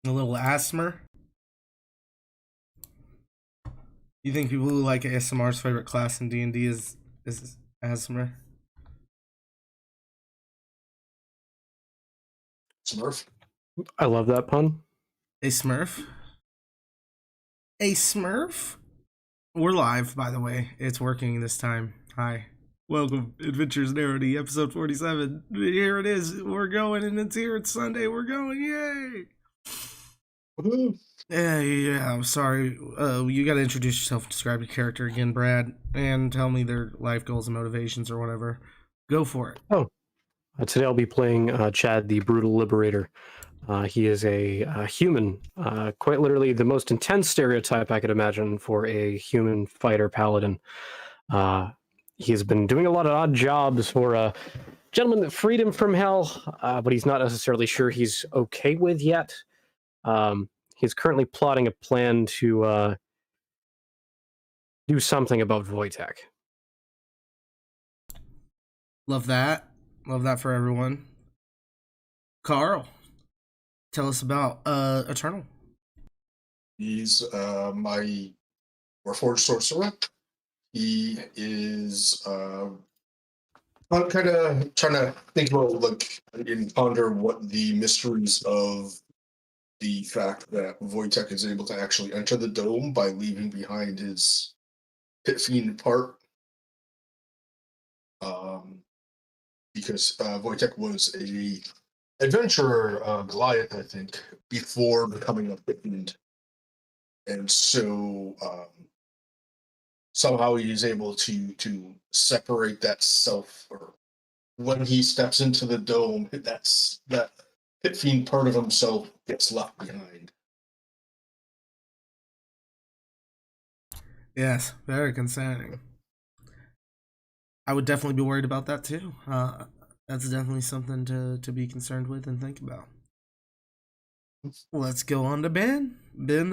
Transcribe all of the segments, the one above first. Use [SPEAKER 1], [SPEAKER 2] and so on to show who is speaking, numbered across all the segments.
[SPEAKER 1] A little ASMR. You think people who like ASMR's favorite class in D&D is ASMR?
[SPEAKER 2] Smurf.
[SPEAKER 3] I love that pun.
[SPEAKER 1] A Smurf? A Smurf? We're live, by the way. It's working this time. Hi. Welcome, Adventures in Arrowknee, episode 47. Here it is. We're going, and it's here. It's Sunday. We're going. Yay!
[SPEAKER 2] Woohoo.
[SPEAKER 1] Yeah, I'm sorry. You gotta introduce yourself, describe your character again, Brad, and tell me their life goals and motivations or whatever. Go for it.
[SPEAKER 3] Oh, today I'll be playing Chad, the Brutal Liberator. He is a human, quite literally the most intense stereotype I could imagine for a human fighter paladin. He's been doing a lot of odd jobs for a gentleman that freed him from hell, but he's not necessarily sure he's okay with yet. He's currently plotting a plan to do something about Wojtek.
[SPEAKER 1] Love that. Love that for everyone. Carl, tell us about Eternal.
[SPEAKER 2] He's my Warforged sorcerer. He is I'm kind of trying to think about and ponder what the mysteries of the fact that Wojtek is able to actually enter the dome by leaving behind his pit fiend part. Because Wojtek was a adventurer, Goliath, I think, before becoming a pit fiend. And so somehow he's able to separate that self, or when he steps into the dome, that pit fiend part of himself gets left behind.
[SPEAKER 1] Yes, very concerning. I would definitely be worried about that too. That's definitely something to be concerned with and think about. Let's go on to Ben. Ben,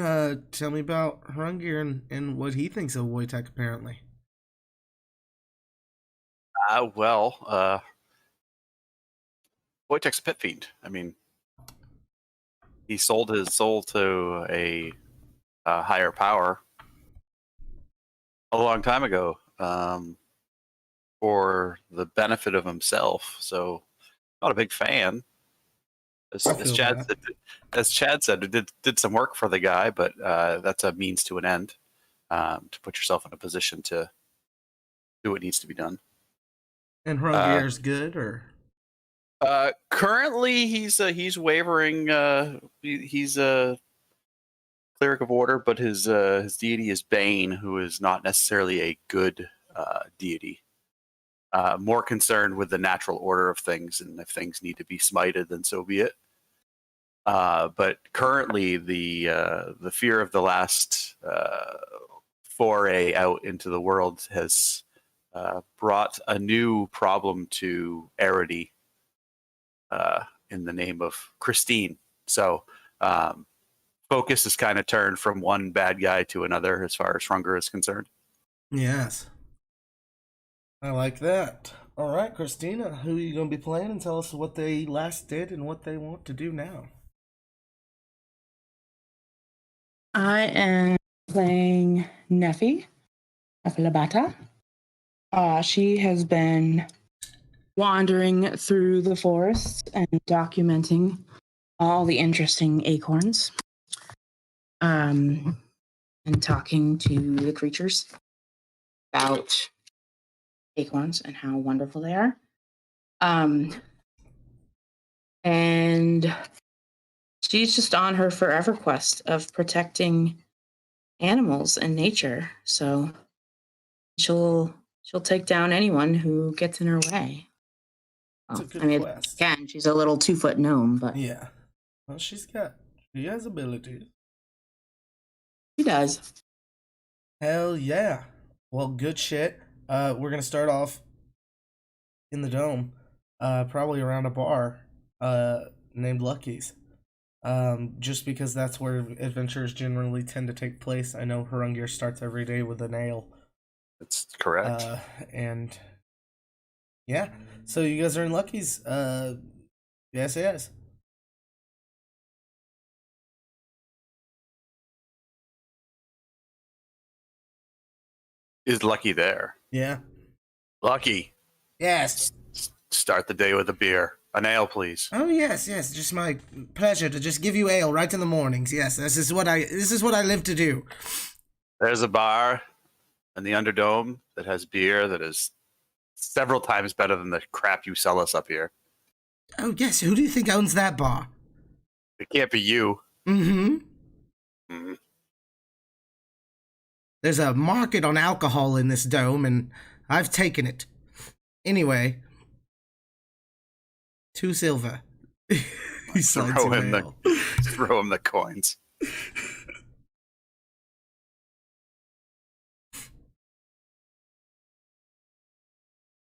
[SPEAKER 1] tell me about Hrungnir and what he thinks of Wojtek, apparently.
[SPEAKER 4] Wojtek's a pit fiend. I mean, he sold his soul to a higher power a long time ago for the benefit of himself. So, not a big fan. As Chad said, it did some work for the guy, but that's a means to an end to put yourself in a position to do what needs to be done.
[SPEAKER 1] And Hrungnir's good, or
[SPEAKER 4] currently he's wavering. He's a cleric of order, but his deity is Bane, who is not necessarily a good deity. More concerned with the natural order of things, and if things need to be smited, then so be it. But currently, the fear of the last foray out into the world has brought a new problem to Arrowknee in the name of Christine. So focus is kind of turned from one bad guy to another as far as Hrungnir is concerned.
[SPEAKER 1] yes, I like that. All right, Christina, who are you going to be playing, and tell us what they last did and what they want to do now.
[SPEAKER 5] I am playing Neffy, Labata. She has been wandering through the forest and documenting all the interesting acorns, and talking to the creatures about acorns and how wonderful they are. And she's just on her forever quest of protecting animals and nature. So she'll take down anyone who gets in her way.
[SPEAKER 1] It's a good quest.
[SPEAKER 5] Again, she's a little 2-foot gnome, but
[SPEAKER 1] yeah. Well, she has abilities.
[SPEAKER 5] She does.
[SPEAKER 1] Hell yeah. Well, good shit. We're gonna start off in the dome, probably around a bar, named Lucky's. Just because that's where adventures generally tend to take place. I know Hrungnir starts every day with a nail.
[SPEAKER 4] That's correct.
[SPEAKER 1] And yeah, so you guys are in Lucky's. Yes.
[SPEAKER 4] Is Lucky there?
[SPEAKER 1] Yeah.
[SPEAKER 4] Lucky,
[SPEAKER 1] Yes.
[SPEAKER 4] start the day with a beer. An ale, please.
[SPEAKER 1] Oh yes, yes. Just my pleasure to just give you ale right in the mornings. Yes, this is what I live to do.
[SPEAKER 4] There's a bar in the Underdome that has beer that is several times better than the crap you sell us up here.
[SPEAKER 1] Oh yes. Who do you think owns that bar?
[SPEAKER 4] It can't be you.
[SPEAKER 1] Mm-hmm.
[SPEAKER 4] Mhm.
[SPEAKER 1] There's a market on alcohol in this dome, and I've taken it. Anyway, 2 silver. He slides
[SPEAKER 4] Throw
[SPEAKER 1] you
[SPEAKER 4] him
[SPEAKER 1] ale.
[SPEAKER 4] Throw him the coins.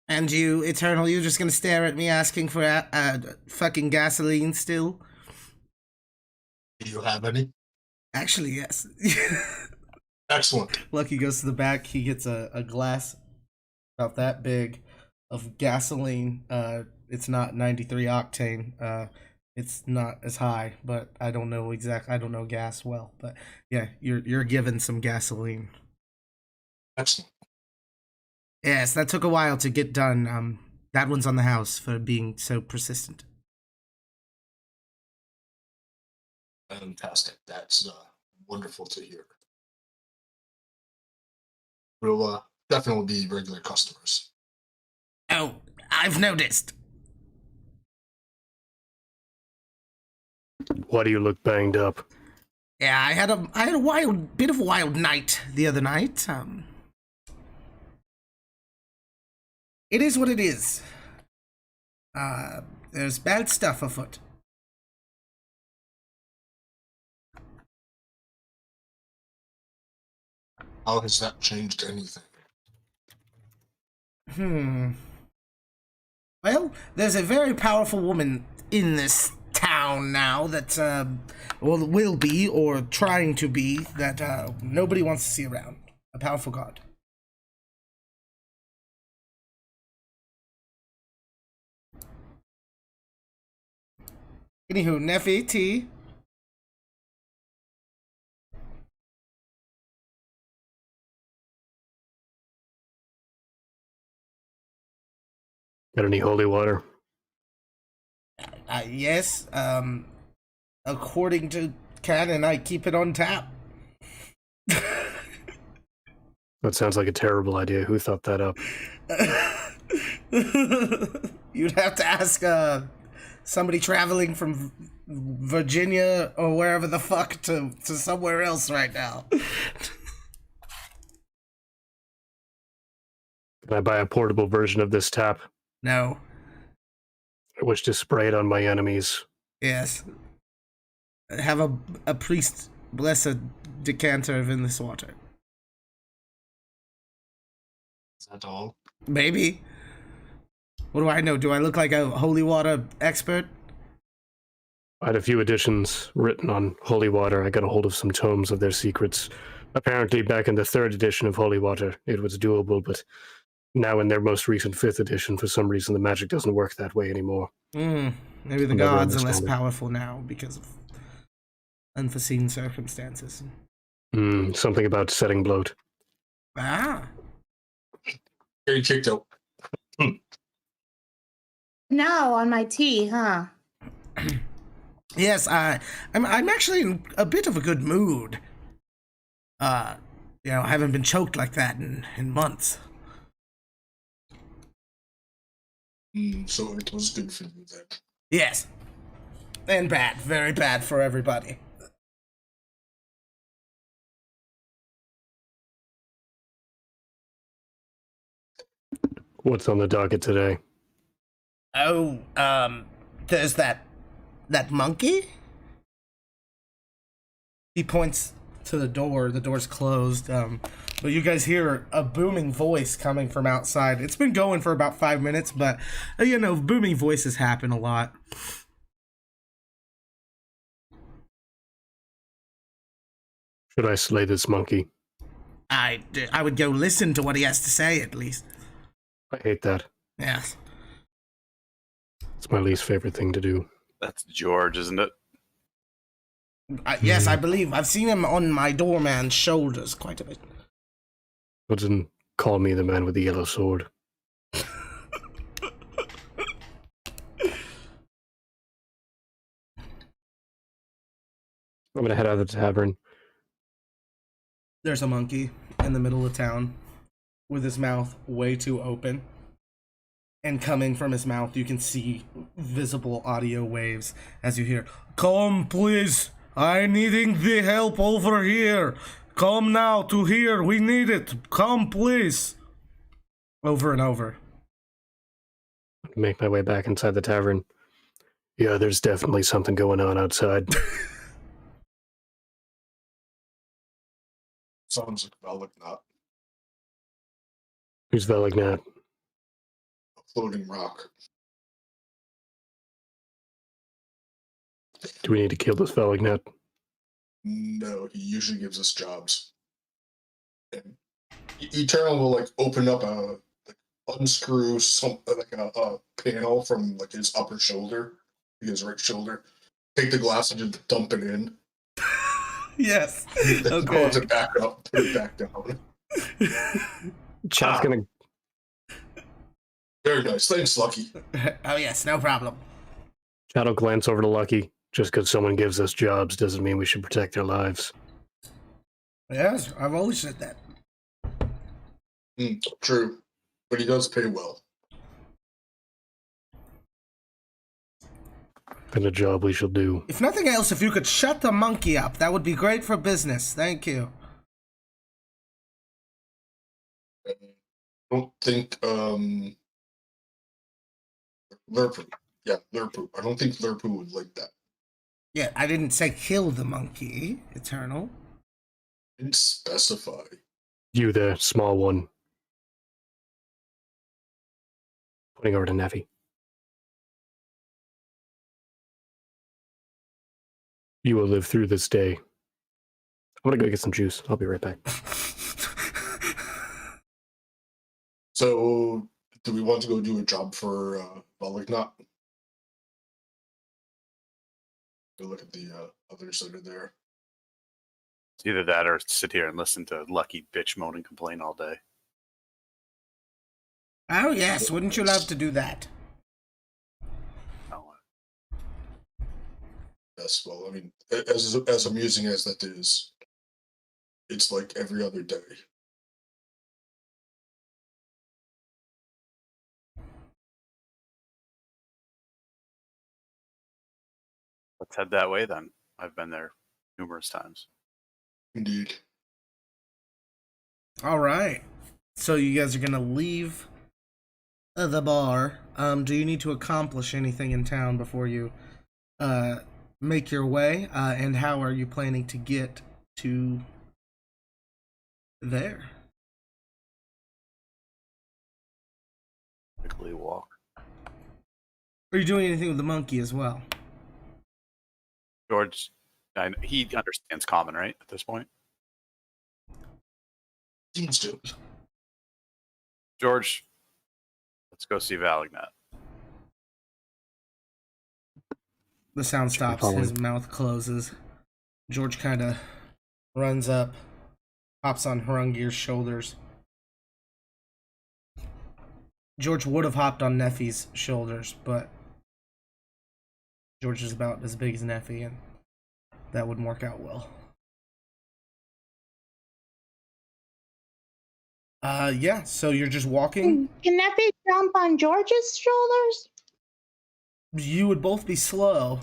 [SPEAKER 1] And you, Eternal, you're just gonna stare at me asking for fucking gasoline still?
[SPEAKER 2] Do you have any?
[SPEAKER 1] Actually, yes.
[SPEAKER 2] Excellent.
[SPEAKER 1] Lucky goes to the back. He gets a glass about that big of gasoline. It's not 93 octane. It's not as high, but I don't know I don't know gas well, but yeah, you're given some gasoline.
[SPEAKER 2] Excellent.
[SPEAKER 1] Yes, that took a while to get done. That one's on the house for being so persistent.
[SPEAKER 2] Fantastic. That's wonderful to hear. We'll definitely be regular customers.
[SPEAKER 1] Oh, I've noticed.
[SPEAKER 3] Why do you look banged up?
[SPEAKER 1] Yeah, I had a bit of a wild night the other night. It is what it is. There's bad stuff afoot.
[SPEAKER 2] How has that changed anything?
[SPEAKER 1] Well, there's a very powerful woman in this town now that, will be, or trying to be, that nobody wants to see around. A powerful god. Anywho, Neffy, T.
[SPEAKER 3] Got any holy water?
[SPEAKER 1] Yes, according to canon, I keep it on tap.
[SPEAKER 3] That sounds like a terrible idea. Who thought that up?
[SPEAKER 1] You'd have to ask, somebody traveling from Virginia or wherever the fuck to somewhere else right now.
[SPEAKER 3] Can I buy a portable version of this tap?
[SPEAKER 1] No.
[SPEAKER 3] I wish to spray it on my enemies.
[SPEAKER 1] Yes. Have a priest bless a decanter of in this water.
[SPEAKER 2] Is that all?
[SPEAKER 1] Maybe. What do I know? Do I look like a holy water expert?
[SPEAKER 3] I had a few editions written on holy water. I got a hold of some tomes of their secrets. Apparently, back in the 3rd edition of holy water, it was doable, but now in their most recent 5th edition, for some reason, the magic doesn't work that way anymore.
[SPEAKER 1] Maybe the
[SPEAKER 3] Never
[SPEAKER 1] gods are less
[SPEAKER 3] understand it.
[SPEAKER 1] powerful now because of unforeseen circumstances.
[SPEAKER 3] Something about setting bloat.
[SPEAKER 1] Ah.
[SPEAKER 2] Very kicked out.
[SPEAKER 5] No, on my tea, huh?
[SPEAKER 1] Yes, I'm actually in a bit of a good mood. I haven't been choked like that in months.
[SPEAKER 2] So it was good for you then.
[SPEAKER 1] Yes. And bad. Very bad for everybody.
[SPEAKER 3] What's on the docket today?
[SPEAKER 1] Oh, there's that monkey? He points to the door. The door's closed. But you guys hear a booming voice coming from outside. It's been going for about 5 minutes, but, booming voices happen a lot.
[SPEAKER 3] Should I slay this monkey?
[SPEAKER 1] I would go listen to what he has to say, at least.
[SPEAKER 3] I hate that.
[SPEAKER 1] Yes.
[SPEAKER 3] It's my least favorite thing to do.
[SPEAKER 4] That's George, isn't it?
[SPEAKER 1] Yes, I believe. I've seen him on my doorman's shoulders quite a bit.
[SPEAKER 3] Doesn't call me the man with the yellow sword. I'm gonna head out of the tavern.
[SPEAKER 1] There's a monkey in the middle of town with his mouth way too open. And coming from his mouth, you can see visible audio waves as you hear, "Come, please! I'm needing the help over here! Come now to here! We need it! Come, please!" Over and over.
[SPEAKER 3] Make my way back inside the tavern. Yeah, there's definitely something going on outside.
[SPEAKER 2] Sounds like Valaknot,
[SPEAKER 3] Who's Velignat?
[SPEAKER 2] a floating rock.
[SPEAKER 3] Do we need to kill this Velignat?
[SPEAKER 2] No, he usually gives us jobs. And Eternal will like open up unscrew some like a panel from like his upper shoulder, his right shoulder. Take the glass and just dump it in.
[SPEAKER 1] Yes.
[SPEAKER 2] Then
[SPEAKER 1] Okay.
[SPEAKER 2] close it back up, put it back down.
[SPEAKER 3] Chad's gonna
[SPEAKER 2] Very nice. Thanks, Lucky.
[SPEAKER 1] Oh, yes, no problem.
[SPEAKER 3] Chad will glance over to Lucky. Just because someone gives us jobs doesn't mean we should protect their lives.
[SPEAKER 1] Yes, I've always said that.
[SPEAKER 2] True, but he does pay well.
[SPEAKER 3] Then a job we shall do.
[SPEAKER 1] If nothing else, if you could shut the monkey up, that would be great for business. Thank you.
[SPEAKER 2] I don't think Lurpu. Yeah, Lurpu. I don't think Lurpu would like that.
[SPEAKER 1] Yeah, I didn't say kill the monkey, Eternal.
[SPEAKER 2] Didn't specify.
[SPEAKER 3] You, the small one. Pointing over to Neffy. You will live through this day. I'm gonna go get some juice. I'll be right back.
[SPEAKER 2] So, do we want to go do a job for Valaknot? Go look at the others that are there.
[SPEAKER 4] It's either that or sit here and listen to Lucky bitch moan and complain all day.
[SPEAKER 1] Oh, yes, wouldn't you love to do that?
[SPEAKER 4] Oh,
[SPEAKER 2] Yes, well, I mean, as amusing as that is, it's like every other day.
[SPEAKER 4] let's head that way then. I've been there numerous times.
[SPEAKER 2] Indeed.
[SPEAKER 1] All right. So you guys are going to leave the bar. Do you need to accomplish anything in town before you make your way? And how are you planning to get to there?
[SPEAKER 4] Quickly walk.
[SPEAKER 1] Are you doing anything with the monkey as well?
[SPEAKER 4] George, he understands common, right? At this point,
[SPEAKER 2] Seems to.
[SPEAKER 4] George, let's go see Valignat.
[SPEAKER 1] The sound stops. His mouth closes. George kind of runs up, hops on Harungir's shoulders. George would have hopped on Neffy's shoulders, but George is about as big as Neffy, and that wouldn't work out well. Yeah, so you're just walking.
[SPEAKER 6] Can Neffy jump on George's shoulders?
[SPEAKER 1] You would both be slow.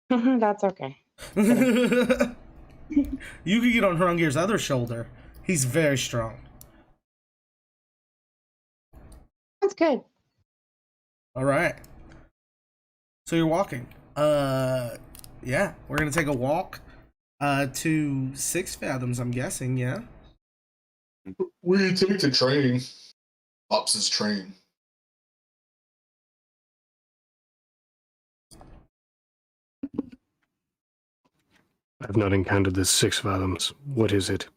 [SPEAKER 6] That's okay.
[SPEAKER 1] You could get on Harungir's other shoulder. He's very strong.
[SPEAKER 6] That's good.
[SPEAKER 1] All right. So you're walking. Yeah, we're gonna take a walk to 6 Fathoms, I'm guessing, yeah?
[SPEAKER 2] We take the train. Pops's train.
[SPEAKER 3] I've not encountered this 6 fathoms. What is it?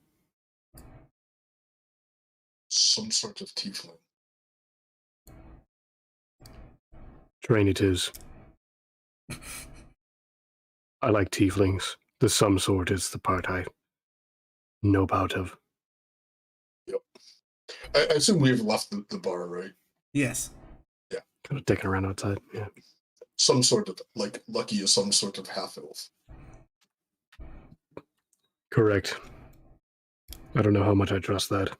[SPEAKER 2] Some sort of tiefling.
[SPEAKER 3] Train it is. I like tieflings. The some sort is the part I know about of.
[SPEAKER 2] Yep. I assume we've left the bar, right?
[SPEAKER 1] Yes.
[SPEAKER 3] Kind of dicking around outside. Yeah.
[SPEAKER 2] Some sort of, like, Lucky is some sort of half-elf.
[SPEAKER 3] Correct. I don't know how much I trust that.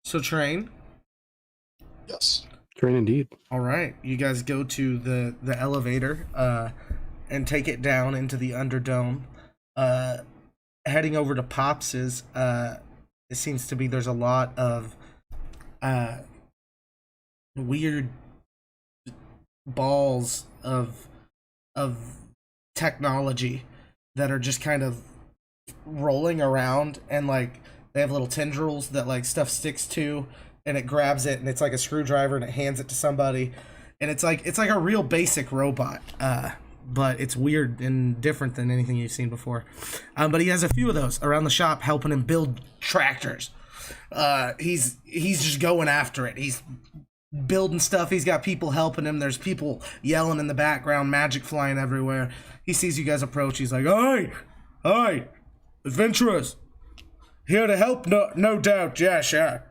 [SPEAKER 1] So train.
[SPEAKER 2] Yes.
[SPEAKER 3] Train indeed.
[SPEAKER 1] All right, you guys go to the elevator and take it down into the Underdome. Heading over to Pops's, it seems to be there's a lot of weird balls of technology that are just kind of rolling around, and like they have little tendrils that like stuff sticks to, and it grabs it, and it's like a screwdriver, and it hands it to somebody, and it's like a real basic robot, but it's weird and different than anything you've seen before. But he has a few of those around the shop helping him build tractors. He's just going after it. He's building stuff. He's got people helping him. There's people yelling in the background, magic flying everywhere. He sees you guys approach. He's like, "Hi, adventurers, here to help, no doubt. Yeah, sure."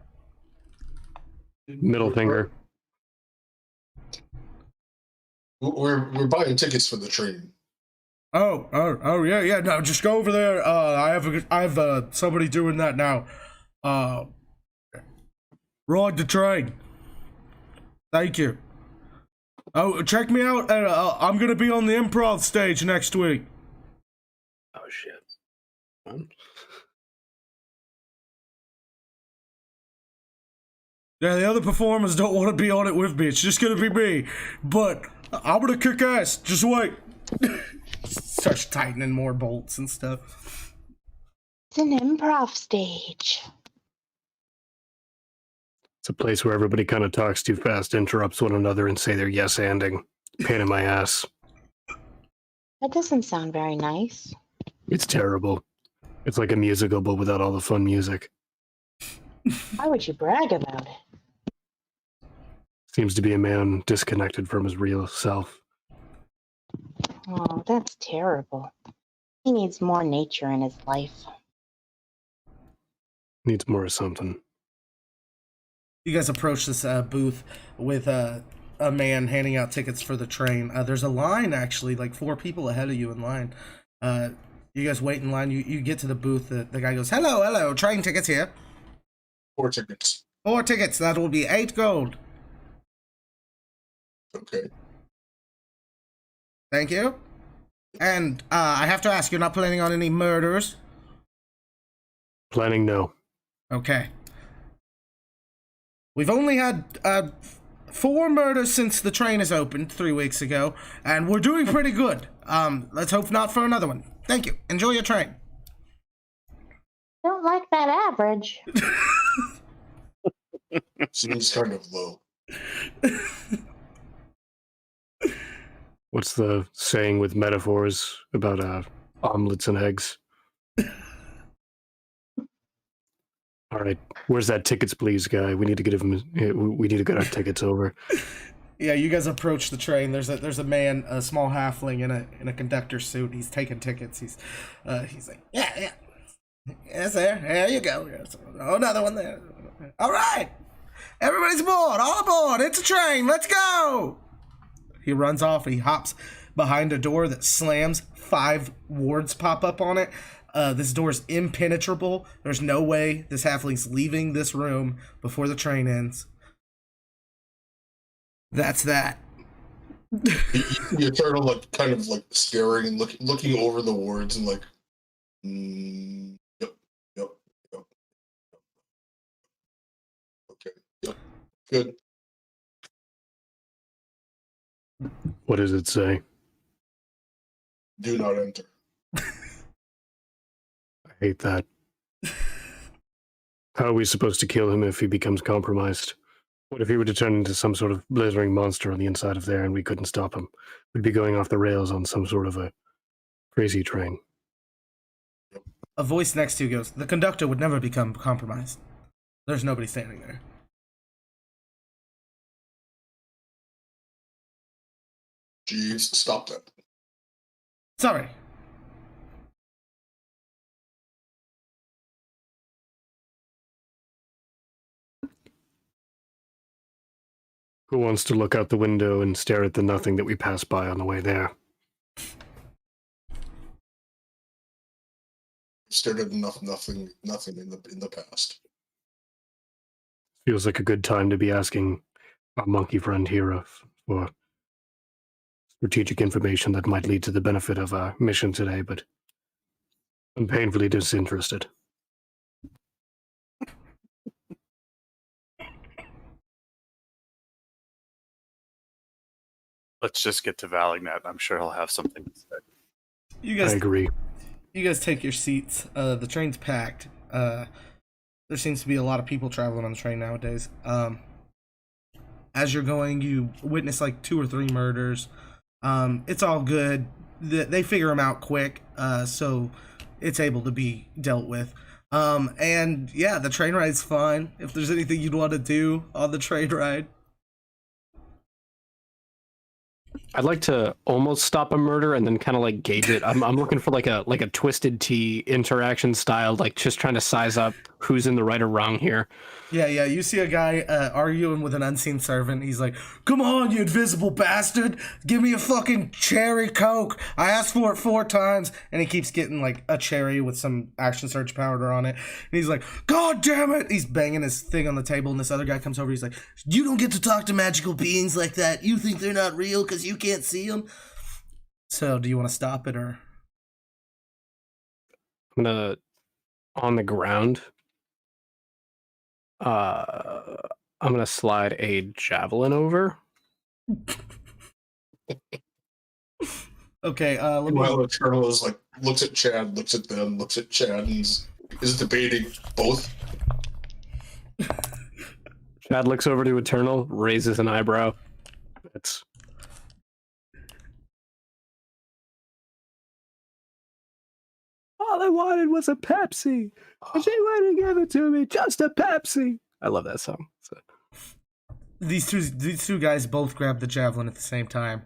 [SPEAKER 3] Middle finger.
[SPEAKER 2] We're buying tickets for the train.
[SPEAKER 1] Oh, yeah. No, just go over there. I have somebody doing that now. Ride the train. Thank you. Oh, check me out. I'm gonna be on the improv stage next week.
[SPEAKER 3] Oh shit.
[SPEAKER 1] Yeah, the other performers don't want to be on it with me. It's just gonna be me. But I'm gonna kick ass. Just wait. Starts tightening more bolts and stuff.
[SPEAKER 6] It's an improv stage.
[SPEAKER 3] It's a place where everybody kind of talks too fast, interrupts one another, and say they're yes-anding. Pain in my ass.
[SPEAKER 6] That doesn't sound very nice.
[SPEAKER 3] It's terrible. It's like a musical, but without all the fun music.
[SPEAKER 6] Why would you brag about it?
[SPEAKER 3] Seems to be a man disconnected from his real self.
[SPEAKER 6] Oh, that's terrible. He needs more nature in his life.
[SPEAKER 3] Needs more of something.
[SPEAKER 1] You guys approach this booth with a man handing out tickets for the train. There's a line, actually, like 4 people ahead of you in line. You guys wait in line. You get to the booth. The guy goes, hello, train tickets here.
[SPEAKER 2] 4 tickets.
[SPEAKER 1] 4 tickets. That will be 8 gold.
[SPEAKER 2] Okay.
[SPEAKER 1] Thank you. And I have to ask, you're not planning on any murders?
[SPEAKER 3] Planning no.
[SPEAKER 1] Okay. We've only had 4 murders since the train has opened 3 weeks ago, and we're doing pretty good. Let's hope not for another one. Thank you. Enjoy your train.
[SPEAKER 6] Don't like that average.
[SPEAKER 2] Seems kind of low.
[SPEAKER 3] What's the saying with metaphors about omelets and eggs? All right, where's that tickets please guy? We need to get him. We need to get our tickets over.
[SPEAKER 1] Yeah, you guys approach the train. There's a man, a small halfling in a conductor suit. He's taking tickets. He's like, yeah, yes, there you go. Oh, another one there. All right, everybody's aboard. All aboard. It's a train. Let's go. He runs off. He hops behind a door that slams. 5 wards pop up on it. This door's impenetrable. There's no way this halfling's leaving this room before the train ends. That's that.
[SPEAKER 2] You start like kind of like staring and looking over the wards and like, yep. Okay, yep, good.
[SPEAKER 3] What does it say?
[SPEAKER 2] Do not enter.
[SPEAKER 3] I hate that. How are we supposed to kill him if he becomes compromised? What if he were to turn into some sort of blithering monster on the inside of there and we couldn't stop him? We'd be going off the rails on some sort of a crazy train.
[SPEAKER 1] A voice next to you goes, the conductor would never become compromised. There's nobody standing there.
[SPEAKER 2] Jeeves, stop that.
[SPEAKER 1] Sorry.
[SPEAKER 3] Who wants to look out the window and stare at the nothing that we passed by on the way there?
[SPEAKER 2] Stared at nothing in the past.
[SPEAKER 3] Feels like a good time to be asking our monkey friend here for strategic information that might lead to the benefit of our mission today, but I'm painfully disinterested.
[SPEAKER 4] Let's just get to Valagnet. I'm sure he'll have something to say.
[SPEAKER 1] You
[SPEAKER 3] I
[SPEAKER 1] guys,
[SPEAKER 3] agree.
[SPEAKER 1] you guys take your seats. The train's packed. There seems to be a lot of people traveling on the train nowadays. As you're going, you witness like 2 or 3 murders. It's all good. They figure them out quick, so it's able to be dealt with. And yeah, the train ride's fine. If there's anything you'd want to do on the train ride.
[SPEAKER 3] I'd like to almost stop a murder and then kind of like gauge it. I'm looking for like a Twisted Tea interaction style, like just trying to size up who's in the right or wrong here.
[SPEAKER 1] Yeah, you see a guy arguing with an unseen servant. He's like, "Come on, you invisible bastard! Give me a fucking cherry Coke! I asked for it 4 times!" And he keeps getting like a cherry with some action surge powder on it. And he's like, "God damn it!" He's banging his thing on the table, and this other guy comes over. He's like, "You don't get to talk to magical beings like that. You think they're not real because you can't see them." So, do you want to stop it or?
[SPEAKER 3] I'm gonna, on the ground, I'm gonna slide a javelin over.
[SPEAKER 1] Okay, let me.
[SPEAKER 2] While Eternal is like looks at Chad, looks at them, looks at Chad, and is debating both.
[SPEAKER 3] Chad looks over to Eternal, raises an eyebrow. It's all I wanted was a Pepsi. And she wanted to give it to me, just a Pepsi. I love that song. So.
[SPEAKER 1] These two guys both grab the javelin at the same time.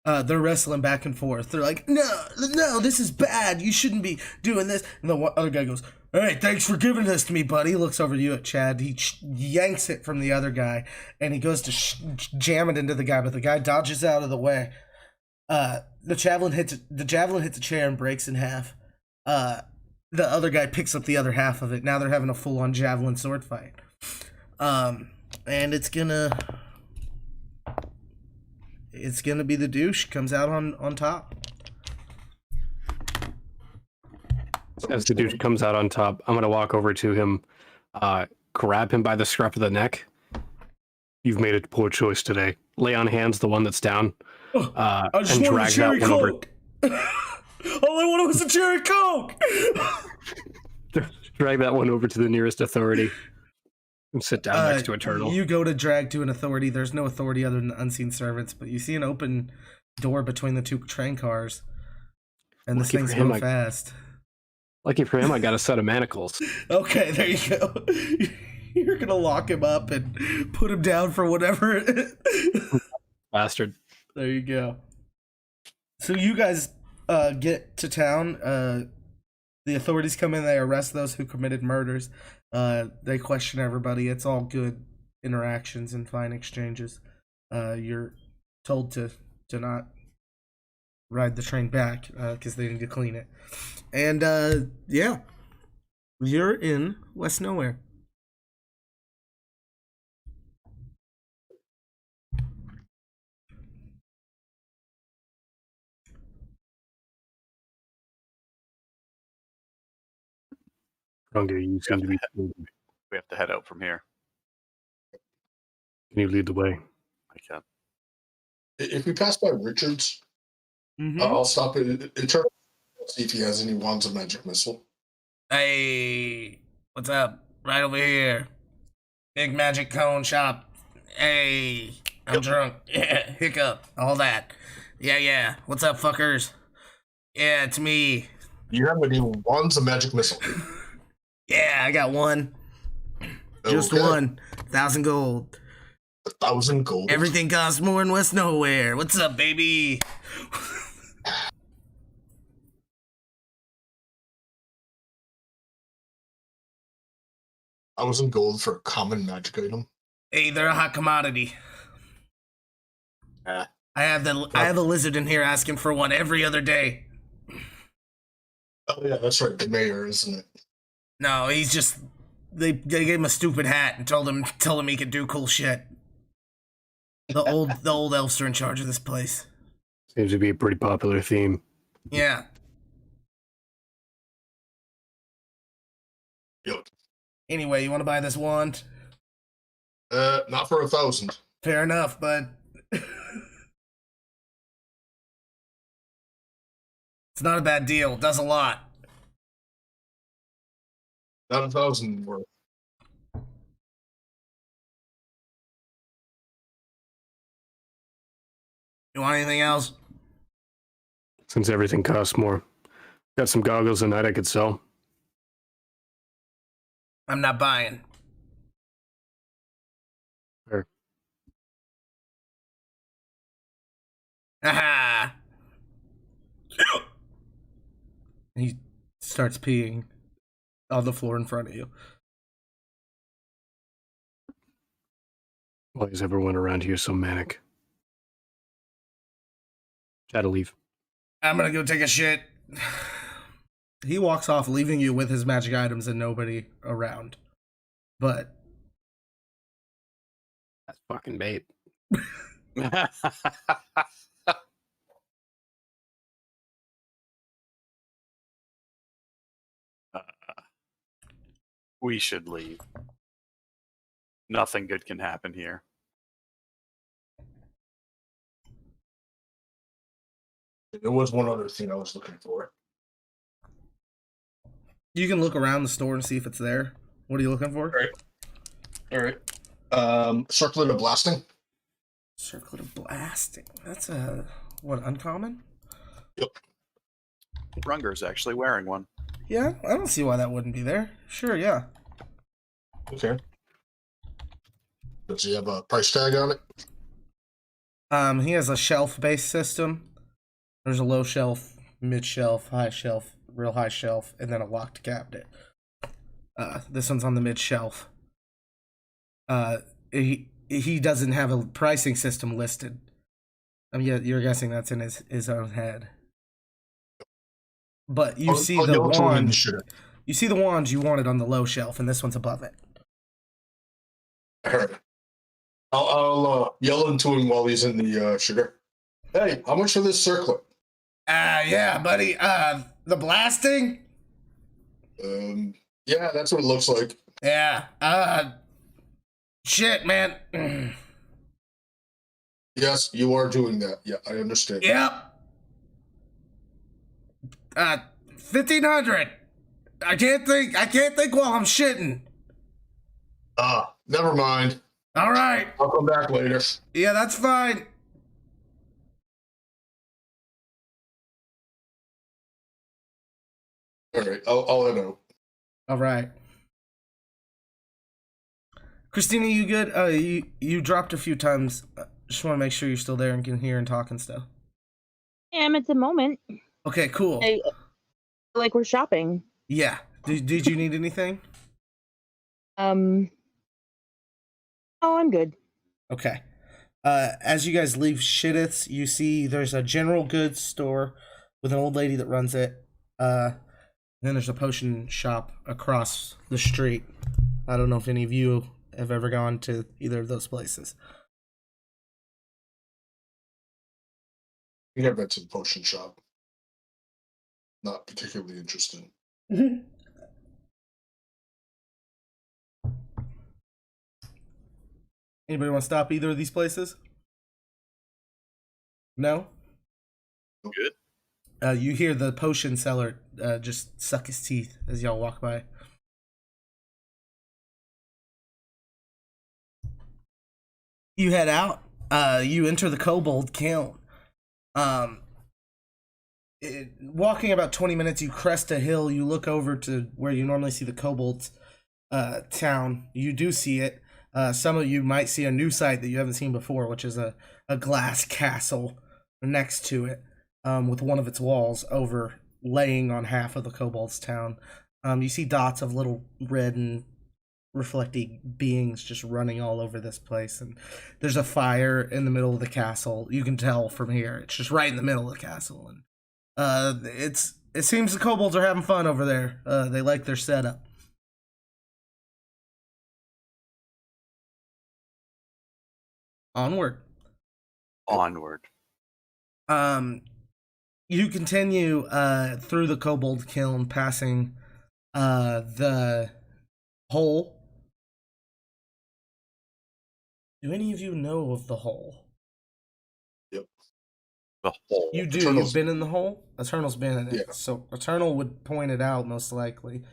[SPEAKER 1] They're wrestling back and forth. They're like, no, this is bad. You shouldn't be doing this. And the other guy goes, "Hey, thanks for giving this to me, buddy." He looks over to you at Chad. He yanks it from the other guy, and he goes to jam it into the guy, but the guy dodges out of the way. The javelin hits a chair and breaks in half. The other guy picks up the other half of it. Now they're having a full-on javelin sword fight. And it's gonna be the douche comes out on top.
[SPEAKER 3] As the douche comes out on top, I'm gonna walk over to him, grab him by the scruff of the neck. "You've made a poor choice today." Lay on hands the one that's down,
[SPEAKER 1] I just
[SPEAKER 3] and
[SPEAKER 1] wanted
[SPEAKER 3] drag
[SPEAKER 1] a cherry
[SPEAKER 3] that one over.
[SPEAKER 1] Coke. All I wanted was a cherry Coke.
[SPEAKER 3] Drag that one over to the nearest authority and sit down next to Eternal.
[SPEAKER 1] You go to drag to an authority. There's no authority other than the unseen servants, but you see an open door between the 2 train cars, and this thing's going fast.
[SPEAKER 3] Lucky for him, I got a set of manacles.
[SPEAKER 1] Okay, there you go. You're gonna lock him up and put him down for whatever.
[SPEAKER 3] Bastard.
[SPEAKER 1] There you go. So you guys get to town. The authorities come in. They arrest those who committed murders. They question everybody. It's all good interactions and fine exchanges. You're told to not ride the train back because they need to clean it. And yeah, you're in West Nowhere.
[SPEAKER 3] Runga, you seem to be.
[SPEAKER 4] We have to head out from here.
[SPEAKER 3] Can you lead the way?
[SPEAKER 4] I can.
[SPEAKER 2] If we pass by Richards, I'll stop at Eternal, see if he has any wands of magic missile.
[SPEAKER 1] Hey, what's up? Right over here. Big magic cone shop. Hey, I'm drunk. Yeah, hiccup. All that. Yeah. What's up, fuckers? Yeah, it's me.
[SPEAKER 2] Do you have any wands of magic missile?
[SPEAKER 1] Yeah, I got one. Just
[SPEAKER 2] Okay.
[SPEAKER 1] one. 1,000 gold.
[SPEAKER 2] 1,000 gold.
[SPEAKER 1] Everything costs more in West Nowhere. What's up, baby?
[SPEAKER 2] I was in gold for a common magic item.
[SPEAKER 1] Hey, they're a hot commodity. I have the lizard in here asking for one every other day.
[SPEAKER 2] Oh yeah, that's right. The mayor, isn't it?
[SPEAKER 1] No, he's just they gave him a stupid hat and told him he could do cool shit. The old elves are in charge of this place.
[SPEAKER 3] Seems to be a pretty popular theme.
[SPEAKER 1] Yeah.
[SPEAKER 2] Yep.
[SPEAKER 1] Anyway, you want to buy this wand?
[SPEAKER 2] Not for 1,000.
[SPEAKER 1] Fair enough, bud. It's not a bad deal. It does a lot.
[SPEAKER 2] Not 1,000 worth.
[SPEAKER 1] You want anything else?
[SPEAKER 3] Since everything costs more. Got some goggles tonight I could sell.
[SPEAKER 1] I'm not buying.
[SPEAKER 3] Sure.
[SPEAKER 1] Aha! He starts peeing on the floor in front of you.
[SPEAKER 3] Why is everyone around here so manic? Try to leave.
[SPEAKER 1] I'm gonna go take a shit. He walks off, leaving you with his magic items and nobody around. But
[SPEAKER 3] That's fucking bait.
[SPEAKER 4] We should leave. Nothing good can happen here.
[SPEAKER 2] There was one other thing I was looking for.
[SPEAKER 1] you can look around the store and see if it's there. What are you looking for?
[SPEAKER 2] All right. Circlet of blasting.
[SPEAKER 1] Circlet of blasting. That's what, uncommon?
[SPEAKER 2] Yep.
[SPEAKER 4] Runger's actually wearing one.
[SPEAKER 1] Yeah, I don't see why that wouldn't be there. Sure, yeah.
[SPEAKER 2] Okay. Does he have a price tag on it?
[SPEAKER 1] He has a shelf-based system. There's a low shelf, mid shelf, high shelf, real high shelf, and then a locked cabinet. This one's on the mid shelf. He doesn't have a pricing system listed. I mean, you're guessing that's in his own head. But you see the wand. You see the wand you wanted on the low shelf, and this one's above it.
[SPEAKER 2] All right. I'll yell into him while he's in the sugar. Hey, how much for this circlet?
[SPEAKER 1] Yeah, buddy. The blasting?
[SPEAKER 2] Yeah, that's what it looks like.
[SPEAKER 1] Yeah. Shit, man.
[SPEAKER 2] Yes, you are doing that. Yeah, I understand.
[SPEAKER 1] Yep. 1,500. I can't think while I'm shitting.
[SPEAKER 2] Never mind.
[SPEAKER 1] All right.
[SPEAKER 2] I'll come back later.
[SPEAKER 1] Yeah, that's fine.
[SPEAKER 2] All right, I'll head out.
[SPEAKER 1] All right. Christina, you good? You dropped a few times. Just want to make sure you're still there and can hear and talk and stuff.
[SPEAKER 6] I am at the moment.
[SPEAKER 1] Okay, cool.
[SPEAKER 6] Like we're shopping.
[SPEAKER 1] Yeah. Did you need anything?
[SPEAKER 6] Oh, I'm good.
[SPEAKER 1] Okay. As you guys leave Shittith's, you see there's a general goods store with an old lady that runs it. Then there's a potion shop across the street. I don't know if any of you have ever gone to either of those places.
[SPEAKER 2] You never been to the potion shop. Not particularly interested.
[SPEAKER 1] Anybody want to stop either of these places? No?
[SPEAKER 4] Good.
[SPEAKER 1] You hear the potion seller just suck his teeth as y'all walk by. You head out. You enter the kobold kiln. Walking about 20 minutes, you crest a hill. You look over to where you normally see the kobolds town. You do see it. Some of you might see a new sight that you haven't seen before, which is a glass castle next to it, with one of its walls overlaying on half of the kobolds town. You see dots of little red and reflecting beings just running all over this place, and there's a fire in the middle of the castle. You can tell from here. It's just right in the middle of the castle, and it seems the kobolds are having fun over there. They like their setup. Onward.
[SPEAKER 4] Onward.
[SPEAKER 1] You continue through the kobold kiln, passing the hole. Do any of you know of the hole?
[SPEAKER 2] Yep.
[SPEAKER 4] The hole.
[SPEAKER 1] You do.
[SPEAKER 2] Eternal's-
[SPEAKER 1] You've been in the hole? Eternal's been in it.
[SPEAKER 2] Yeah.
[SPEAKER 1] So Eternal would point it out, most likely.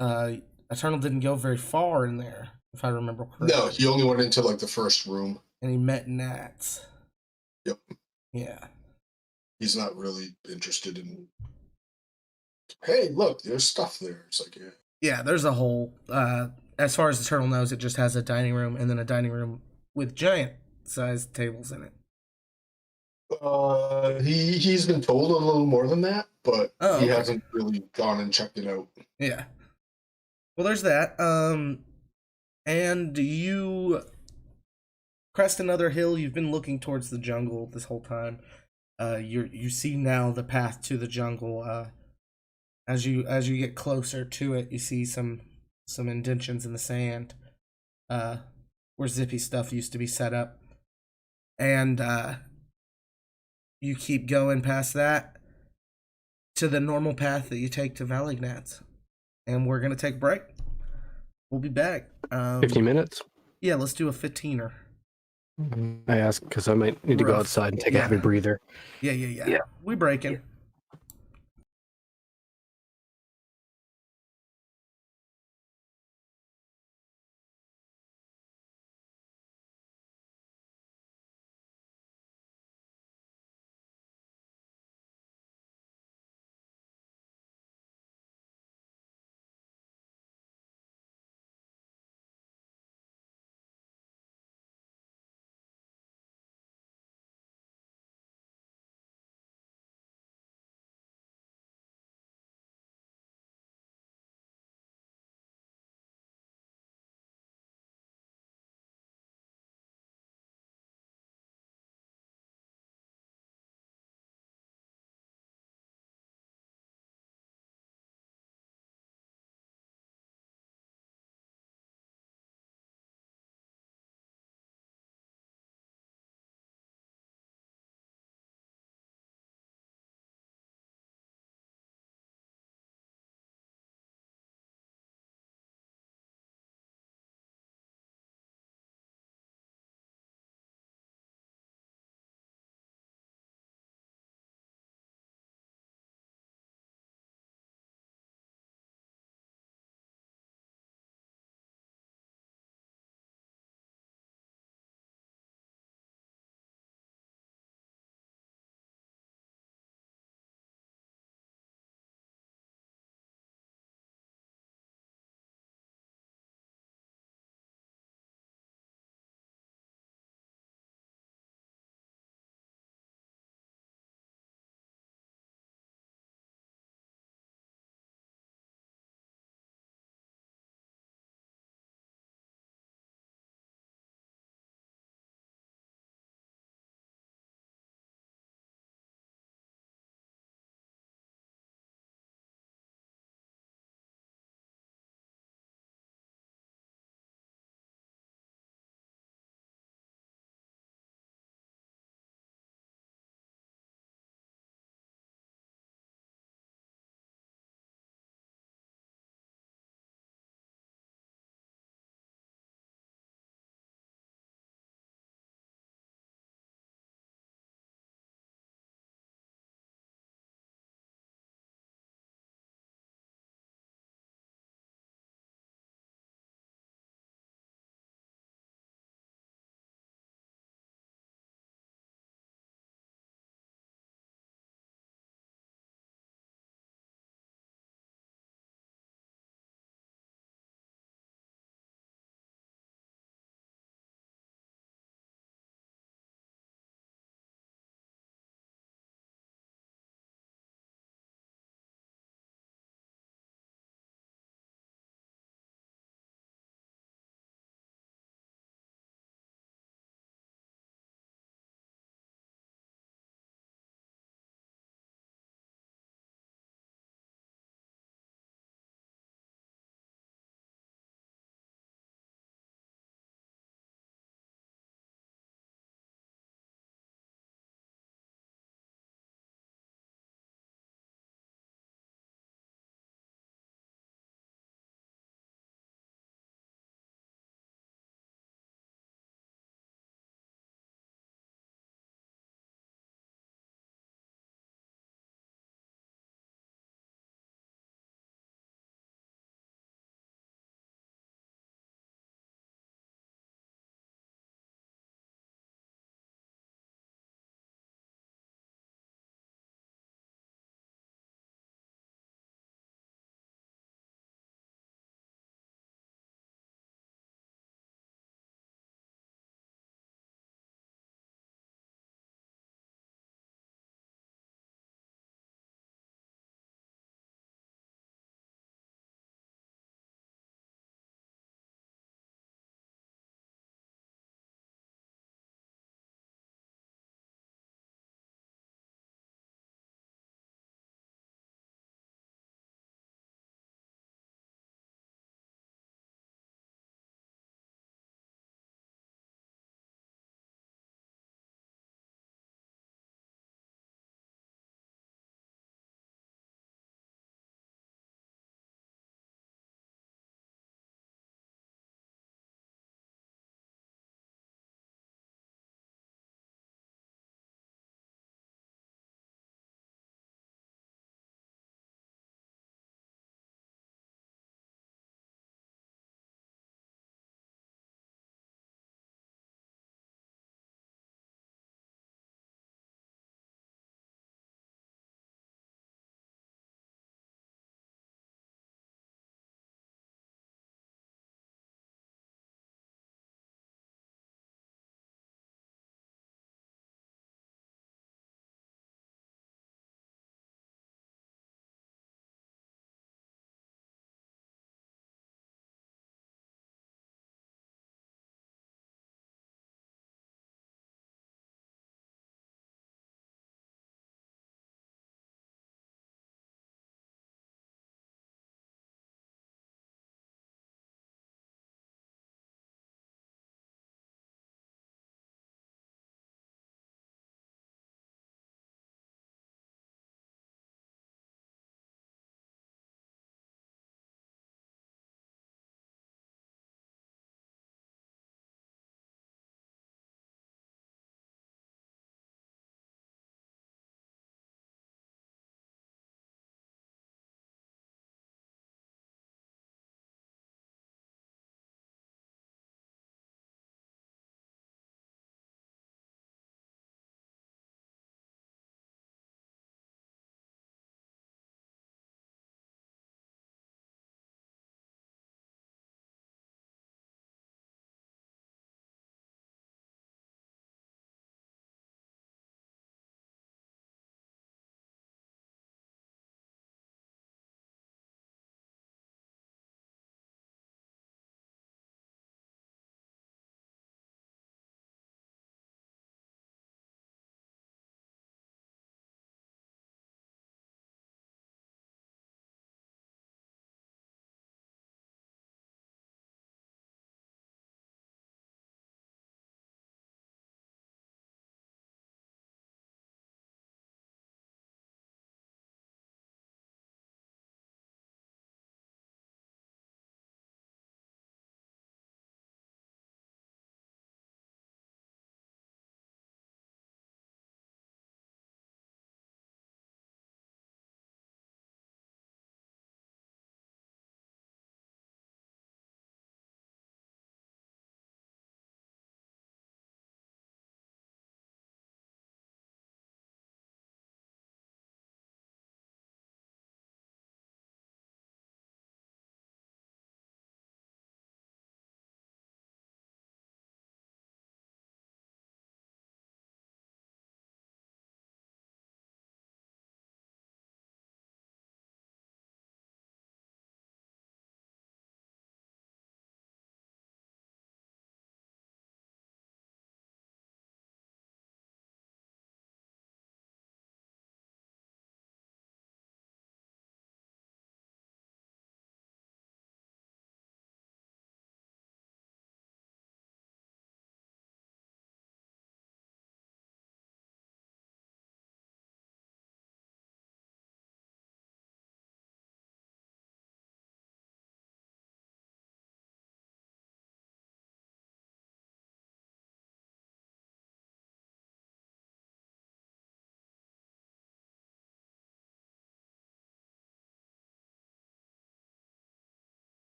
[SPEAKER 1] Eternal didn't go very far in there, if I remember correctly.
[SPEAKER 2] No, he only went into like the first room.
[SPEAKER 1] And he met Nats.
[SPEAKER 2] Yep.
[SPEAKER 1] Yeah.
[SPEAKER 2] He's not really interested in. Hey, look, there's stuff there. It's like, yeah.
[SPEAKER 1] Yeah, there's a hole. As far as Eternal knows, it just has a dining room and then a dining room with giant-sized tables in it.
[SPEAKER 2] He's been told a little more than that, but
[SPEAKER 1] Oh,
[SPEAKER 2] he
[SPEAKER 1] okay.
[SPEAKER 2] hasn't really gone and checked it out.
[SPEAKER 1] Yeah. Well, there's that. And you crest another hill. You've been looking towards the jungle this whole time. You see now the path to the jungle. As you get closer to it, you see some indentions in the sand, where Zippy stuff used to be set up, and you keep going past that to the normal path that you take to Valignats. And we're gonna take a break. We'll be back.
[SPEAKER 3] 15 minutes.
[SPEAKER 1] Yeah, let's do a 15er.
[SPEAKER 3] I ask because I might need to go
[SPEAKER 1] Rough.
[SPEAKER 3] outside and take a
[SPEAKER 1] Yeah.
[SPEAKER 3] heavy breather.
[SPEAKER 1] Yeah. We breaking.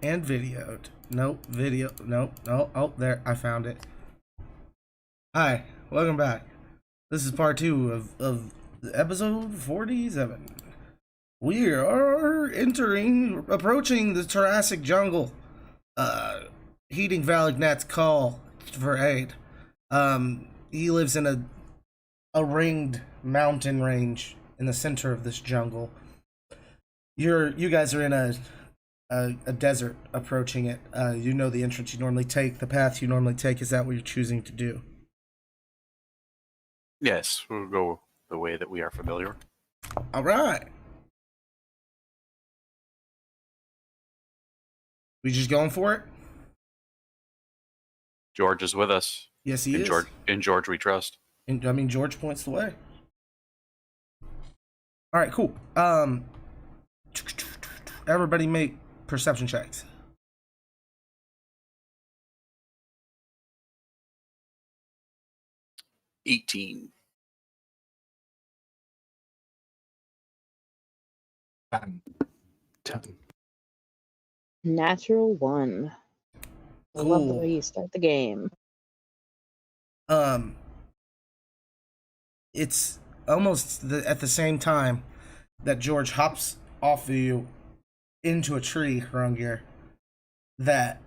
[SPEAKER 1] and videoed. Nope, video. Nope, no. Oh, there. I found it. Hi, welcome back. This is part 2 of episode 47. We are approaching the Jurassic jungle. Heeding Valgnat's call for aid. He lives in a ringed mountain range in the center of this jungle. You guys are in a desert approaching it. You know the entrance you normally take, the path you normally take. Is that what you're choosing to do?
[SPEAKER 4] Yes, we'll go the way that we are familiar.
[SPEAKER 1] All right. We just going for it?
[SPEAKER 4] George is with us.
[SPEAKER 1] Yes, he is.
[SPEAKER 4] In George we trust.
[SPEAKER 1] And, I mean, George points the way. All right, cool. Everybody make perception checks.
[SPEAKER 4] $18.
[SPEAKER 3] 10.
[SPEAKER 6] Natural 1. I love the
[SPEAKER 1] Cool.
[SPEAKER 6] way you start the game.
[SPEAKER 1] It's almost at the same time that George hops off of you into a tree, Hrungnir, that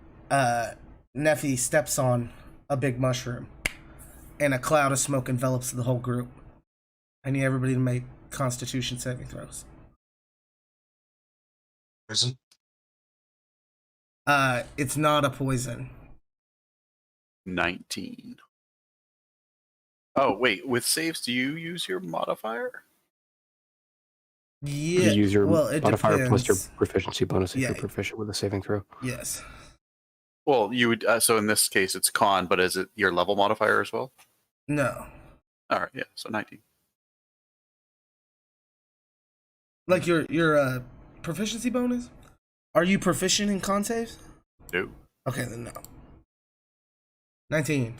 [SPEAKER 1] Nephi steps on a big mushroom, and a cloud of smoke envelops the whole group. I need everybody to make Constitution saving throws.
[SPEAKER 2] Poison?
[SPEAKER 1] It's not a poison.
[SPEAKER 4] 19. Oh, wait. With saves, do you use your modifier?
[SPEAKER 1] Yeah.
[SPEAKER 3] You use your
[SPEAKER 1] well, it
[SPEAKER 3] modifier
[SPEAKER 1] depends.
[SPEAKER 3] plus your proficiency bonus if
[SPEAKER 1] Yeah.
[SPEAKER 3] you're proficient with a saving throw.
[SPEAKER 1] Yes.
[SPEAKER 4] Well, you would. So in this case, it's con, but is it your level modifier as well?
[SPEAKER 1] No.
[SPEAKER 4] All right, yeah. So 19.
[SPEAKER 1] Like your proficiency bonus? Are you proficient in con saves?
[SPEAKER 4] No.
[SPEAKER 1] Okay, then no. 19.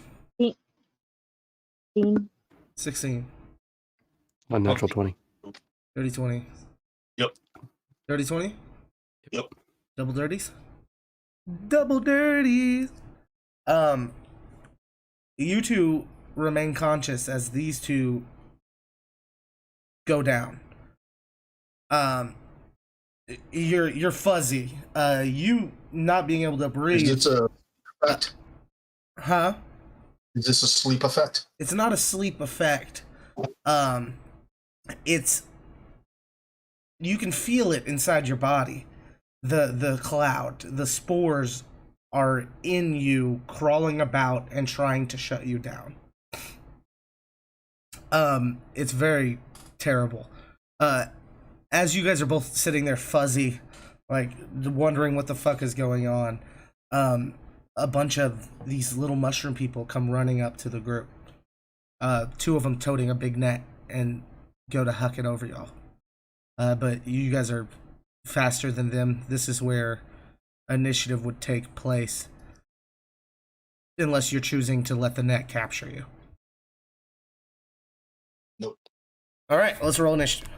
[SPEAKER 6] 15.
[SPEAKER 1] 16.
[SPEAKER 3] Unnatural
[SPEAKER 2] Okay.
[SPEAKER 3] 20.
[SPEAKER 1] 30 20.
[SPEAKER 2] Yep.
[SPEAKER 1] 30 20?
[SPEAKER 2] Yep.
[SPEAKER 1] Double dirties? Double dirties! You two remain conscious as these two go down. You're fuzzy. You not being able to breathe.
[SPEAKER 2] Is this a effect?
[SPEAKER 1] Huh?
[SPEAKER 2] Is this a sleep effect?
[SPEAKER 1] It's not a sleep effect. It's you can feel it inside your body. The cloud, the spores are in you, crawling about and trying to shut you down. It's very terrible. As you guys are both sitting there fuzzy, like wondering what the fuck is going on, a bunch of these little mushroom people come running up to the group. Two of them toting a big net and go to huck it over y'all. But you guys are faster than them. This is where initiative would take place. Unless you're choosing to let the net capture you.
[SPEAKER 2] Nope.
[SPEAKER 1] Alright, let's roll initiative.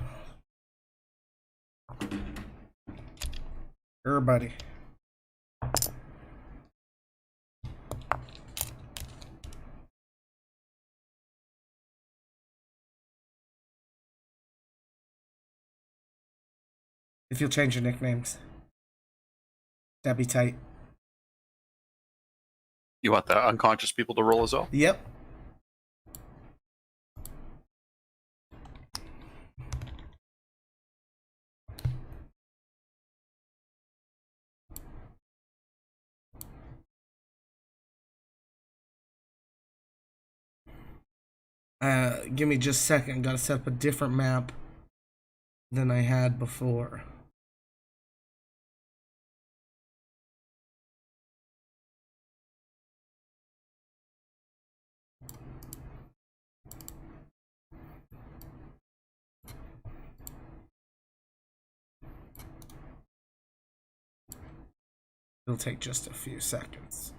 [SPEAKER 1] Everybody. If you'll change your nicknames, that'd be tight.
[SPEAKER 4] You want the unconscious people to roll as well?
[SPEAKER 1] Yep. Give me just a second. Gotta set up a different map than I had before. It'll take just a few seconds.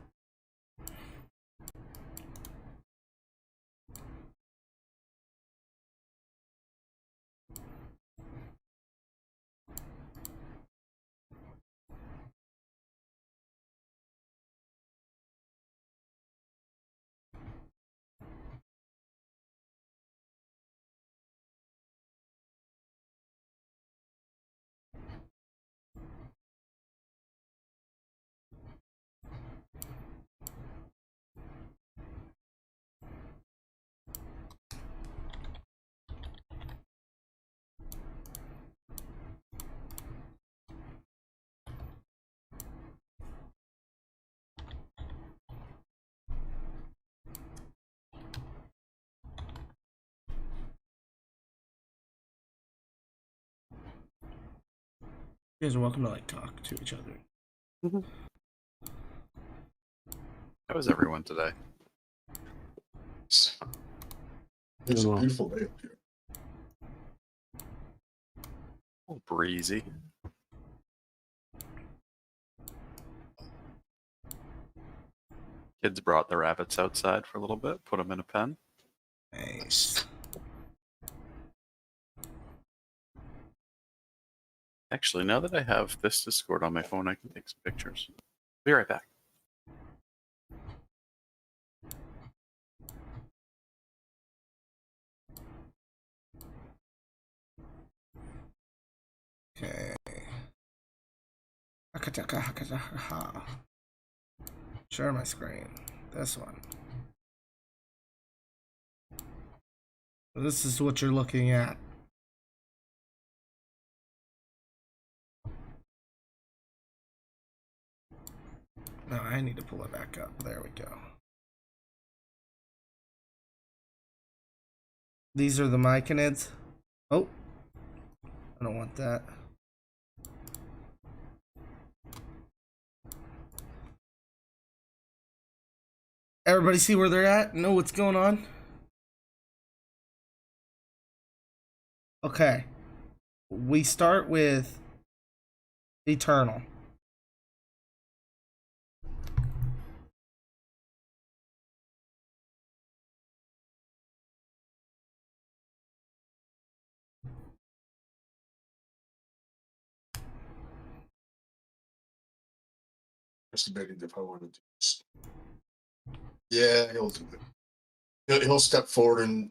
[SPEAKER 1] You guys are welcome to like talk to each other.
[SPEAKER 4] How is everyone today?
[SPEAKER 2] It's
[SPEAKER 3] Doing
[SPEAKER 2] a
[SPEAKER 3] well.
[SPEAKER 2] beautiful day up here.
[SPEAKER 4] A little breezy. Kids brought the rabbits outside for a little bit, put them in a pen.
[SPEAKER 1] Nice.
[SPEAKER 4] Actually, now that I have this Discord on my phone, I can take some pictures. Be right back.
[SPEAKER 1] Okay. Share my screen. This one. This is what you're looking at. No, I need to pull it back up. There we go. These are the myconids. Oh, I don't want that. Everybody see where they're at? Know what's going on? Okay. We start with Eternal.
[SPEAKER 2] Just debating if I want to do this. Yeah, he'll do it. He'll step forward and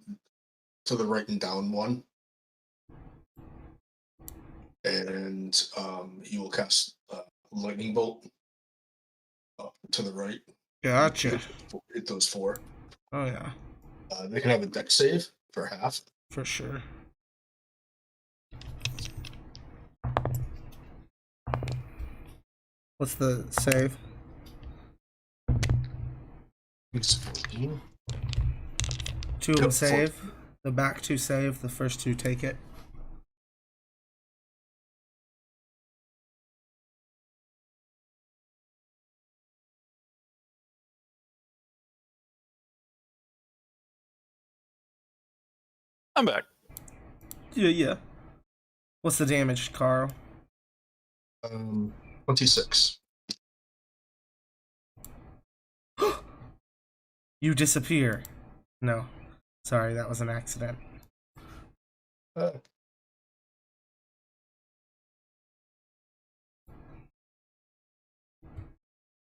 [SPEAKER 2] to the right and down one. And he will cast lightning bolt up to the right.
[SPEAKER 1] Gotcha.
[SPEAKER 2] Hit those four.
[SPEAKER 1] Oh yeah,
[SPEAKER 2] They can have a deck save for half.
[SPEAKER 1] for sure. What's the save?
[SPEAKER 2] It's 14.
[SPEAKER 1] Two of them
[SPEAKER 2] Yep,
[SPEAKER 1] save. The back two save. The first two take it.
[SPEAKER 4] I'm back.
[SPEAKER 1] Yeah. What's the damage, Carl?
[SPEAKER 2] 26.
[SPEAKER 1] You disappear. No. Sorry, that was an accident.
[SPEAKER 2] Uh,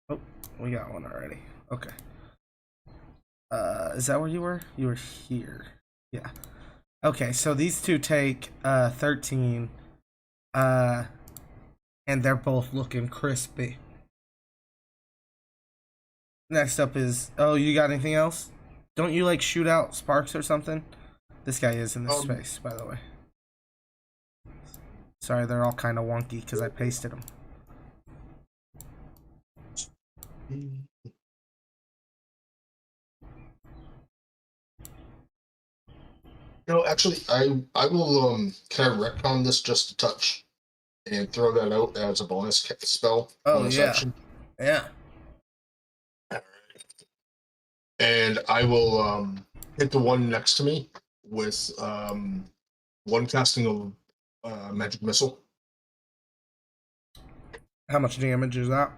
[SPEAKER 1] Oh, we got one already. Okay. Is that where you were? You were here. Yeah. Okay, so these two take 13. And they're both looking crispy. Next up is, oh, you got anything else? Don't you like shoot out sparks or something? This guy is in this space, by the way. Sorry, they're all kind of wonky because I pasted them.
[SPEAKER 2] Actually, I will can I retcon this just a touch and throw that out as a bonus spell.
[SPEAKER 1] Oh
[SPEAKER 2] bonus
[SPEAKER 1] yeah,
[SPEAKER 2] action.
[SPEAKER 1] yeah.
[SPEAKER 2] And I will hit the one next to me with one casting of magic missile.
[SPEAKER 1] How much damage is that?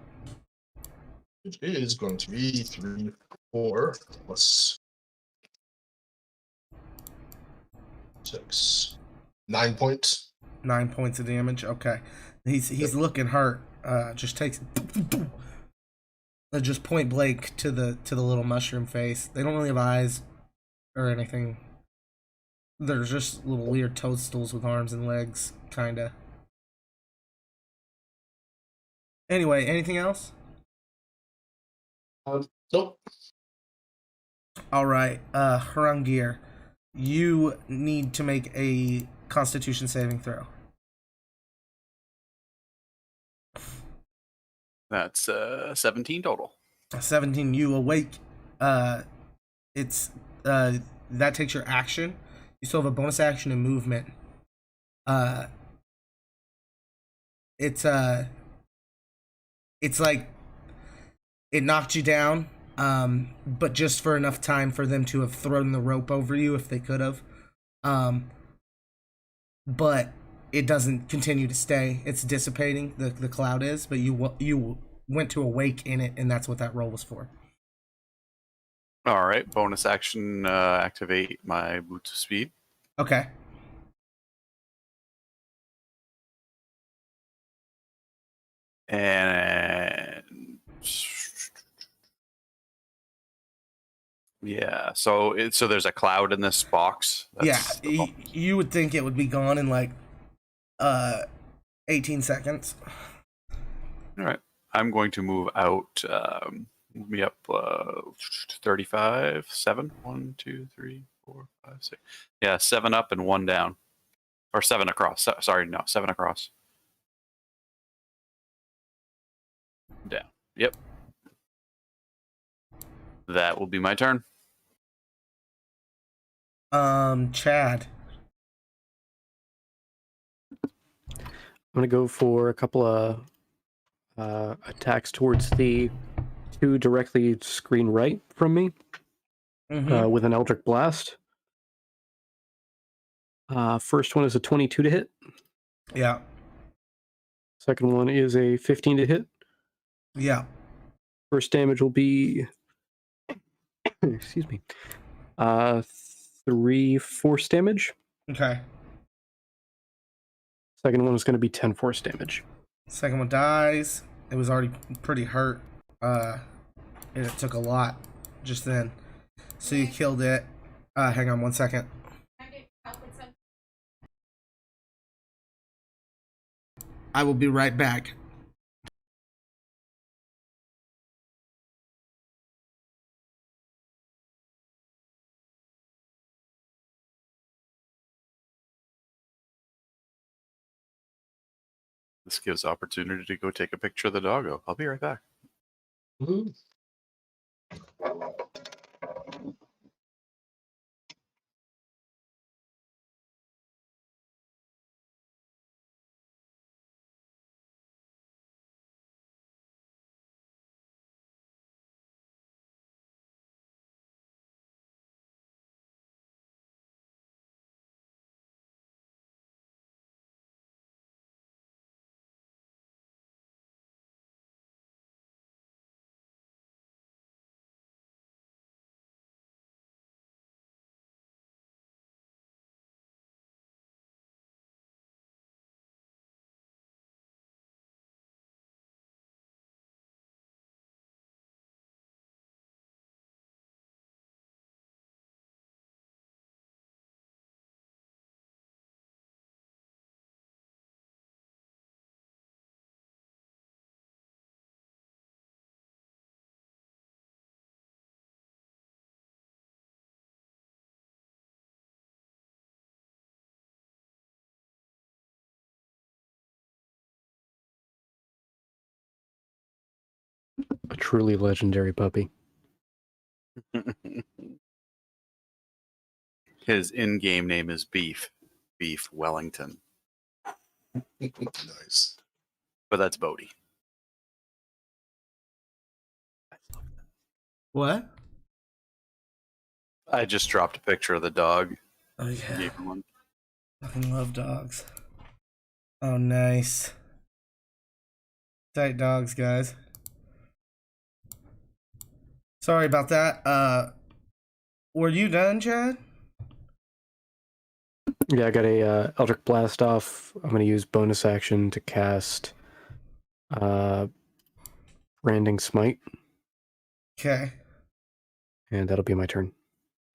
[SPEAKER 2] It is going to be 3, 4 plus 6, 9 points.
[SPEAKER 1] 9 points of damage. Okay, he's looking hurt. Just takes just point blank to the little mushroom face. They don't really have eyes or anything. They're just little weird toadstools with arms and legs, kinda. Anyway, anything else?
[SPEAKER 2] Nope.
[SPEAKER 1] All right, Hrungir, you need to make a Constitution saving throw.
[SPEAKER 4] That's 17 total.
[SPEAKER 1] 17. You awake. It's that takes your action. You still have a bonus action and movement. it's like it knocked you down, but just for enough time for them to have thrown the rope over you if they could have. But it doesn't continue to stay. It's dissipating. The cloud is, but you went to awake in it, and that's what that roll was for.
[SPEAKER 4] All right, bonus action, activate my boots of speed.
[SPEAKER 1] Okay.
[SPEAKER 4] And yeah, so there's a cloud in this box. That's
[SPEAKER 1] you would think it would be gone in like 18 seconds.
[SPEAKER 4] All right, I'm going to move out. Move me up 35, 7. 1, 2, 3, 4, 5, 6. Yeah, 7 up and 1 down, or 7 across. Sorry, no, 7 across. Down. Yep. That will be my turn.
[SPEAKER 1] Chad.
[SPEAKER 3] I'm gonna go for a couple of attacks towards the 2 directly screen right from me with an Eldritch Blast. First one is a 22 to hit.
[SPEAKER 1] Yeah.
[SPEAKER 3] Second one is a 15 to hit.
[SPEAKER 1] Yeah.
[SPEAKER 3] First damage will be, excuse me, 3 force damage.
[SPEAKER 1] Okay.
[SPEAKER 3] Second one is going to be 10 force damage.
[SPEAKER 1] Second one dies. It was already pretty hurt. And it took a lot just then. So you killed it. Hang on 1 second. I will be right back.
[SPEAKER 4] This gives opportunity to go take a picture of the doggo. I'll be right back.
[SPEAKER 2] Mhm.
[SPEAKER 3] A truly legendary puppy.
[SPEAKER 4] His in-game name is Beef Wellington,
[SPEAKER 2] Nice.
[SPEAKER 4] but that's Bodhi.
[SPEAKER 1] What?
[SPEAKER 4] I just dropped a picture of the dog.
[SPEAKER 1] Oh yeah.
[SPEAKER 4] Gave him one.
[SPEAKER 1] Fucking love dogs. Oh nice. Tight dogs, guys. Sorry about that. Were you done, Chad?
[SPEAKER 3] Yeah, I got a Eldritch Blast off. I'm going to use bonus action to cast Branding Smite.
[SPEAKER 1] Okay.
[SPEAKER 3] And that'll be my turn.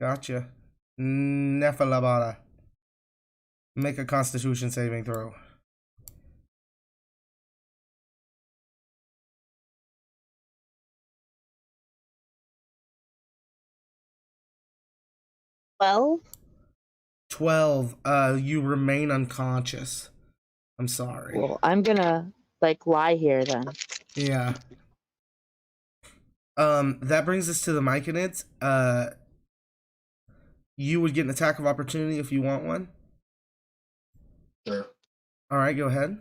[SPEAKER 1] Gotcha. Nephalabara. Make a Constitution saving throw.
[SPEAKER 6] Well,
[SPEAKER 1] 12. You remain unconscious. I'm sorry.
[SPEAKER 6] well, I'm gonna lie here then.
[SPEAKER 1] Yeah. That brings us to the Myconids. You would get an attack of opportunity if you want one.
[SPEAKER 2] Sure.
[SPEAKER 1] All right, go ahead.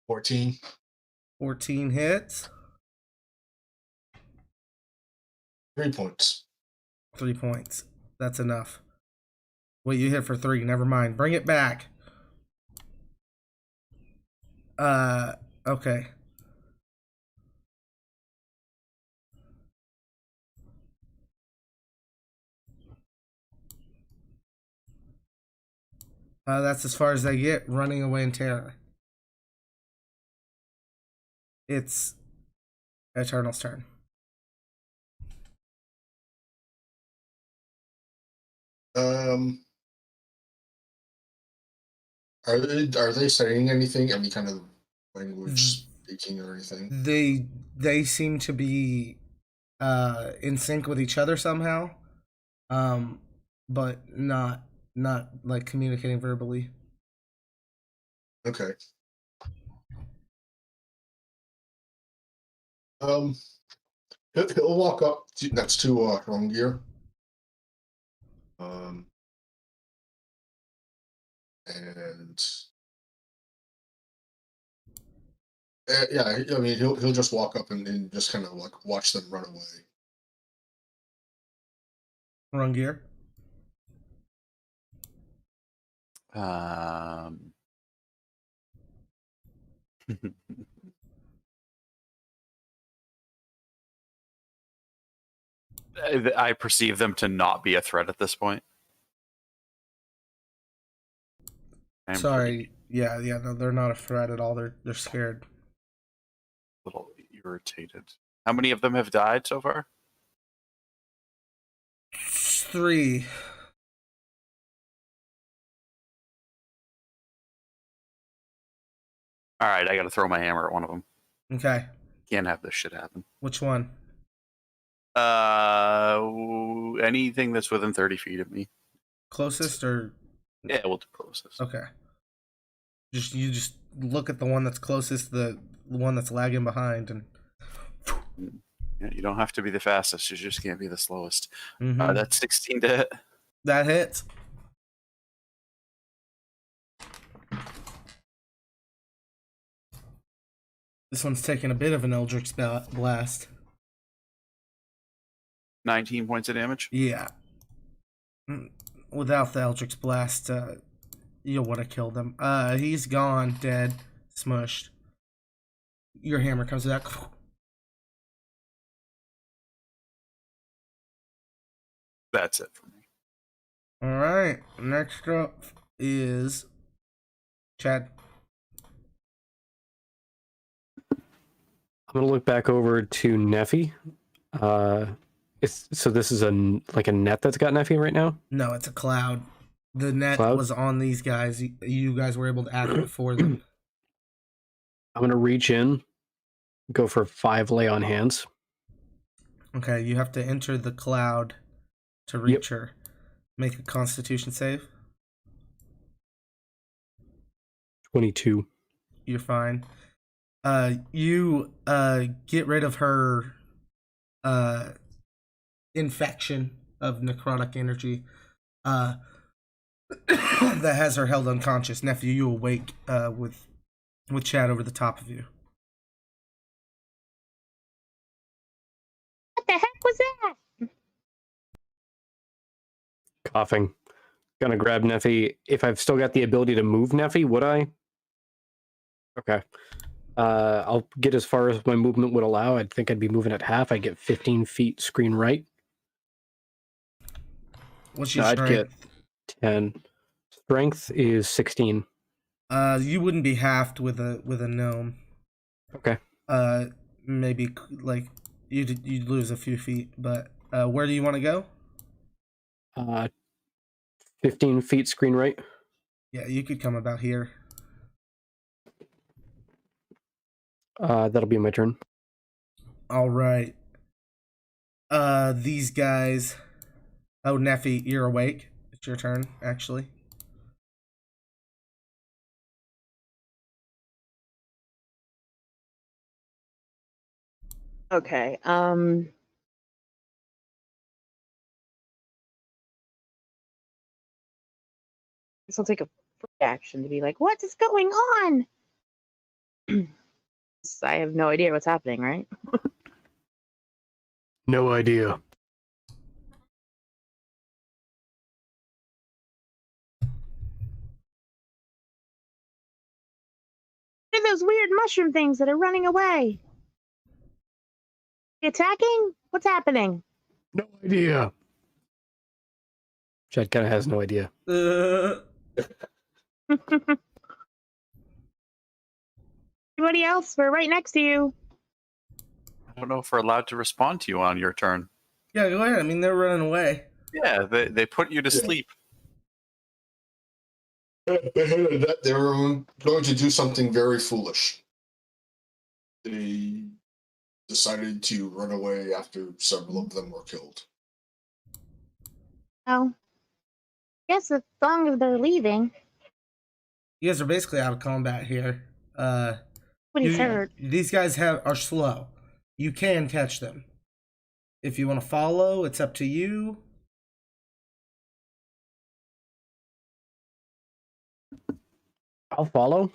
[SPEAKER 2] 14.
[SPEAKER 1] 14 hits.
[SPEAKER 2] 3 points.
[SPEAKER 1] 3 points. That's enough. Wait, you hit for 3. Never mind. Bring it back. Okay. That's as far as they get, running away in terror. It's Eternal's turn.
[SPEAKER 2] Are they saying anything? Any kind of language speaking or anything?
[SPEAKER 1] They seem to be in sync with each other somehow. But not like communicating verbally.
[SPEAKER 2] Okay. He'll walk up next to Hrungnir. And yeah, I mean he'll just walk up and just kind of like watch them run away.
[SPEAKER 1] Hrungnir.
[SPEAKER 4] I perceive them to not be a threat at this point.
[SPEAKER 1] Sorry. Yeah, no, they're not a threat at all. They're scared.
[SPEAKER 4] A little irritated. How many of them have died so far?
[SPEAKER 1] 3.
[SPEAKER 4] All right, I got to throw my hammer at one of them.
[SPEAKER 1] Okay.
[SPEAKER 4] Can't have this shit happen.
[SPEAKER 1] Which one?
[SPEAKER 4] Anything that's within 30 feet of me.
[SPEAKER 1] Closest or?
[SPEAKER 4] Yeah, we'll do closest.
[SPEAKER 1] Okay. You just look at the one that's closest, the one that's lagging behind, and
[SPEAKER 4] yeah, you don't have to be the fastest. You just can't be the slowest.
[SPEAKER 1] Mm-hmm.
[SPEAKER 4] That's 16 to hit.
[SPEAKER 1] That hits. This one's taking a bit of an Eldritch Blast.
[SPEAKER 4] 19 points of damage?
[SPEAKER 1] Yeah. Without the Eldritch Blast, you would have killed him. He's gone, dead, smushed. Your hammer comes back.
[SPEAKER 4] That's it for me.
[SPEAKER 1] Alright, next up is Chad.
[SPEAKER 3] I'm gonna look back over to Neffy. So this is a net that's got Neffy right now?
[SPEAKER 1] No, it's a cloud. The net was on these guys. You guys were able to act before them.
[SPEAKER 3] I'm gonna reach in, go for 5 lay on hands.
[SPEAKER 1] Okay, you have to enter the cloud to reach her. Make a Constitution save.
[SPEAKER 3] 22.
[SPEAKER 1] You're fine. You get rid of her infection of necrotic energy that has her held unconscious. Nephew, you awake with Chad over the top of you.
[SPEAKER 6] What the heck was that?
[SPEAKER 3] Coughing. Gonna grab Neffy. If I've still got the ability to move Neffy, would I? Okay. I'll get as far as my movement would allow. I think I'd be moving at half. I'd get 15 feet screen right.
[SPEAKER 1] What's your strength?
[SPEAKER 3] I'd get 10. Strength is 16.
[SPEAKER 1] You wouldn't be halved with a gnome.
[SPEAKER 3] Okay.
[SPEAKER 1] Maybe like you'd lose a few feet, but where do you want to go?
[SPEAKER 3] 15 feet screen right.
[SPEAKER 1] Yeah, you could come about here.
[SPEAKER 3] That'll be my turn.
[SPEAKER 1] All right. These guys. Oh, Neffy, you're awake. It's your turn, actually.
[SPEAKER 6] Okay. This will take a free action to be like, what is going on? I have no idea what's happening, right?
[SPEAKER 3] No idea.
[SPEAKER 6] What are those weird mushroom things that are running away? They attacking? What's happening?
[SPEAKER 3] No idea. Chad kind of has no idea.
[SPEAKER 6] Anybody else? We're right next to you.
[SPEAKER 4] I don't know if we're allowed to respond to you on your turn.
[SPEAKER 1] Yeah, go ahead. I mean, they're running away.
[SPEAKER 4] Yeah, they put you to sleep.
[SPEAKER 2] Ahead of that, they were going to do something very foolish. They decided to run away after several of them were killed.
[SPEAKER 6] Oh. Guess as long as they're leaving.
[SPEAKER 1] You guys are basically out of combat here.
[SPEAKER 6] What he's heard.
[SPEAKER 1] These guys are slow. You can catch them. If you want to follow, it's up to you.
[SPEAKER 3] I'll follow.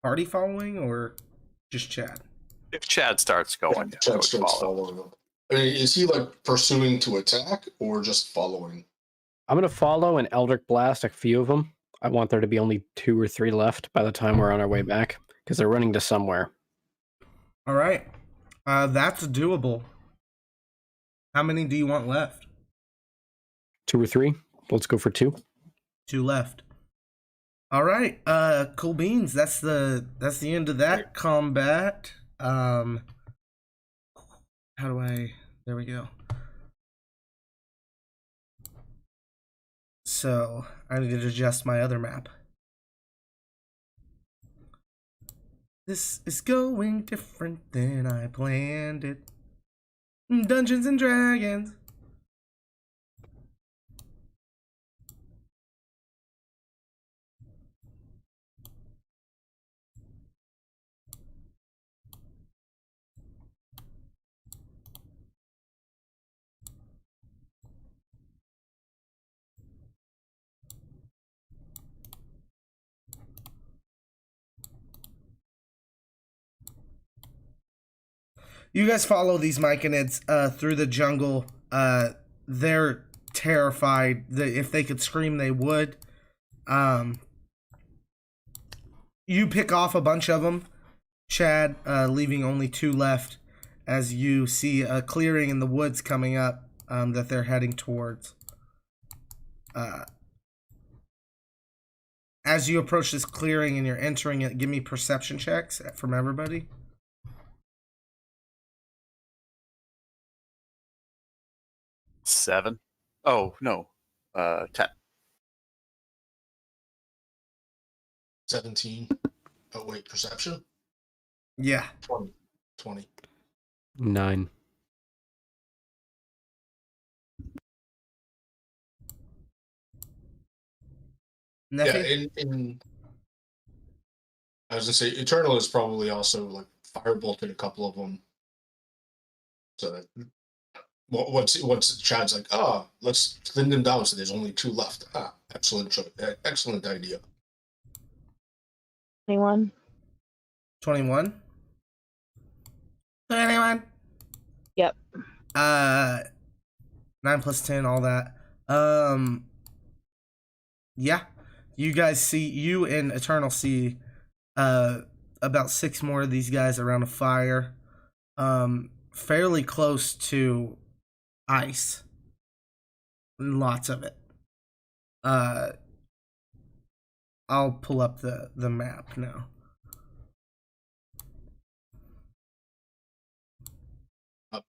[SPEAKER 1] Party following or just Chad?
[SPEAKER 4] If Chad starts going, I
[SPEAKER 2] Chad
[SPEAKER 4] would
[SPEAKER 2] starts
[SPEAKER 4] follow.
[SPEAKER 2] following them. I mean, is he like pursuing to attack or just following?
[SPEAKER 3] I'm going to follow and Eldritch Blast a few of them. I want there to be only 2 or 3 left by the time we're on our way back, because they're running to somewhere.
[SPEAKER 1] All right. That's doable. How many do you want left?
[SPEAKER 3] 2 or 3. Let's go for 2.
[SPEAKER 1] 2 left. All right. Cool beans. That's the end of that combat. How do I? There we go. So I need to adjust my other map. This is going different than I planned it. Dungeons and Dragons. You guys follow these myconids through the jungle. They're terrified. If they could scream, they would. You pick off a bunch of them, Chad, leaving only 2 left as you see a clearing in the woods coming up that they're heading towards. As you approach this clearing and you're entering it, give me perception checks from everybody.
[SPEAKER 4] 7. Oh, no. 10.
[SPEAKER 2] 17. Oh, wait, perception?
[SPEAKER 1] Yeah.
[SPEAKER 2] 20.
[SPEAKER 3] 9.
[SPEAKER 1] Nephew?
[SPEAKER 2] Yeah, I was gonna say Eternal is probably also like firebolted a couple of them. So that once Chad's like, let's thin them down so there's only 2 left. Excellent idea.
[SPEAKER 6] 21.
[SPEAKER 1] 21? 21?
[SPEAKER 6] Yep.
[SPEAKER 1] 9 plus 10, all that. Yeah. You guys see, you and Eternal see about 6 more of these guys around a fire. Fairly close to ice. Lots of it. I'll pull up the map now.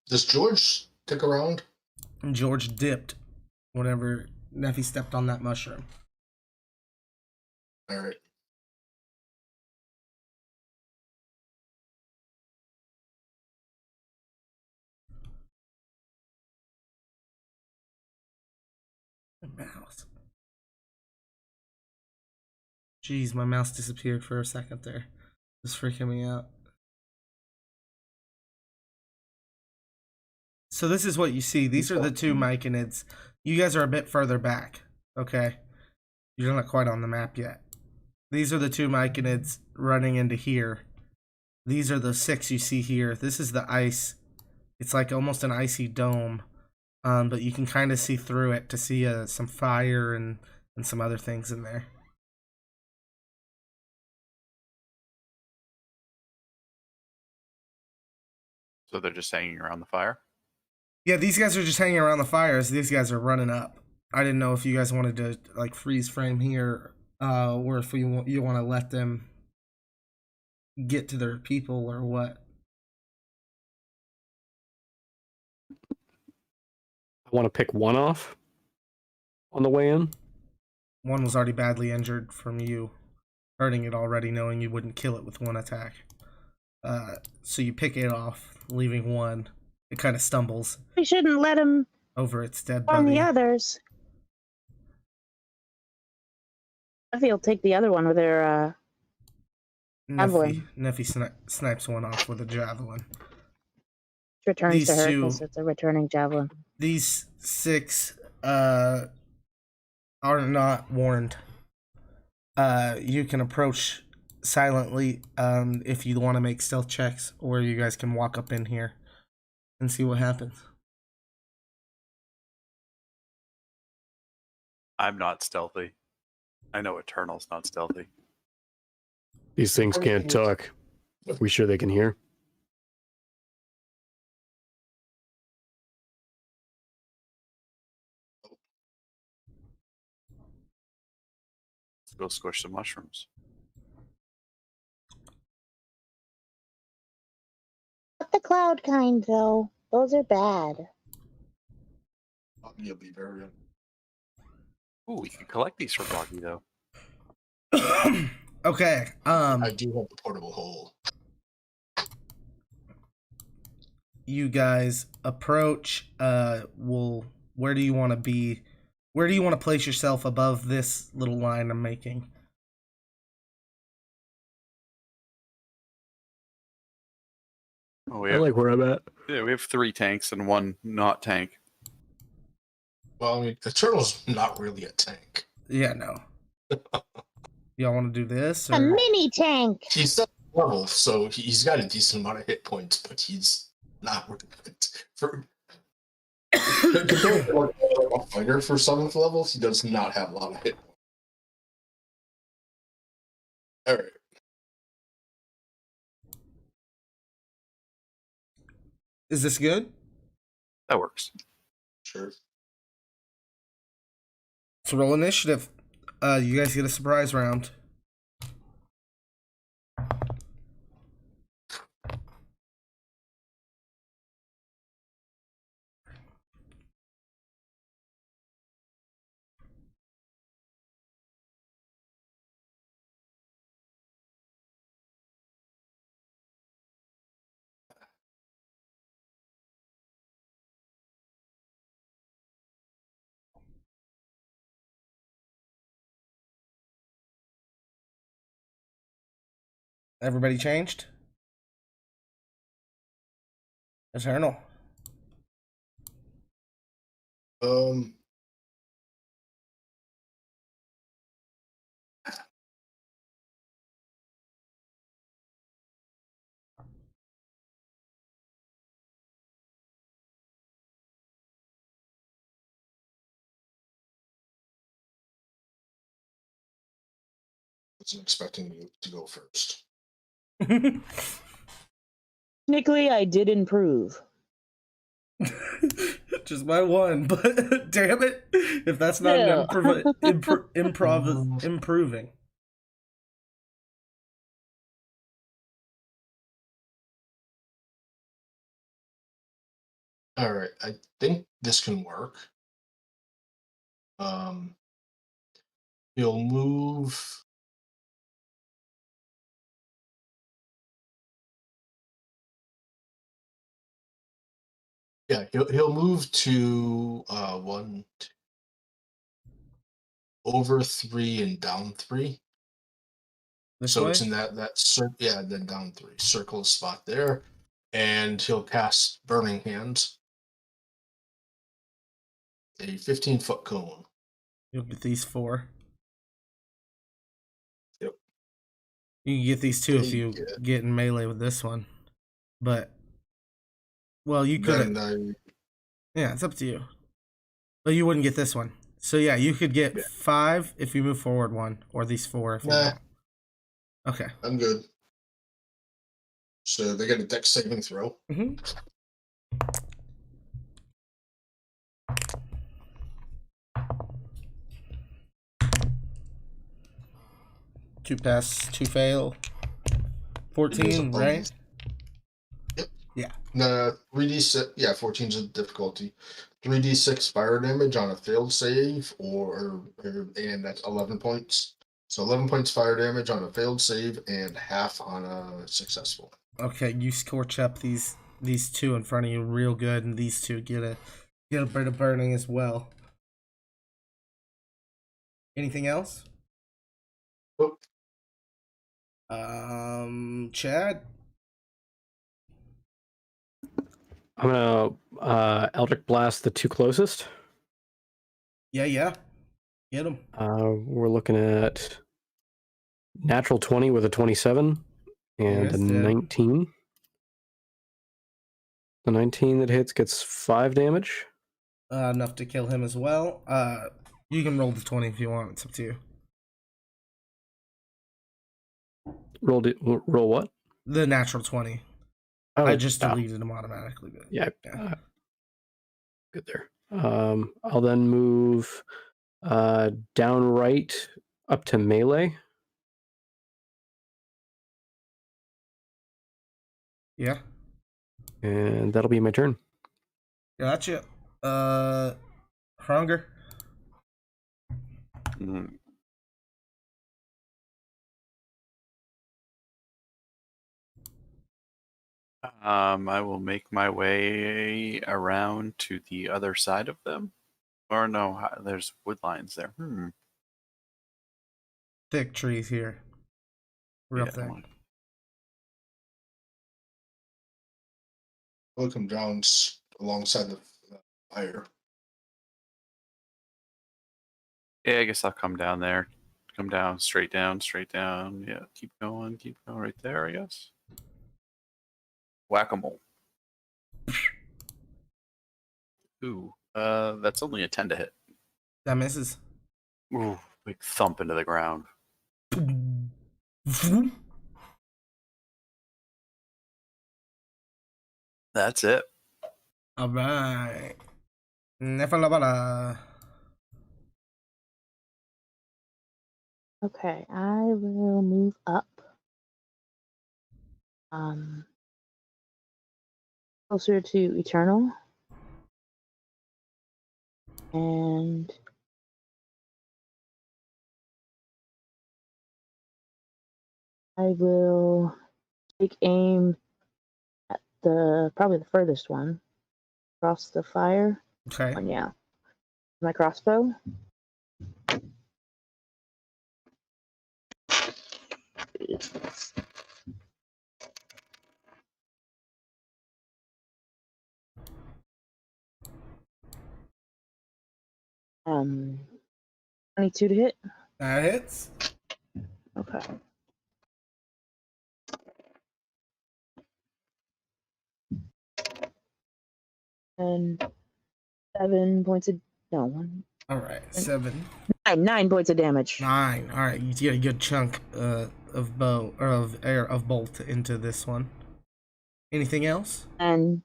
[SPEAKER 2] Does George stick around?
[SPEAKER 1] George dipped whenever Neffy stepped on that mushroom.
[SPEAKER 2] All right.
[SPEAKER 1] Mouse. Jeez, my mouse disappeared for a second there. It was freaking me out. So this is what you see. These are the 2 myconids. You guys are a bit further back. Okay. You're not quite on the map yet. These are the two myconids running into here. These are the 6 you see here. This is the ice. It's like almost an icy dome. But you can kind of see through it to see some fire and some other things in there.
[SPEAKER 4] So they're just hanging around the fire?
[SPEAKER 1] Yeah, these guys are just hanging around the fires. These guys are running up. I didn't know if you guys wanted to like freeze frame here, or if you want to let them get to their people or what.
[SPEAKER 3] I want to pick one off on the way in.
[SPEAKER 1] One was already badly injured from you hurting it already, knowing you wouldn't kill it with one attack. So you pick it off, leaving one. It kind of stumbles
[SPEAKER 6] We shouldn't let him
[SPEAKER 1] over its dead
[SPEAKER 6] on
[SPEAKER 1] buddy.
[SPEAKER 6] the others. I feel take the other one with her javelin.
[SPEAKER 1] Neffy snipes one off with a javelin.
[SPEAKER 6] Returns
[SPEAKER 1] These
[SPEAKER 6] to her
[SPEAKER 1] two-
[SPEAKER 6] because it's a returning javelin.
[SPEAKER 1] These 6 are not warned. You can approach silently if you want to make stealth checks, or you guys can walk up in here and see what happens.
[SPEAKER 4] I'm not stealthy. I know Eternal's not stealthy.
[SPEAKER 3] These things can't talk. We sure they can hear?
[SPEAKER 4] Let's go squish some mushrooms.
[SPEAKER 6] Not the cloud kind, though. Those are bad.
[SPEAKER 2] You'll be very.
[SPEAKER 4] Ooh, we can collect these for Boggy, though.
[SPEAKER 1] Okay.
[SPEAKER 2] I do have the portable hole.
[SPEAKER 1] You guys approach. Where do you want to be? Where do you want to place yourself above this little line I'm making?
[SPEAKER 4] Oh, we
[SPEAKER 3] I
[SPEAKER 4] have,
[SPEAKER 3] like where I'm at.
[SPEAKER 4] yeah, we have 3 tanks and 1 not tank.
[SPEAKER 2] Well, I mean, Eternal's not really a tank.
[SPEAKER 1] Yeah, no. Y'all want to do this?
[SPEAKER 6] A
[SPEAKER 1] Or?
[SPEAKER 6] mini tank.
[SPEAKER 2] He's not level, so he's got a decent amount of hit points, but he's not really good. Compared to like a fighter for 7th level, he does not have a lot of hit points. All right.
[SPEAKER 1] Is this good?
[SPEAKER 4] That works.
[SPEAKER 2] Sure.
[SPEAKER 1] So roll initiative. You guys get a surprise round. Everybody changed? Eternal.
[SPEAKER 2] Wasn't expecting you to go first.
[SPEAKER 6] Technically, I did improve.
[SPEAKER 1] Just by 1, but damn it, if that's not an improving.
[SPEAKER 2] All right, I think this can work. He'll move. Yeah, he'll move to 1, 2, over 3 and down 3.
[SPEAKER 1] This
[SPEAKER 2] So
[SPEAKER 1] way?
[SPEAKER 2] it's in that circle. Yeah, then down 3 circle spot there, and he'll cast Burning Hands, a 15-foot cone.
[SPEAKER 1] You'll get these 4.
[SPEAKER 2] Yep.
[SPEAKER 1] You can get these two if you
[SPEAKER 2] Yeah.
[SPEAKER 1] get in melee with this one. But, well, you could.
[SPEAKER 2] Then
[SPEAKER 1] Yeah, it's up to you. But you wouldn't get this one. So yeah, you could get 5 if you move forward 1, or these 4 if you
[SPEAKER 2] Nah.
[SPEAKER 1] want. Okay.
[SPEAKER 2] I'm good. So they get a dex saving throw.
[SPEAKER 1] Mm-hmm. Two pass, 2 fail. 14, right?
[SPEAKER 2] Yep.
[SPEAKER 1] Yeah.
[SPEAKER 2] No, 3d6. Yeah, 14 is the difficulty. 3d6 fire damage on a failed save, and that's 11 points. So 11 points fire damage on a failed save, and half on a successful.
[SPEAKER 1] Okay, you scorch up these two in front of you real good, and these two get a bit of burning as well. Anything else?
[SPEAKER 2] Nope.
[SPEAKER 1] Chad?
[SPEAKER 3] I'm gonna Eldritch Blast the 2 closest.
[SPEAKER 1] Yeah. Get them.
[SPEAKER 3] We're looking at natural 20 with a 27 and
[SPEAKER 1] Yes,
[SPEAKER 3] a
[SPEAKER 1] dead.
[SPEAKER 3] 19. The 19 that hits gets 5 damage.
[SPEAKER 1] Enough to kill him as well. You can roll the 20 if you want. It's up to you.
[SPEAKER 3] Roll what?
[SPEAKER 1] The natural 20.
[SPEAKER 3] Oh,
[SPEAKER 1] I just deleted them automatically. But
[SPEAKER 3] yeah. Good there. I'll then move down right up to melee.
[SPEAKER 1] Yeah.
[SPEAKER 3] And that'll be my turn.
[SPEAKER 1] Gotcha. Hunger.
[SPEAKER 4] Mhm. I will make my way around to the other side of them. Or no, there's wood lines there.
[SPEAKER 1] Thick trees here. Real
[SPEAKER 4] Yeah,
[SPEAKER 1] thick.
[SPEAKER 2] I'll come down alongside the fire.
[SPEAKER 4] Yeah, I guess I'll come down there. Come down, straight down, straight down. Yeah, keep going right there, I guess. Whack-a-mole. Ooh, that's only a 10 to hit.
[SPEAKER 1] That misses.
[SPEAKER 4] Ooh, big thump into the ground. That's it.
[SPEAKER 1] All right. Nefalabala.
[SPEAKER 6] Okay, I will move up. Closer to Eternal. And I will take aim at probably the furthest one. Across the fire.
[SPEAKER 1] Okay.
[SPEAKER 6] One, yeah. My crossbow. Um, 22 to hit.
[SPEAKER 1] That hits.
[SPEAKER 6] Okay. And 7 points of one.
[SPEAKER 1] All right. 7.
[SPEAKER 6] 9 points of damage.
[SPEAKER 1] 9. All right. You get a good chunk of bow or of bolt into this one. Anything else?
[SPEAKER 6] And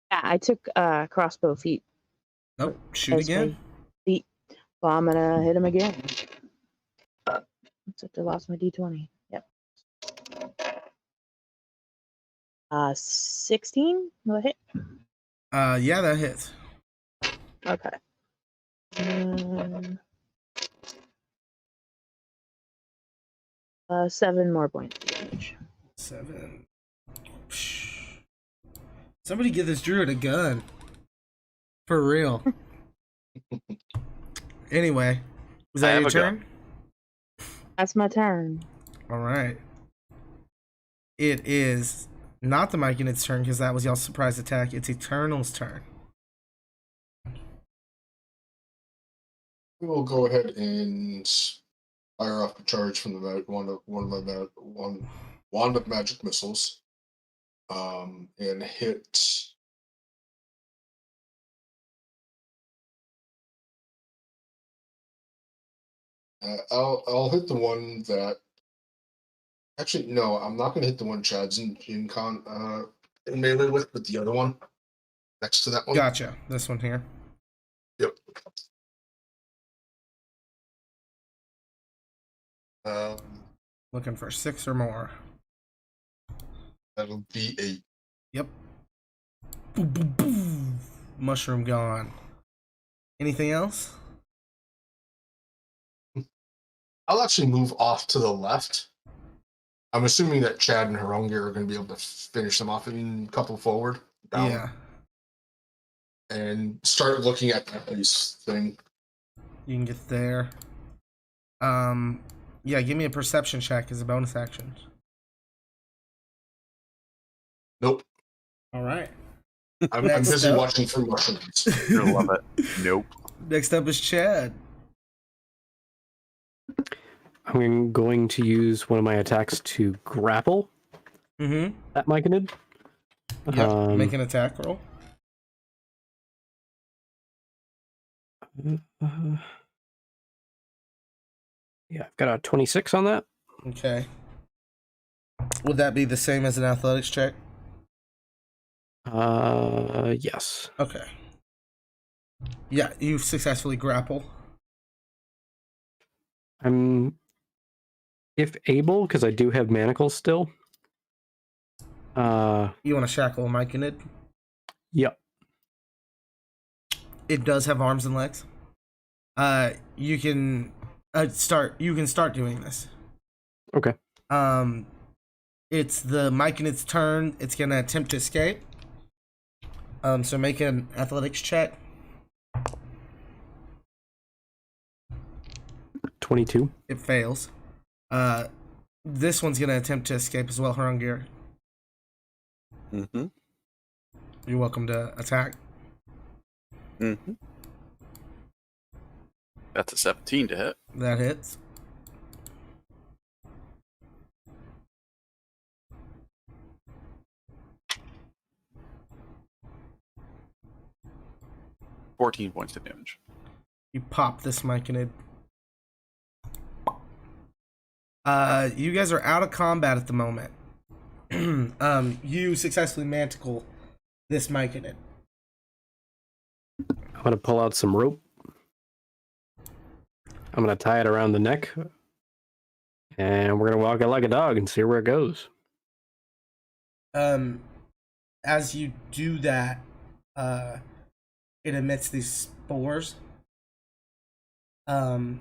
[SPEAKER 6] yeah, I took crossbow feet.
[SPEAKER 1] Nope. Shoot
[SPEAKER 6] as my
[SPEAKER 1] again.
[SPEAKER 6] feet. Well, I'm gonna hit him again. Except I lost my d20. Yep. 16. Will it hit?
[SPEAKER 1] Yeah, that hits.
[SPEAKER 6] Okay. 7 more points of damage.
[SPEAKER 1] 7. Somebody get this druid a gun. For real. Anyway, is that your turn?
[SPEAKER 6] That's my turn.
[SPEAKER 1] All right. It is not the Myconid's turn because that was y'all's surprise attack. It's Eternal's turn.
[SPEAKER 2] We will go ahead and fire off a charge from the one wand of magic missiles, and hit. I'll hit the one that. Actually, no, I'm not going to hit the one Chad's in melee with, but the other one next to that one.
[SPEAKER 1] Gotcha. This one here.
[SPEAKER 2] Yep. Um,
[SPEAKER 1] Looking for 6 or more.
[SPEAKER 2] that'll be 8.
[SPEAKER 1] Yep. Boom, boom, boom. Mushroom gone. Anything else?
[SPEAKER 2] I'll actually move off to the left. I'm assuming that Chad and Harongi are going to be able to finish them off in a couple forward, down,
[SPEAKER 1] Yeah.
[SPEAKER 2] and start looking at that base thing.
[SPEAKER 1] You can get there. Yeah, give me a perception check as a bonus action.
[SPEAKER 2] Nope.
[SPEAKER 1] All right.
[SPEAKER 2] I'm
[SPEAKER 1] Next
[SPEAKER 2] busy
[SPEAKER 1] up.
[SPEAKER 2] watching for mushrooms.
[SPEAKER 4] You're gonna love it. Nope.
[SPEAKER 1] Next up is Chad.
[SPEAKER 3] I'm going to use one of my attacks to grapple
[SPEAKER 1] Mm-hmm.
[SPEAKER 3] that Myconid.
[SPEAKER 1] Yep. Make an attack roll.
[SPEAKER 3] Yeah, I've got a 26 on that.
[SPEAKER 1] Okay. Would that be the same as an athletics check?
[SPEAKER 3] Yes.
[SPEAKER 1] Okay. Yeah, you successfully grapple.
[SPEAKER 3] I'm, if able, because I do have manacles still.
[SPEAKER 1] You want to shackle a Myconid?
[SPEAKER 3] Yep.
[SPEAKER 1] It does have arms and legs. You can start doing this.
[SPEAKER 3] Okay.
[SPEAKER 1] It's the Myconid's turn. It's gonna attempt to escape. So make an athletics check.
[SPEAKER 3] 22.
[SPEAKER 1] It fails. This one's gonna attempt to escape as well, Harungir.
[SPEAKER 4] Mm-hmm.
[SPEAKER 1] You're welcome to attack.
[SPEAKER 4] Mm-hmm. That's a 17 to hit.
[SPEAKER 1] That hits.
[SPEAKER 4] Fourteen points of damage.
[SPEAKER 1] You pop this Myconid. You guys are out of combat at the moment. You successfully manticle this Myconid.
[SPEAKER 3] I'm going to pull out some rope. I'm going to tie it around the neck. And we're going to walk it like a dog and see where it goes.
[SPEAKER 1] As you do that, it emits these spores. Do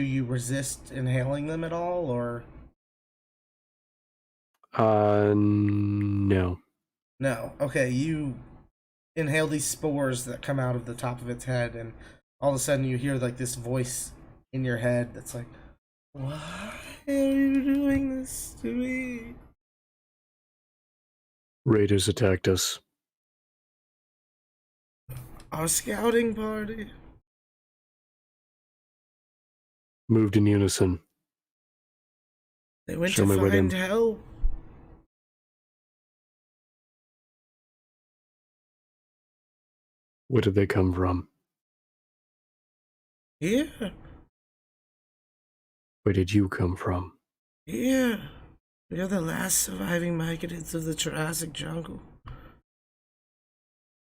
[SPEAKER 1] you resist inhaling them at all, or
[SPEAKER 3] No.
[SPEAKER 1] no? Okay, you inhale these spores that come out of the top of its head, and all of a sudden you hear like this voice in your head that's like, "Why are you doing this to me?"
[SPEAKER 3] Raiders attacked us.
[SPEAKER 1] Our scouting party.
[SPEAKER 3] Moved in unison.
[SPEAKER 1] They went
[SPEAKER 3] Show
[SPEAKER 1] to
[SPEAKER 3] me where
[SPEAKER 1] find
[SPEAKER 3] them-
[SPEAKER 1] help.
[SPEAKER 3] Where did they come from?
[SPEAKER 1] Here,
[SPEAKER 3] Where did you come from?
[SPEAKER 1] here. We are the last surviving Myconids of the Jurassic jungle.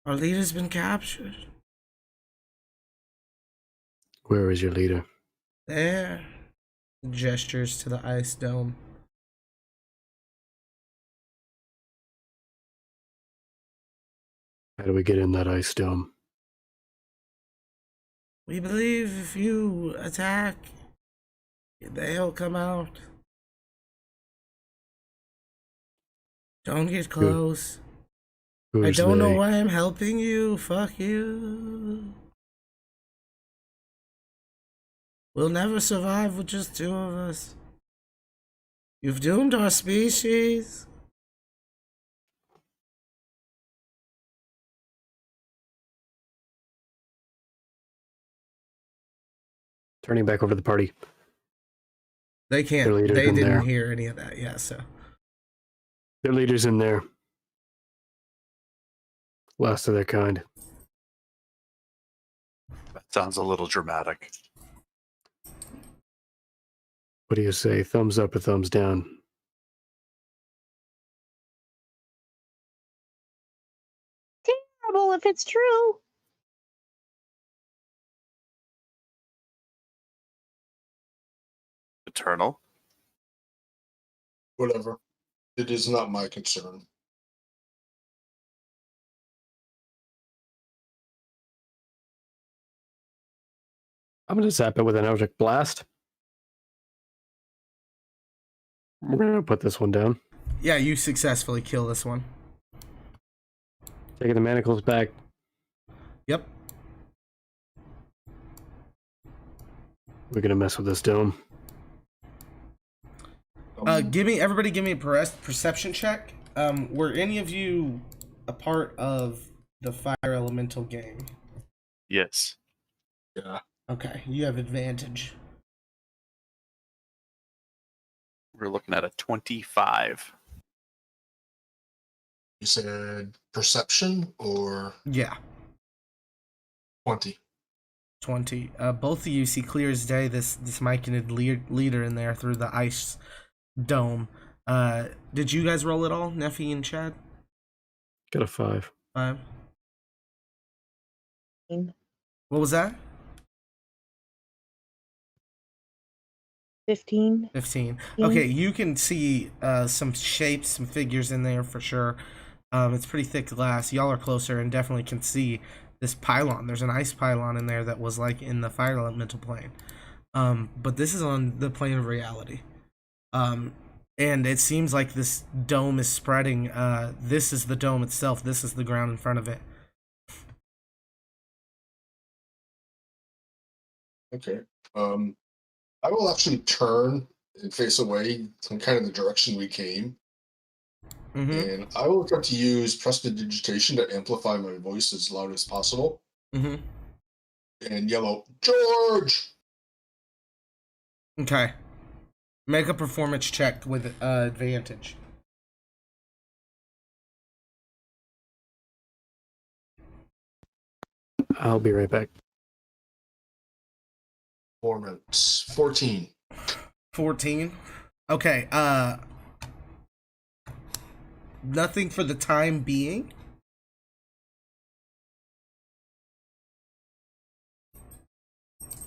[SPEAKER 1] Our leader's been captured.
[SPEAKER 3] Where is your leader?
[SPEAKER 1] There. Gestures to the ice dome.
[SPEAKER 3] How do we get in that ice dome?
[SPEAKER 1] We believe if you attack, they'll come out. Don't get close. I
[SPEAKER 3] Who's
[SPEAKER 1] don't know
[SPEAKER 3] they?
[SPEAKER 1] why I'm helping you. Fuck you. We'll never survive with just 2 of us. You've doomed our species.
[SPEAKER 3] Turning back over to the party.
[SPEAKER 1] They can't.
[SPEAKER 3] Their leader's
[SPEAKER 1] They
[SPEAKER 3] in
[SPEAKER 1] didn't
[SPEAKER 3] there.
[SPEAKER 1] hear any of that. Yeah. So
[SPEAKER 3] Their leader's in there. Last of their kind.
[SPEAKER 4] That sounds a little dramatic.
[SPEAKER 3] What do you say? Thumbs up or thumbs down?
[SPEAKER 6] Terrible if it's true.
[SPEAKER 4] Eternal.
[SPEAKER 2] Whatever. It is not my concern.
[SPEAKER 3] I'm going to zap it with an Eldritch Blast. We're going to put this one down.
[SPEAKER 1] yeah, you successfully kill this one.
[SPEAKER 3] Taking the manacles back.
[SPEAKER 1] Yep.
[SPEAKER 3] We're going to mess with this dome.
[SPEAKER 1] Everybody give me a perception check. Were any of you a part of the fire elemental game?
[SPEAKER 4] Yes.
[SPEAKER 2] Yeah.
[SPEAKER 1] Okay, you have advantage.
[SPEAKER 4] We're looking at a 25.
[SPEAKER 2] You said perception or
[SPEAKER 1] Yeah,
[SPEAKER 2] 20?
[SPEAKER 1] 20. Both of you see clear as day this myconid leader in there through the ice dome. Did you guys roll at all, Neffy and Chad?
[SPEAKER 3] Got a 5.
[SPEAKER 1] 5. What was that?
[SPEAKER 6] 15.
[SPEAKER 1] 15. Okay, you can see some shapes, some figures in there for sure. It's pretty thick glass. Y'all are closer and definitely can see this pylon. There's an ice pylon in there that was like in the fire elemental plane. But this is on the plane of reality. And it seems like this dome is spreading. This is the dome itself. This is the ground in front of it.
[SPEAKER 2] Okay. I will actually turn and face away from kind of the direction we came.
[SPEAKER 1] Mm-hmm.
[SPEAKER 2] And I will attempt to use prestidigitation to amplify my voice as loud as possible.
[SPEAKER 1] Mm-hmm.
[SPEAKER 2] And yell out, George!
[SPEAKER 1] Okay. Make a performance check with advantage.
[SPEAKER 3] I'll be right back.
[SPEAKER 2] Performance 14.
[SPEAKER 1] 14. Okay, nothing for the time being.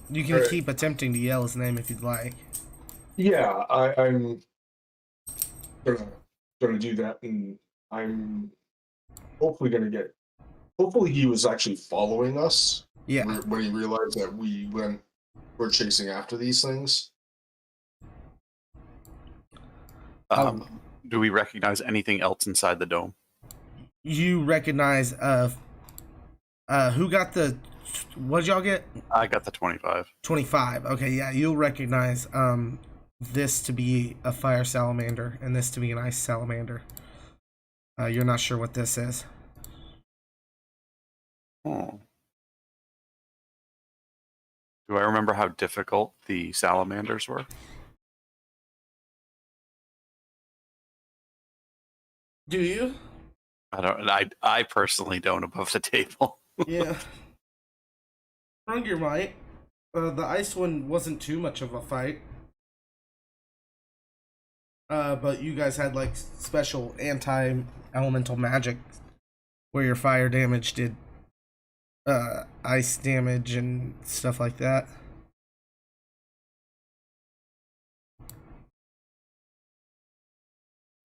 [SPEAKER 1] You can
[SPEAKER 2] Alright.
[SPEAKER 1] keep attempting to yell his name if you'd like.
[SPEAKER 2] Yeah, I'm gonna do that, and I'm hopefully gonna get. Hopefully, he was actually following us.
[SPEAKER 1] Yeah.
[SPEAKER 2] When he realized that we're chasing after these things.
[SPEAKER 4] Do we recognize anything else inside the dome?
[SPEAKER 1] You recognize who got the what did y'all get?
[SPEAKER 4] I got the 25.
[SPEAKER 1] 25. Okay, yeah, you'll recognize this to be a fire salamander and this to be an ice salamander. You're not sure what this is.
[SPEAKER 4] Oh. Do I remember how difficult the salamanders were?
[SPEAKER 1] Do you?
[SPEAKER 4] I don't. I personally don't above the table.
[SPEAKER 1] Yeah. Runger might. The ice one wasn't too much of a fight. But you guys had like special anti-elemental magic where your fire damage did ice damage and stuff like that.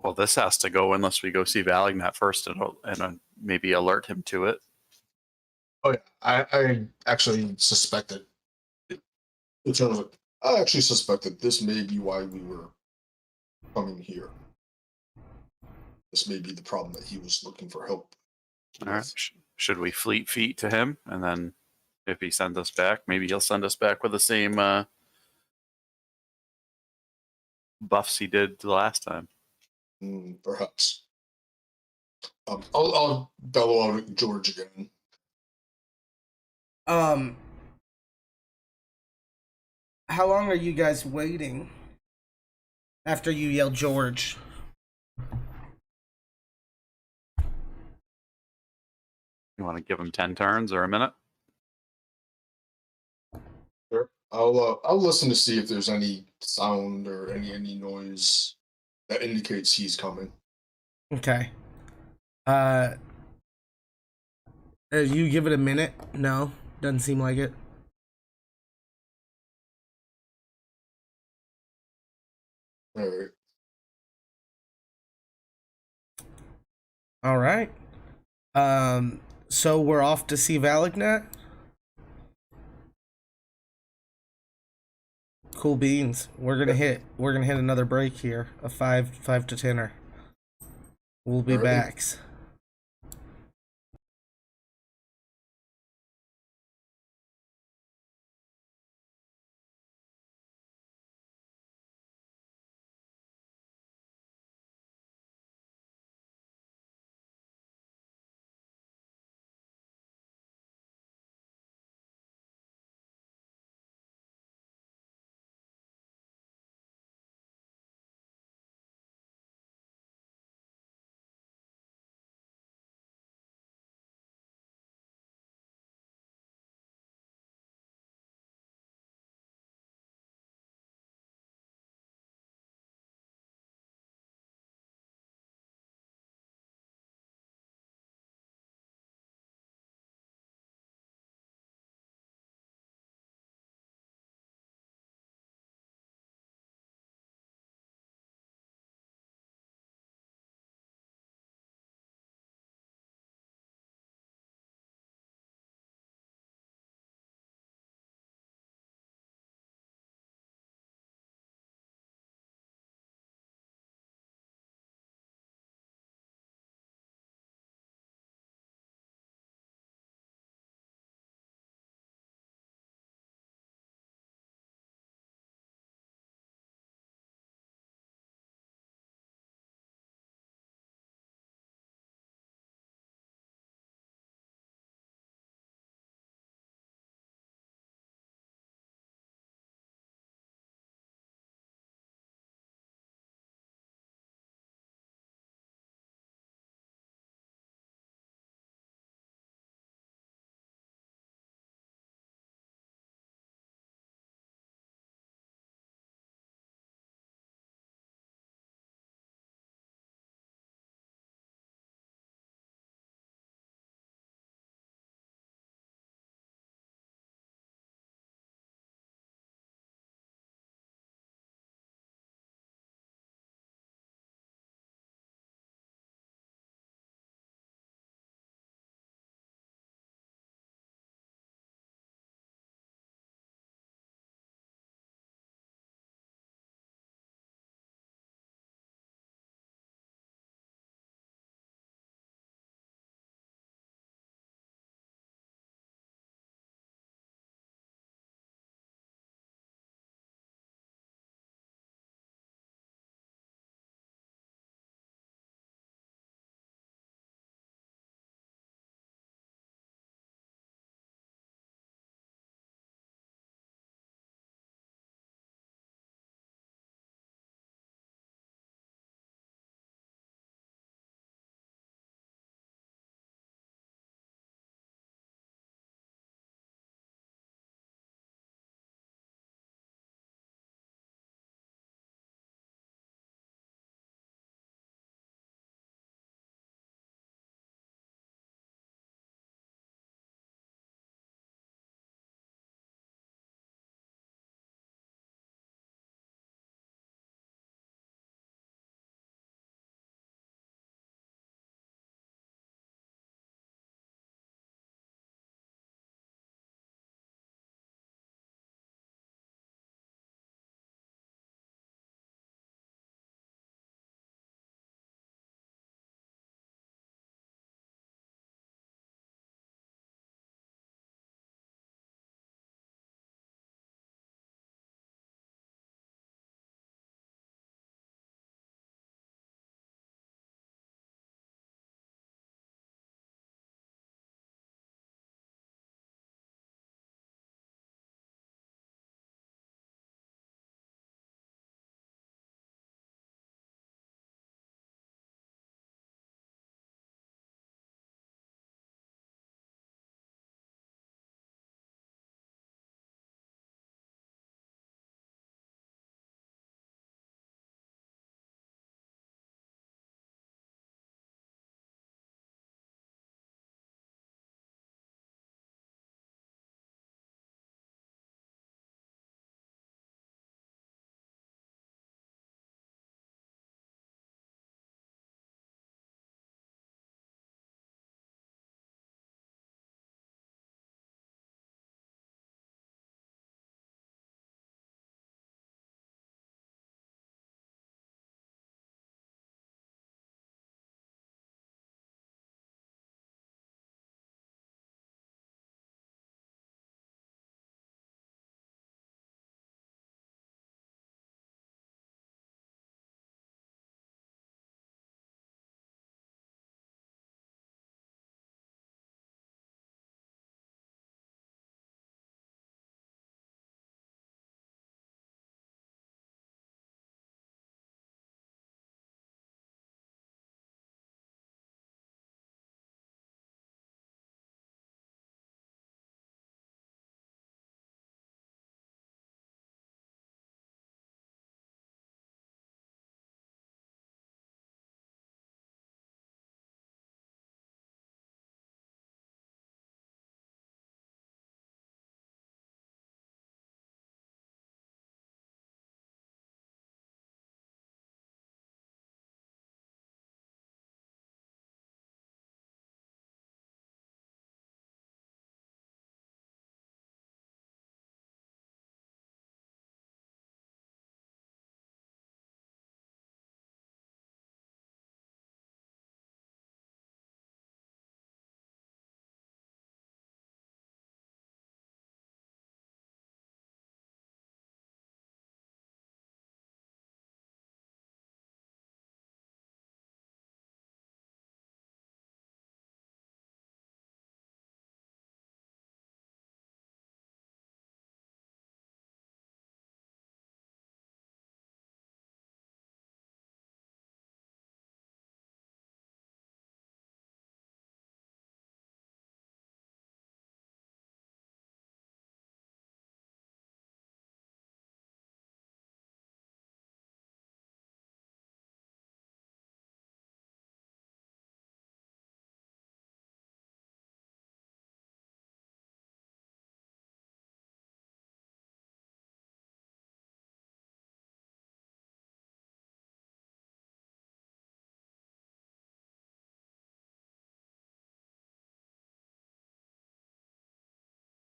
[SPEAKER 4] Well, this has to go unless we go see Valignat first and maybe alert him to it.
[SPEAKER 2] Oh yeah, I actually suspected. In terms of, I actually suspected this may be why we were coming here. This may be the problem that he was looking for help.
[SPEAKER 4] All right. Should we fleet feet to him, and then if he sends us back, maybe he'll send us back with the same buffs he did the last time.
[SPEAKER 2] Perhaps. I'll bellow out at George again.
[SPEAKER 1] How long are you guys waiting? After you yell George.
[SPEAKER 4] You want to give him 10 turns or a minute?
[SPEAKER 2] Sure. I'll listen to see if there's any sound or any noise that indicates he's coming.
[SPEAKER 1] Okay. You give it a minute? No, doesn't seem like it.
[SPEAKER 2] All right.
[SPEAKER 1] All right. So we're off to see Valignet. Cool beans. We're gonna hit another break here. A 5 to 10er. We'll be
[SPEAKER 2] Alrighty.
[SPEAKER 1] backs.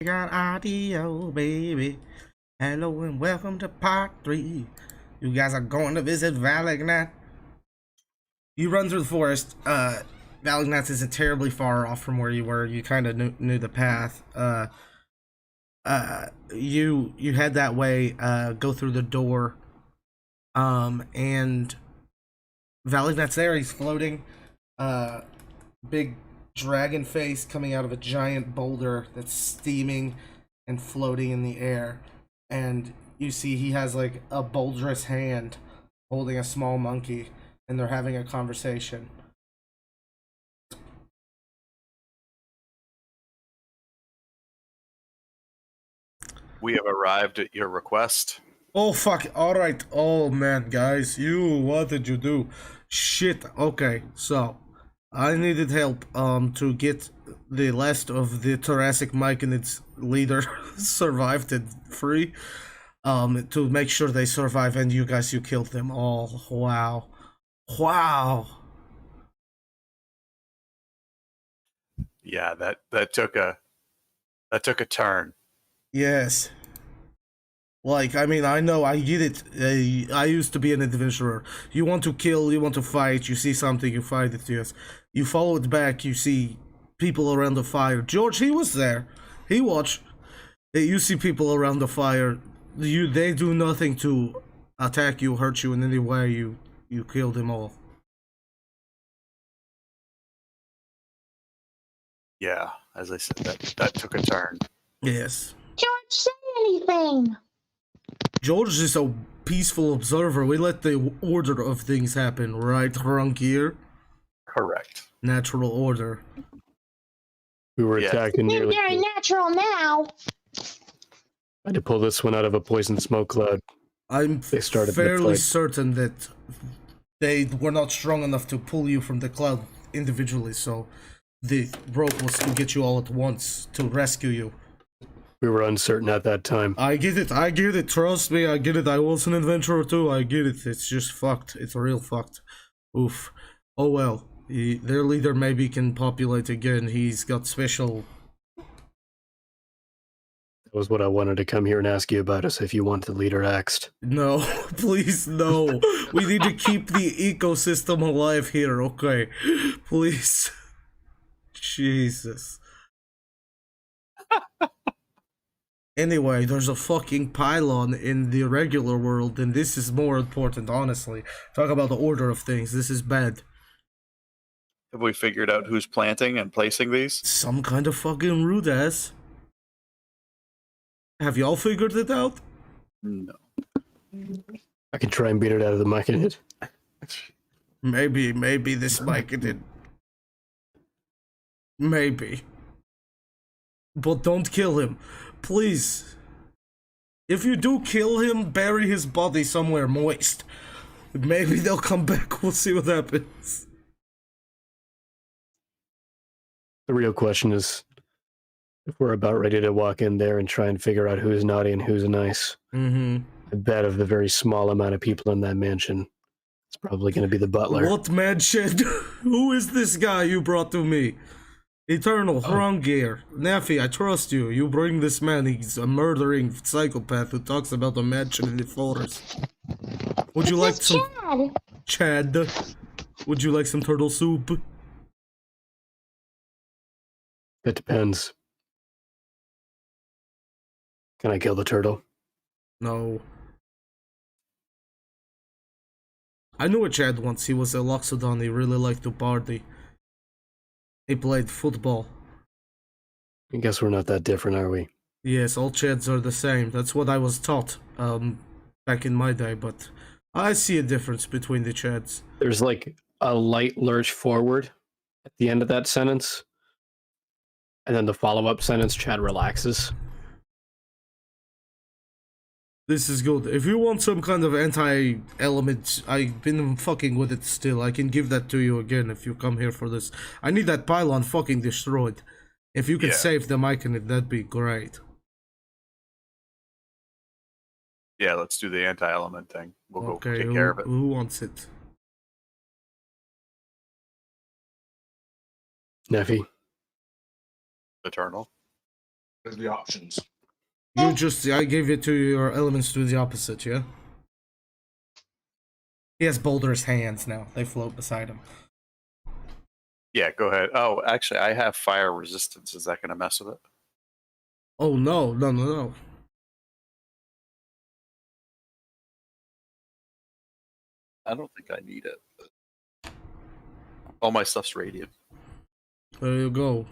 [SPEAKER 1] got audio, baby. Hello and welcome to part 3. You guys are going to visit Valignat. You run through the forest. Valignat isn't terribly far off from where you were. You kind of knew the path. You head that way. Go through the door. And Valignat's there. He's floating. Big dragon face coming out of a giant boulder that's steaming and floating in the air. And you see he has like a boulderous hand holding a small monkey, and they're having a conversation.
[SPEAKER 4] We have arrived at your request.
[SPEAKER 1] Oh fuck, alright. Oh man, guys, what did you do? Shit, okay, so I needed help to get the last of the thoracic myconid's leader survived and free. To make sure they survive, and you killed them all. Wow. Wow.
[SPEAKER 4] Yeah, that took a turn.
[SPEAKER 1] Yes. Like, I mean, I know, I get it. I used to be an adventurer. You want to kill, you want to fight, you see something, you fight it, yes. You follow it back, you see people around the fire. George, he was there. He watched. You see people around the fire. They do nothing to attack you, hurt you in any way. You kill them all.
[SPEAKER 4] Yeah, as I said, that took a turn.
[SPEAKER 1] Yes.
[SPEAKER 6] George, say anything.
[SPEAKER 1] George is a peaceful observer. We let the order of things happen, right, Hrunkier?
[SPEAKER 4] Correct.
[SPEAKER 1] Natural order.
[SPEAKER 3] We were
[SPEAKER 4] Yeah.
[SPEAKER 3] attacked and
[SPEAKER 6] Seems
[SPEAKER 3] nearly
[SPEAKER 6] very
[SPEAKER 3] killed.
[SPEAKER 6] natural now.
[SPEAKER 3] I had to pull this one out of a poison smoke cloud.
[SPEAKER 1] I'm
[SPEAKER 3] They started the
[SPEAKER 1] fairly
[SPEAKER 3] fight.
[SPEAKER 1] certain that they were not strong enough to pull you from the cloud individually, so the rope was to get you all at once to rescue you.
[SPEAKER 3] We were uncertain at that time.
[SPEAKER 1] I get it, trust me, I get it. I was an adventurer too, I get it. It's just fucked. It's real fucked. Oof. Oh well. Their leader maybe can populate again. He's got special...
[SPEAKER 3] That was what I wanted to come here and ask you about, is if you want the leader axed.
[SPEAKER 1] No, please, no. We need to keep the ecosystem alive here, okay? Please. Jesus. Anyway, there's a fucking pylon in the regular world, and this is more important, honestly. Talk about the order of things. This is bad.
[SPEAKER 4] Have we figured out who's planting and placing these?
[SPEAKER 1] Some kind of fucking rude ass. Have y'all figured it out?
[SPEAKER 4] No.
[SPEAKER 3] I can try and beat it out of the myconid.
[SPEAKER 1] Maybe this might get it. Maybe. But don't kill him. Please. If you do kill him, bury his body somewhere moist. Maybe they'll come back. We'll see what happens.
[SPEAKER 3] The real question is, if we're about ready to walk in there and try and figure out who's naughty and who's nice, I bet of the very small amount of people in that mansion, it's probably going to be the butler.
[SPEAKER 1] What mansion? Who is this guy you brought to me? Eternal Hrungier. Nafi, I trust you. You bring this man. He's a murdering psychopath who talks about the mansion in the forest. Would you like
[SPEAKER 6] This is
[SPEAKER 1] some...
[SPEAKER 6] Chad.
[SPEAKER 1] Chad? Would you like some turtle soup?
[SPEAKER 3] It depends. Can I kill the turtle?
[SPEAKER 1] No. I knew a Chad once. He was a Loxodon. He really liked to party. He played football.
[SPEAKER 3] I guess we're not that different, are we?
[SPEAKER 1] Yes, all Chads are the same. That's what I was taught back in my day, but I see a difference between the Chads.
[SPEAKER 3] There's like a light lurch forward at the end of that sentence. And then the follow-up sentence, Chad relaxes.
[SPEAKER 1] This is good. If you want some kind of anti-element, I've been fucking with it still. I can give that to you again if you come here for this. I need that pylon fucking destroyed. If you could save the myconid, that'd be great.
[SPEAKER 4] Yeah, let's do the anti-element thing. We'll go
[SPEAKER 1] Okay,
[SPEAKER 4] take care of it.
[SPEAKER 1] who wants it?
[SPEAKER 3] Neffy,
[SPEAKER 4] Eternal.
[SPEAKER 2] There's the options.
[SPEAKER 1] I gave it to your elements to the opposite, yeah? He has Boulder's hands now. They float beside him.
[SPEAKER 4] Yeah, go ahead. Oh, actually, I have fire resistance. Is that going to mess with it?
[SPEAKER 1] Oh, no.
[SPEAKER 4] I don't think I need it. But all my stuff's radiant.
[SPEAKER 1] There you go.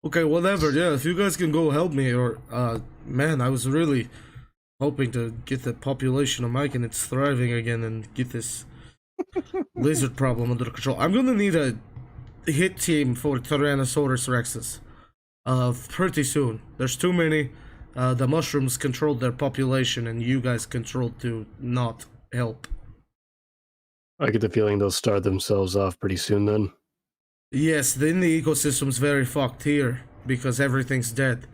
[SPEAKER 1] Okay, whatever, yeah, if you guys can go help me, or, man, I was really hoping to get the population of Mike and it's thriving again and get this lizard problem under control. I'm gonna need a hit team for Tyrannosaurus Rexes. Pretty soon. There's too many. The mushrooms controlled their population and you guys controlled to not help.
[SPEAKER 3] I get the feeling they'll start themselves off pretty soon then.
[SPEAKER 1] Yes, then the ecosystem's very fucked here because everything's dead.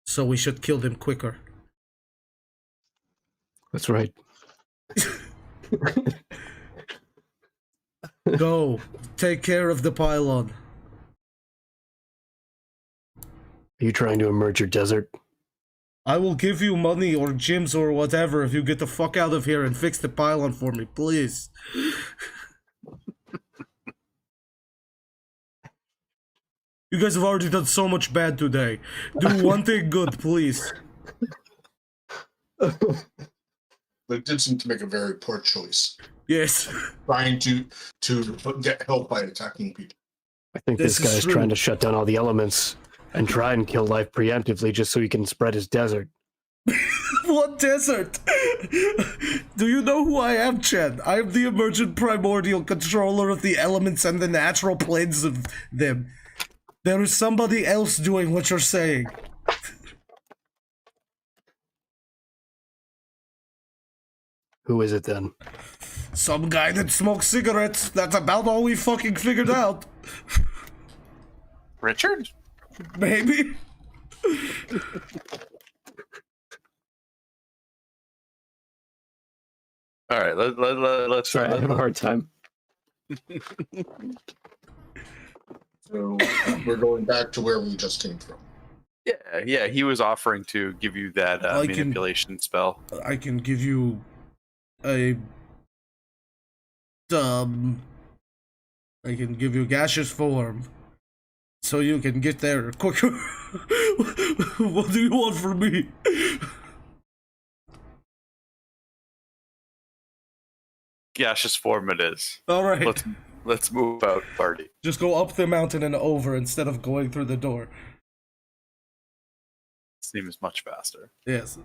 [SPEAKER 1] So we should kill them quicker.
[SPEAKER 3] That's right.
[SPEAKER 1] Go. Take care of the pylon.
[SPEAKER 3] Are you trying to emerge your desert?
[SPEAKER 1] I will give you money or gems or whatever if you get the fuck out of here and fix the pylon for me, please. You guys have already done so much bad today. Do one thing good, please.
[SPEAKER 2] They did seem to make a very poor choice.
[SPEAKER 1] Yes.
[SPEAKER 2] Trying to get help by attacking people.
[SPEAKER 3] I think this guy's trying to shut down all the elements and try and kill life preemptively just so he can spread his desert.
[SPEAKER 1] What desert? Do you know who I am, Chen? I am the emergent primordial controller of the elements and the natural planes of them. There is somebody else doing what you're saying.
[SPEAKER 3] Who is it then?
[SPEAKER 1] Some guy that smokes cigarettes. That's about all we fucking figured out.
[SPEAKER 4] Richard?
[SPEAKER 1] Maybe.
[SPEAKER 4] All right, let's
[SPEAKER 3] Sorry, I have a hard time.
[SPEAKER 2] So we're going back to where we just came from.
[SPEAKER 4] Yeah, he was offering to give you that manipulation spell.
[SPEAKER 1] I can give you a I can give you gaseous form so you can get there quicker. What do you want from me?
[SPEAKER 4] Gaseous form it is.
[SPEAKER 1] All right.
[SPEAKER 4] Let's move out, party.
[SPEAKER 1] Just go up the mountain and over instead of going through the door.
[SPEAKER 4] Seems much faster.
[SPEAKER 1] Yes.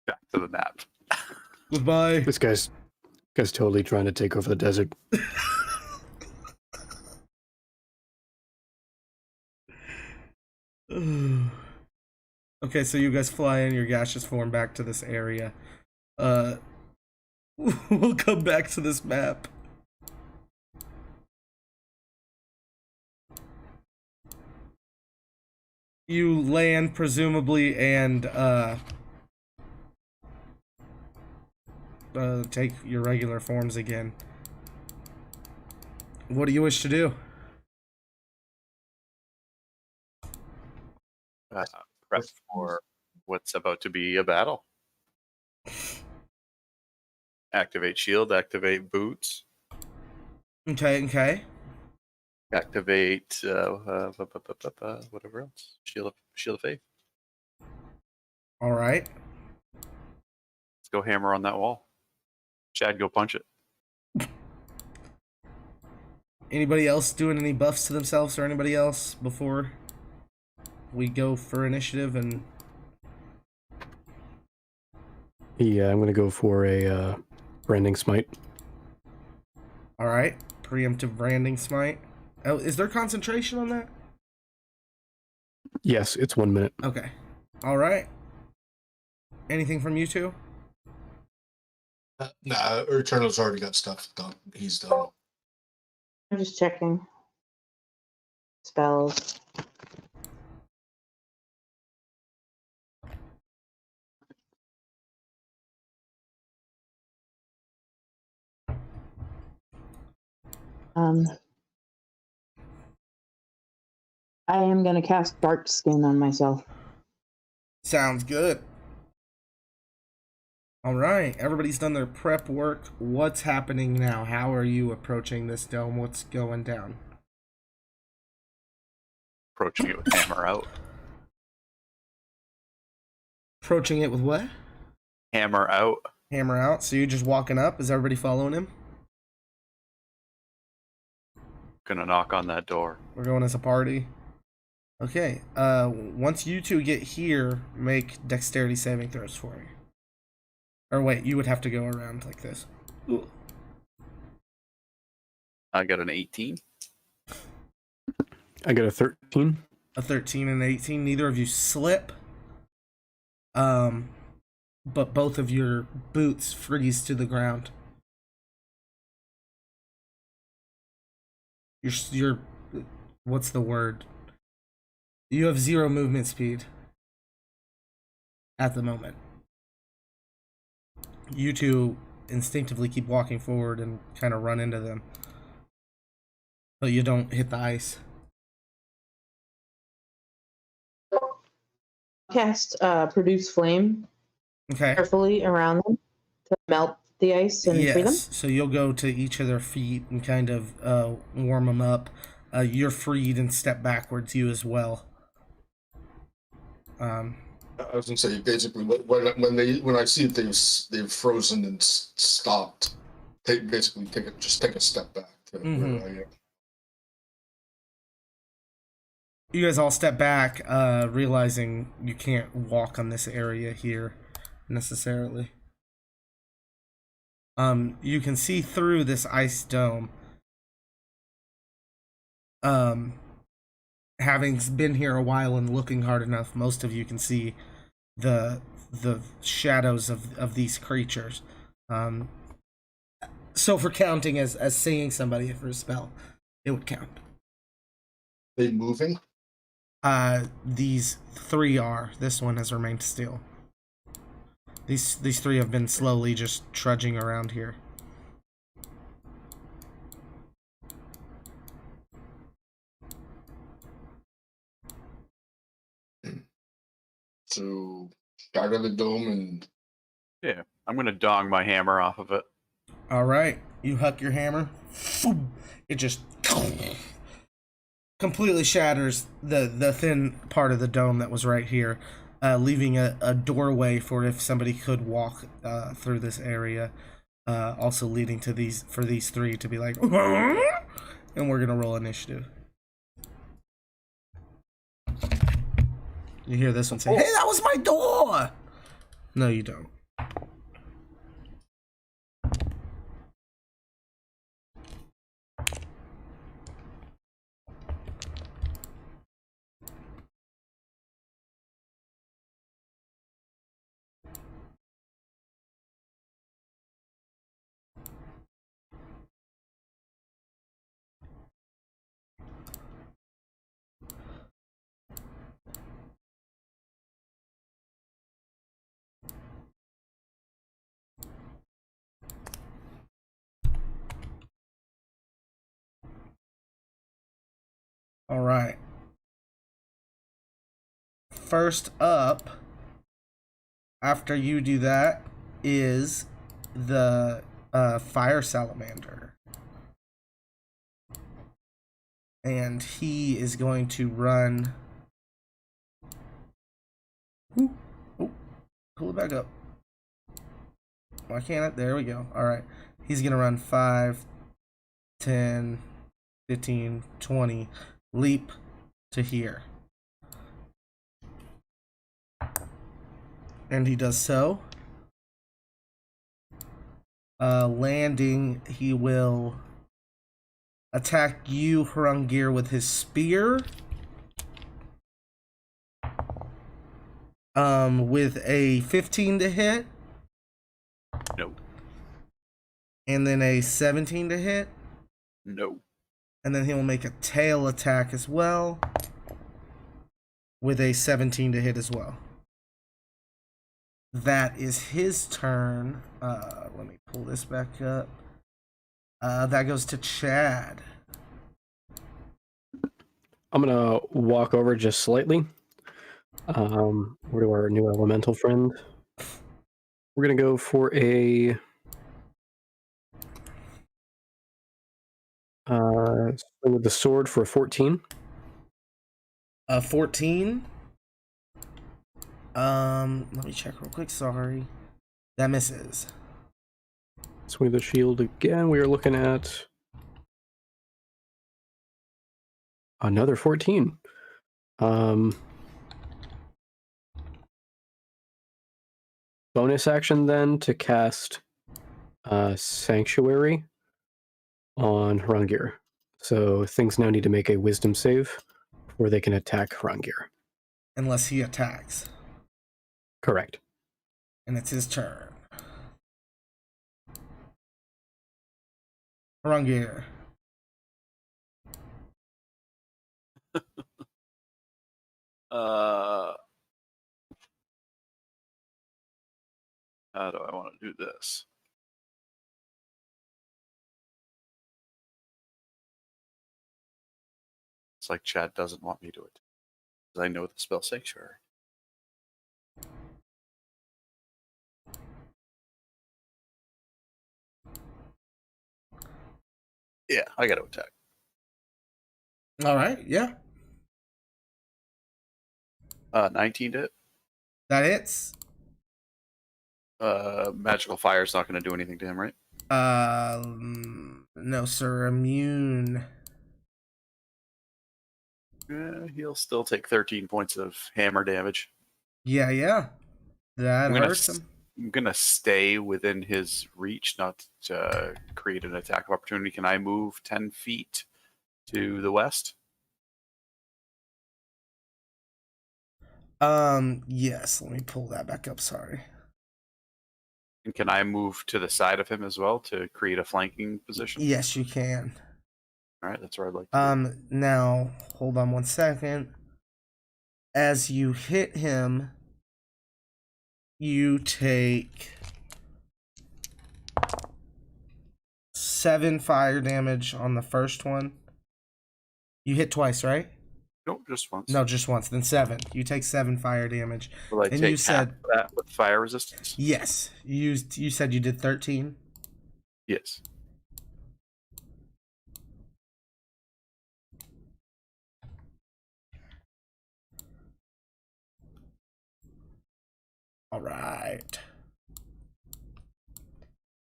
[SPEAKER 4] Back to the map.
[SPEAKER 1] Goodbye.
[SPEAKER 3] This guy's totally trying to take over the desert.
[SPEAKER 1] Okay, so you guys fly in your gaseous form back to this area. We'll come back to this map. You land, presumably, and, take your regular forms again. What do you wish to do?
[SPEAKER 4] Prep for what's about to be a battle. Activate shield, activate boots,
[SPEAKER 1] Okay.
[SPEAKER 4] activate whatever else. Shield of faith.
[SPEAKER 1] All right.
[SPEAKER 4] Let's go hammer on that wall. Chad, go punch it.
[SPEAKER 1] Anybody else doing any buffs to themselves or anybody else before we go for initiative? And
[SPEAKER 3] Yeah, I'm gonna go for a branding smite.
[SPEAKER 1] all right, preemptive branding smite. Oh, is there concentration on that?
[SPEAKER 3] Yes, it's 1 minute.
[SPEAKER 1] Okay. All right. Anything from you two?
[SPEAKER 2] Nah, Eternal's already got stuff done. He's done.
[SPEAKER 6] I'm just checking. Spells.
[SPEAKER 5] I am going to cast Dark Skin on myself.
[SPEAKER 1] Sounds good. All right, everybody's done their prep work. What's happening now? How are you approaching this dome? What's going down?
[SPEAKER 4] Approaching it with hammer out.
[SPEAKER 1] Approaching it with what?
[SPEAKER 4] Hammer out.
[SPEAKER 1] Hammer out. So you're just walking up? Is everybody following him?
[SPEAKER 4] Gonna knock on that door.
[SPEAKER 1] We're going as a party. Okay. Once you two get here, make dexterity saving throws for me. Or wait, you would have to go around like this. Ooh.
[SPEAKER 4] I got an 18.
[SPEAKER 3] I got a 13.
[SPEAKER 1] A 13 and an 18. Neither of you slip. But both of your boots freeze to the ground. You're what's the word? You have 0 movement speed at the moment. You two instinctively keep walking forward and kind of run into them. But you don't hit the ice.
[SPEAKER 5] Cast Produce Flame
[SPEAKER 1] Okay.
[SPEAKER 5] carefully around them to melt the ice and free them.
[SPEAKER 1] Yes. So you'll go to each of their feet and kind of warm them up. You're freed and step backwards, you as well.
[SPEAKER 2] I was gonna say basically when I see that they've frozen and stopped, take a step back to where I am.
[SPEAKER 1] You guys all step back, realizing you can't walk on this area here necessarily. You can see through this ice dome. Having been here a while and looking hard enough, most of you can see the shadows of these creatures. So for counting as seeing somebody for a spell, it would count.
[SPEAKER 2] They moving?
[SPEAKER 1] These 3 are. This one has remained still. These 3 have been slowly just trudging around here.
[SPEAKER 2] So out of the dome and
[SPEAKER 4] Yeah, I'm gonna dong my hammer off of it.
[SPEAKER 1] All right, you huck your hammer. It just completely shatters the thin part of the dome that was right here, leaving a doorway for if somebody could walk through this area. Also leading to these 3 to be like, and we're gonna roll initiative. You hear this one say, "Hey, that was my door." No, you don't. All right. First up, after you do that, is the fire salamander. And he is going to run. Ooh, pull it back up. Why can't it? There we go. All right. He's going to run 5, 10, 15, 20. Leap to here. And he does so. Landing, he will attack you, Hrungir, with his spear. With a 15 to hit.
[SPEAKER 4] No.
[SPEAKER 1] And then a 17 to hit.
[SPEAKER 4] No.
[SPEAKER 1] And then he'll make a tail attack as well. With a 17 to hit as well. That is his turn. Let me pull this back up. That goes to Chad.
[SPEAKER 3] I'm gonna walk over just slightly. Where to our new elemental friend? We're gonna go for a swing with the sword for a 14.
[SPEAKER 1] 14. Let me check real quick. Sorry, that misses.
[SPEAKER 3] Swing the shield again. We are looking at another 14. Bonus action then to cast Sanctuary on Hrungnir. So things now need to make a Wisdom save before they can attack Hrungnir.
[SPEAKER 1] Unless he attacks,
[SPEAKER 3] Correct.
[SPEAKER 1] and it's his turn. Hrungnir.
[SPEAKER 4] How do I want to do this? It's like Chad doesn't want me to it. Because I know the spell Sanctuary. Yeah, I got to attack.
[SPEAKER 1] All right, yeah,
[SPEAKER 4] 19 to hit.
[SPEAKER 1] that hits.
[SPEAKER 4] Magical Fire's not going to do anything to him, right?
[SPEAKER 1] No, sir. Immune.
[SPEAKER 4] He'll still take 13 points of hammer damage.
[SPEAKER 1] Yeah. That
[SPEAKER 4] I'm gonna
[SPEAKER 1] hurts him.
[SPEAKER 4] I'm gonna stay within his reach, not to create an attack of opportunity. Can I move 10 feet to the west?
[SPEAKER 1] Yes. Let me pull that back up. Sorry.
[SPEAKER 4] And can I move to the side of him as well to create a flanking position?
[SPEAKER 1] Yes, you can.
[SPEAKER 4] All right, that's where I'd like to do.
[SPEAKER 1] Now hold on one second. As you hit him, you take 7 fire damage on the first one. You hit twice, right?
[SPEAKER 4] Nope, just once.
[SPEAKER 1] No, just once. Then 7. You take 7 fire damage.
[SPEAKER 4] Will I
[SPEAKER 1] and
[SPEAKER 4] take
[SPEAKER 1] you said
[SPEAKER 4] half of that with fire resistance?
[SPEAKER 1] Yes. You said you did 13.
[SPEAKER 4] Yes.
[SPEAKER 1] All right.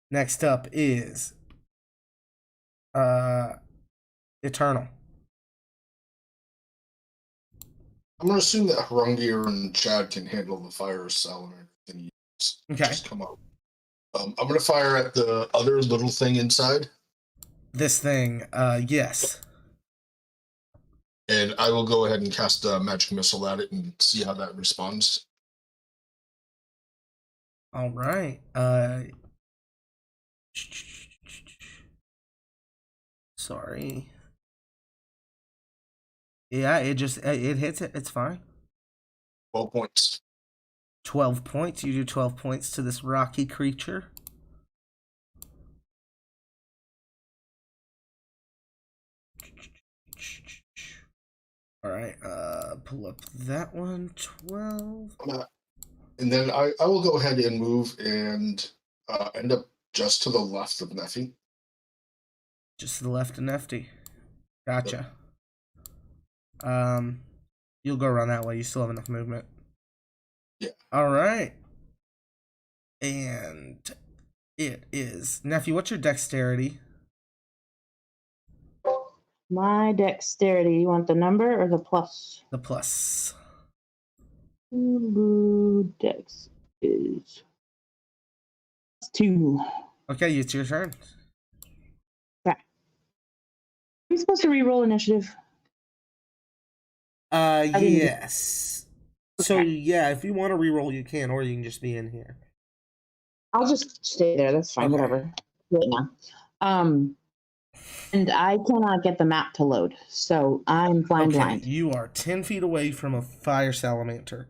[SPEAKER 1] Next up is Eternal.
[SPEAKER 2] I'm gonna assume that Hrungnir and Chad can handle the fire salamander thing.
[SPEAKER 1] Okay.
[SPEAKER 2] Just come up. I'm gonna fire at the other little thing inside.
[SPEAKER 1] This thing, yes.
[SPEAKER 2] And I will go ahead and cast a magic missile at it and see how that responds.
[SPEAKER 1] All right. Sorry. Yeah, it hits it. It's fine.
[SPEAKER 2] 12 points.
[SPEAKER 1] 12 points. You do 12 points to this rocky creature. All right, pull up that one. 12.
[SPEAKER 2] And then I will go ahead and move and end up just to the left of Neffy.
[SPEAKER 1] Just to the left of Nefty. Gotcha. You'll go around that way. You still have enough movement.
[SPEAKER 2] Yeah.
[SPEAKER 1] All right. And it is Nephew. What's your dexterity?
[SPEAKER 6] My dexterity. You want the number or the plus?
[SPEAKER 1] The plus.
[SPEAKER 6] Ooh, dex is 2.
[SPEAKER 1] Okay, it's your turn.
[SPEAKER 6] Okay. Are you supposed to re-roll initiative?
[SPEAKER 1] Yes. So
[SPEAKER 6] Okay.
[SPEAKER 1] yeah, if you want to reroll, you can, or you can just be in here.
[SPEAKER 6] I'll just stay there. That's fine.
[SPEAKER 1] Okay.
[SPEAKER 6] Whatever. Right now. And I cannot get the map to load, so I'm flying blind.
[SPEAKER 1] You are 10 feet away from a fire salamander.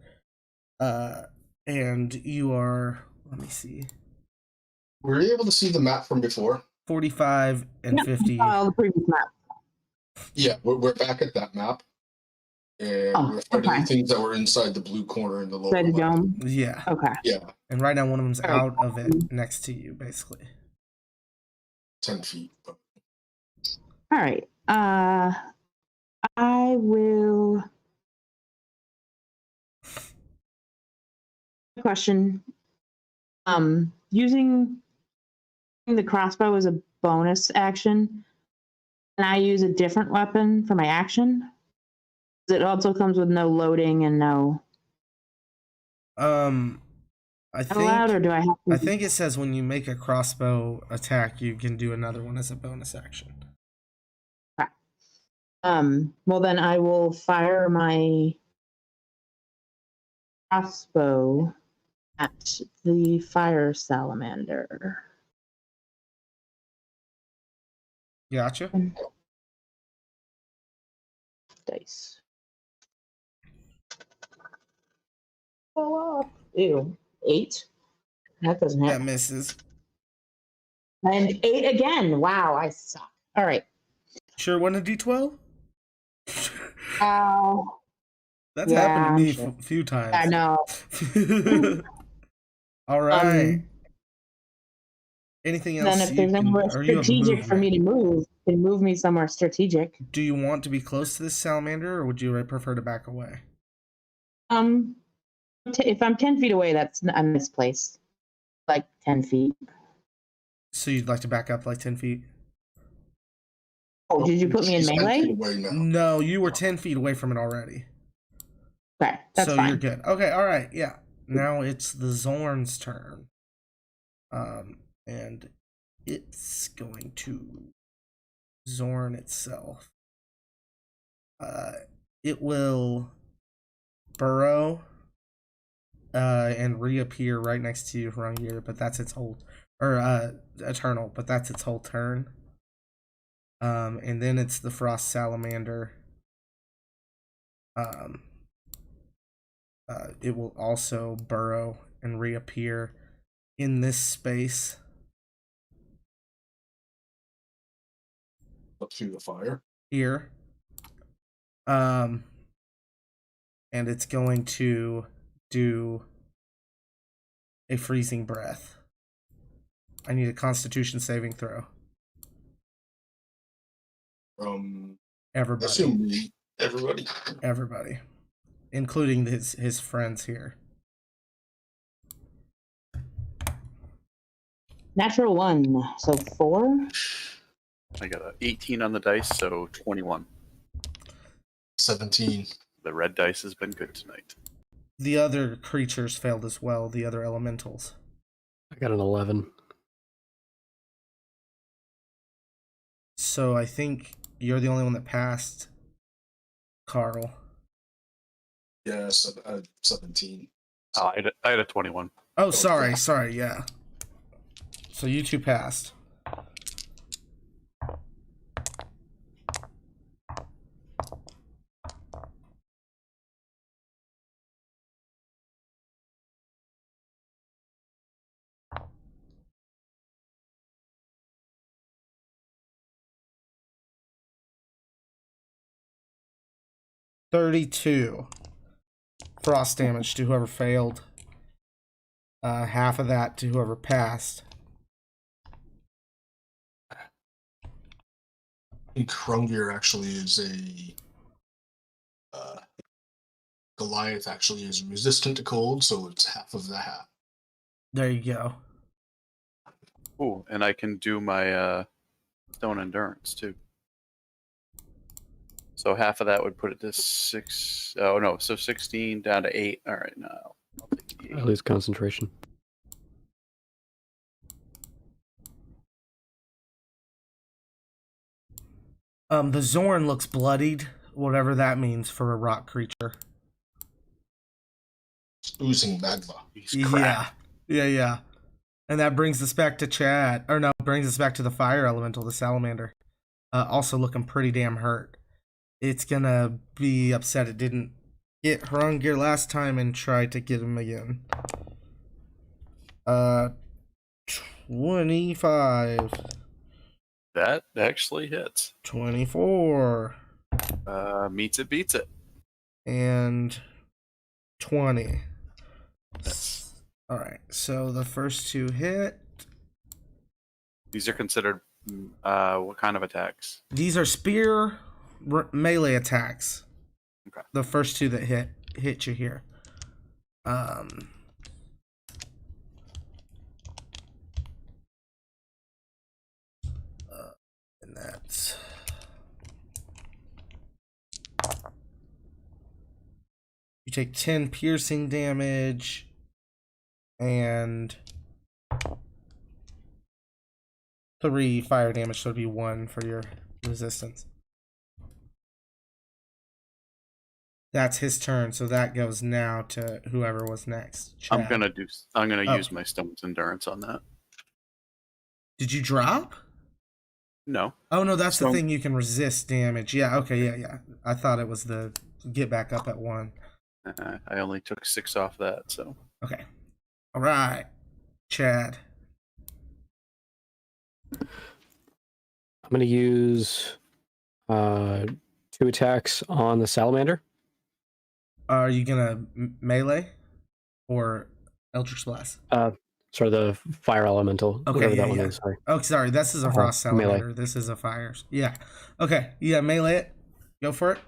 [SPEAKER 1] And you are, let me see,
[SPEAKER 2] Were you able to see the map from before?
[SPEAKER 1] 45 and
[SPEAKER 6] Yep,
[SPEAKER 1] 50.
[SPEAKER 6] the previous map.
[SPEAKER 2] Yeah, we're back at that map. And
[SPEAKER 6] Oh,
[SPEAKER 2] we're fighting
[SPEAKER 6] okay.
[SPEAKER 2] the things that were inside the blue corner in the lower
[SPEAKER 6] Inside the
[SPEAKER 2] left.
[SPEAKER 6] dome.
[SPEAKER 1] Yeah.
[SPEAKER 6] Okay.
[SPEAKER 2] Yeah,
[SPEAKER 1] And right now one of them's
[SPEAKER 6] All right.
[SPEAKER 1] out of it next to you, basically.
[SPEAKER 2] 10 feet. But
[SPEAKER 6] All right. I will. Question. Using the crossbow as a bonus action, can I use a different weapon for my action? It also comes with no loading and no
[SPEAKER 1] I
[SPEAKER 6] allowed, or
[SPEAKER 1] think
[SPEAKER 6] do I have to?
[SPEAKER 1] I think it says when you make a crossbow attack, you can do another one as a bonus action.
[SPEAKER 6] Well, then I will fire my crossbow at the fire salamander.
[SPEAKER 1] Gotcha.
[SPEAKER 6] Dice. Oh, ew. 8. That doesn't hit.
[SPEAKER 1] That misses.
[SPEAKER 6] And 8 again. Wow, I suck. All right.
[SPEAKER 1] Sure wasn't a D12? That's
[SPEAKER 6] Yeah,
[SPEAKER 1] happened to
[SPEAKER 6] I'm
[SPEAKER 1] me
[SPEAKER 6] sure.
[SPEAKER 1] a few times.
[SPEAKER 6] I know.
[SPEAKER 1] All right. Anything else?
[SPEAKER 6] Then if there's anywhere
[SPEAKER 1] or you have
[SPEAKER 6] strategic for me
[SPEAKER 1] movement.
[SPEAKER 6] to move, can move me somewhere strategic.
[SPEAKER 1] Do you want to be close to this salamander, or would you prefer to back away?
[SPEAKER 6] If I'm 10 feet away, I'm misplaced. Like 10 feet.
[SPEAKER 1] So you'd like to back up like 10 feet?
[SPEAKER 6] Oh, did you put me in
[SPEAKER 2] she's 10 feet
[SPEAKER 6] melee?
[SPEAKER 2] away now.
[SPEAKER 1] No, you were 10 feet away from it already.
[SPEAKER 6] Okay, that's
[SPEAKER 1] so
[SPEAKER 6] fine.
[SPEAKER 1] you're good. Okay, all right, yeah. Now it's the Zorn's turn. And it's going to Zorn itself. It will burrow and reappear right next to you, Hrungir, but that's its whole, or Eternal, but that's its whole turn. And then it's the Frost Salamander. It will also burrow and reappear in this space.
[SPEAKER 2] Up through the fire.
[SPEAKER 1] Here. And it's going to do a freezing breath. I need a Constitution saving throw. Everybody.
[SPEAKER 2] Assume everybody.
[SPEAKER 1] Everybody. Including his friends here.
[SPEAKER 6] Natural 1, so 4.
[SPEAKER 4] I got an 18 on the dice, so 21.
[SPEAKER 2] 17.
[SPEAKER 4] The red dice has been good tonight.
[SPEAKER 1] The other creatures failed as well, the other elementals.
[SPEAKER 3] I got an 11.
[SPEAKER 1] So I think you're the only one that passed, Carl.
[SPEAKER 2] Yeah, 17.
[SPEAKER 4] Oh, I had a 21.
[SPEAKER 1] Oh, sorry, yeah. So you two passed. $32 frost damage to whoever failed. Half of that to whoever passed.
[SPEAKER 2] I think Hrungir actually is Goliath actually is resistant to cold, so it's half of that.
[SPEAKER 1] There you go.
[SPEAKER 4] Ooh, and I can do my stone endurance too. So half of that would put it to 6. Oh no, so 16 down to 8. All right, now I'll take the 8.
[SPEAKER 3] I lose concentration.
[SPEAKER 1] The Zorn looks bloodied, whatever that means for a rock creature.
[SPEAKER 2] It's oozing magma.
[SPEAKER 1] Yeah. And that brings us back to Chad. Or no, brings us back to the fire elemental, the salamander. Also looking pretty damn hurt. It's gonna be upset it didn't get Hrungir last time and try to get him again. 25.
[SPEAKER 4] That actually hits.
[SPEAKER 1] 24.
[SPEAKER 4] Meets it, beats it.
[SPEAKER 1] and 20.
[SPEAKER 4] That's,
[SPEAKER 1] All right. So the first two hit.
[SPEAKER 4] these are considered what kind of attacks?
[SPEAKER 1] These are spear melee attacks.
[SPEAKER 4] Okay.
[SPEAKER 1] The first two that hit you here. And that's you take 10 piercing damage and 3 fire damage, so it'd be 1 for your resistance. That's his turn, so that goes now to whoever was next. Chad.
[SPEAKER 4] I'm gonna
[SPEAKER 1] Oh.
[SPEAKER 4] use my stone's endurance on that.
[SPEAKER 1] Did you drop?
[SPEAKER 4] No.
[SPEAKER 1] Oh no, that's the
[SPEAKER 4] Stone-
[SPEAKER 1] thing, you can resist damage. Yeah, okay, yeah. I thought it was the get back up at 1.
[SPEAKER 4] I only took 6 off that, so
[SPEAKER 1] Okay. All right, Chad.
[SPEAKER 3] I'm going to use 2 attacks on the salamander.
[SPEAKER 1] Are you gonna melee or Eldritch Blast?
[SPEAKER 3] Sorry, the fire elemental.
[SPEAKER 1] Okay,
[SPEAKER 3] whatever
[SPEAKER 1] yeah,
[SPEAKER 3] that one
[SPEAKER 1] yeah.
[SPEAKER 3] is. Sorry.
[SPEAKER 1] Oh, sorry, this is a frost
[SPEAKER 3] Melee.
[SPEAKER 1] salamander. This is a fire. Yeah. Okay, yeah, melee it. Go for it.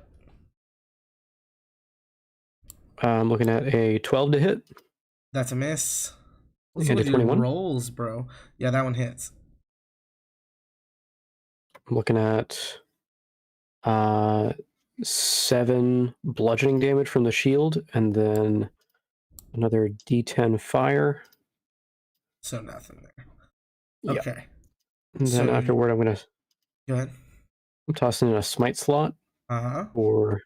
[SPEAKER 3] I'm looking at a 12 to hit.
[SPEAKER 1] That's a miss. What's
[SPEAKER 3] And a
[SPEAKER 1] with your
[SPEAKER 3] 21?
[SPEAKER 1] rolls, bro? Yeah, that one hits.
[SPEAKER 3] I'm looking at 7 bludgeoning damage from the shield, and then another D10 fire.
[SPEAKER 1] So nothing there.
[SPEAKER 3] Yep.
[SPEAKER 1] Okay.
[SPEAKER 3] And then
[SPEAKER 1] So
[SPEAKER 3] afterward,
[SPEAKER 1] Go ahead.
[SPEAKER 3] I'm tossing in a smite slot
[SPEAKER 1] Uh-huh.
[SPEAKER 3] for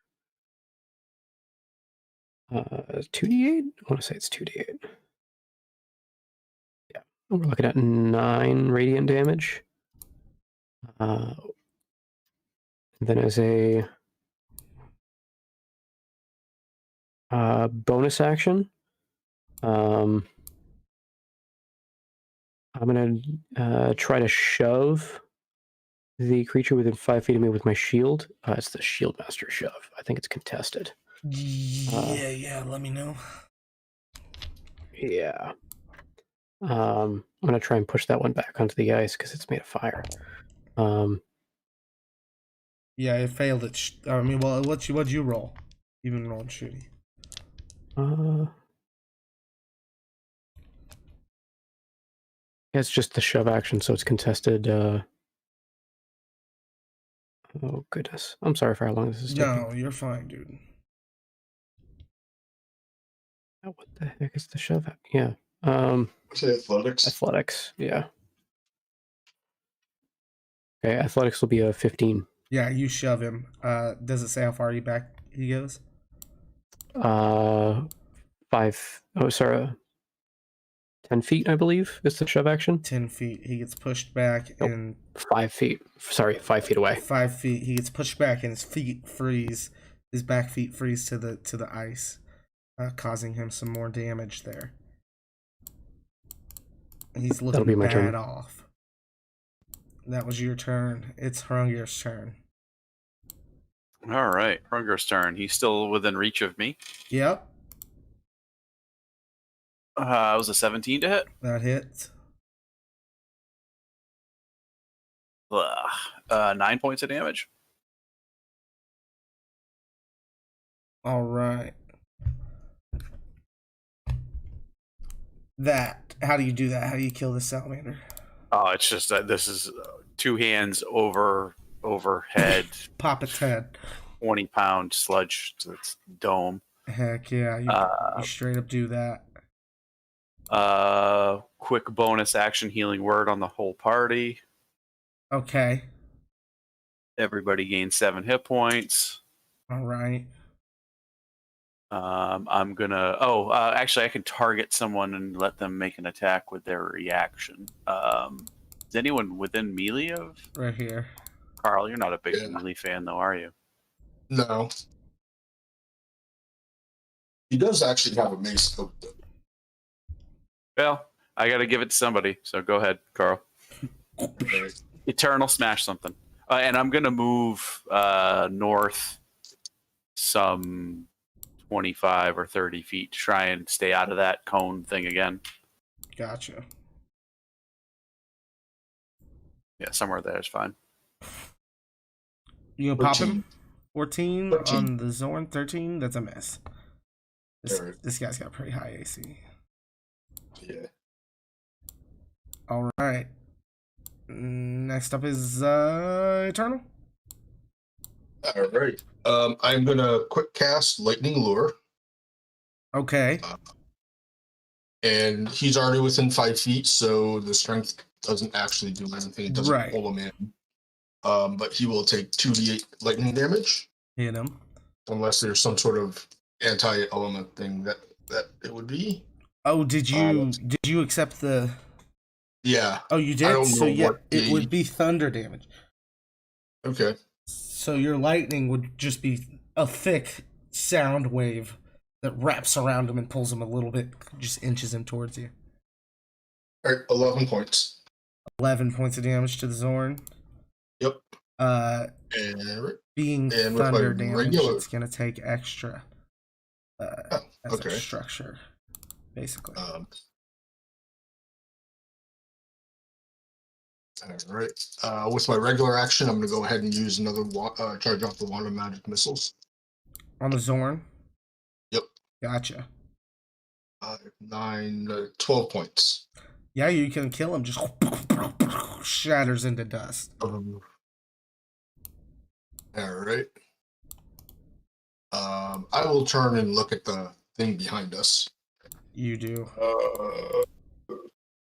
[SPEAKER 3] 2d8. I want to say it's 2d8. Yeah, we're looking at 9 radiant damage. And then as a bonus action, I'm going to try to shove the creature within 5 feet of me with my shield. It's the shield master shove. I think it's contested.
[SPEAKER 1] Yeah, let me know.
[SPEAKER 3] Yeah. I'm going to try and push that one back onto the ice because it's made of fire.
[SPEAKER 1] Yeah, it failed it. I mean, well, what'd you roll? Even rolling shooty.
[SPEAKER 3] Yeah, it's just the shove action, so it's contested. Oh, goodness. I'm sorry for how long this is taking.
[SPEAKER 1] No, you're fine, dude.
[SPEAKER 3] Oh, what the heck is the shove? Yeah.
[SPEAKER 2] Say athletics.
[SPEAKER 3] Athletics. Yeah. Okay, athletics will be a 15.
[SPEAKER 1] Yeah, you shove him. Does it say how far back he goes?
[SPEAKER 3] 5. Oh, sorry. 10 feet, I believe, is the shove action.
[SPEAKER 1] 10 feet. He gets pushed back
[SPEAKER 3] Nope.
[SPEAKER 1] and
[SPEAKER 3] 5 feet. Sorry, 5 feet away.
[SPEAKER 1] 5 feet. He gets pushed back and his feet freeze. His back feet freeze to the ice, causing him some more damage there. He's
[SPEAKER 3] That'll be
[SPEAKER 1] looking
[SPEAKER 3] my
[SPEAKER 1] bad
[SPEAKER 3] turn.
[SPEAKER 1] off. That was your turn. It's Hrungnir's turn.
[SPEAKER 4] all right. Hrungnir's turn. He's still within reach of me.
[SPEAKER 1] Yep,
[SPEAKER 4] It was a 17 to hit.
[SPEAKER 1] that hits.
[SPEAKER 4] Ugh. 9 points of damage.
[SPEAKER 1] All right. That. How do you do that? How do you kill the salamander?
[SPEAKER 4] Oh, it's just that this is 2 hands overhead,
[SPEAKER 1] Pop its head.
[SPEAKER 4] 20-pound sludge to its dome.
[SPEAKER 1] Heck yeah, you straight up do that.
[SPEAKER 4] Quick bonus action healing word on the whole party.
[SPEAKER 1] Okay.
[SPEAKER 4] Everybody gains 7 hit points.
[SPEAKER 1] All right.
[SPEAKER 4] I'm gonna. Actually, I can target someone and let them make an attack with their reaction. Is anyone within melee of
[SPEAKER 1] Right here.
[SPEAKER 4] Carl? You're not a big
[SPEAKER 2] Yeah.
[SPEAKER 4] melee fan, though, are you?
[SPEAKER 2] No. He does actually have a mace scope, though.
[SPEAKER 4] Well, I got to give it to somebody. So go ahead, Carl.
[SPEAKER 2] Right.
[SPEAKER 4] Eternal smash something, and I'm gonna move north some 25 or 30 feet to try and stay out of that cone thing again.
[SPEAKER 1] Gotcha.
[SPEAKER 4] Yeah, somewhere there is fine.
[SPEAKER 1] You gonna pop
[SPEAKER 2] 13.
[SPEAKER 1] him? 14
[SPEAKER 2] 13.
[SPEAKER 1] on the Zorn. 13. That's a miss.
[SPEAKER 2] Alright.
[SPEAKER 1] This guy's got pretty high AC.
[SPEAKER 2] Yeah.
[SPEAKER 1] All right. Next up is Eternal.
[SPEAKER 2] All right. I'm gonna quick cast Lightning Lure,
[SPEAKER 1] Okay.
[SPEAKER 2] and he's already within 5 feet, so the strength doesn't actually do anything. It doesn't
[SPEAKER 1] Right.
[SPEAKER 2] pull him in. But he will take 2d8 lightning damage,
[SPEAKER 1] Hit him.
[SPEAKER 2] unless there's some sort of anti-element thing that it would be.
[SPEAKER 1] Oh, did you accept the?
[SPEAKER 2] Yeah.
[SPEAKER 1] Oh, you
[SPEAKER 2] I
[SPEAKER 1] did.
[SPEAKER 2] don't
[SPEAKER 1] So
[SPEAKER 2] know
[SPEAKER 1] yeah,
[SPEAKER 2] what
[SPEAKER 1] it would be thunder damage.
[SPEAKER 2] Okay.
[SPEAKER 1] So your lightning would just be a thick sound wave that wraps around him and pulls him a little bit, just inches him towards you.
[SPEAKER 2] All right. 11 points.
[SPEAKER 1] 11 points of damage to the Zorn.
[SPEAKER 2] Yep.
[SPEAKER 1] And being
[SPEAKER 2] and with my
[SPEAKER 1] thunder damage,
[SPEAKER 2] regular-
[SPEAKER 1] it's gonna take extra. As
[SPEAKER 2] okay.
[SPEAKER 1] a structure, basically.
[SPEAKER 2] All right. With my regular action, I'm going to go ahead and use another charge off the wand of magic missiles.
[SPEAKER 1] On the Zorn.
[SPEAKER 2] Yep.
[SPEAKER 1] Gotcha.
[SPEAKER 2] 12 points.
[SPEAKER 1] Yeah, you can kill him. Just shatters into dust.
[SPEAKER 2] All right. I will turn and look at the thing behind us.
[SPEAKER 1] You do.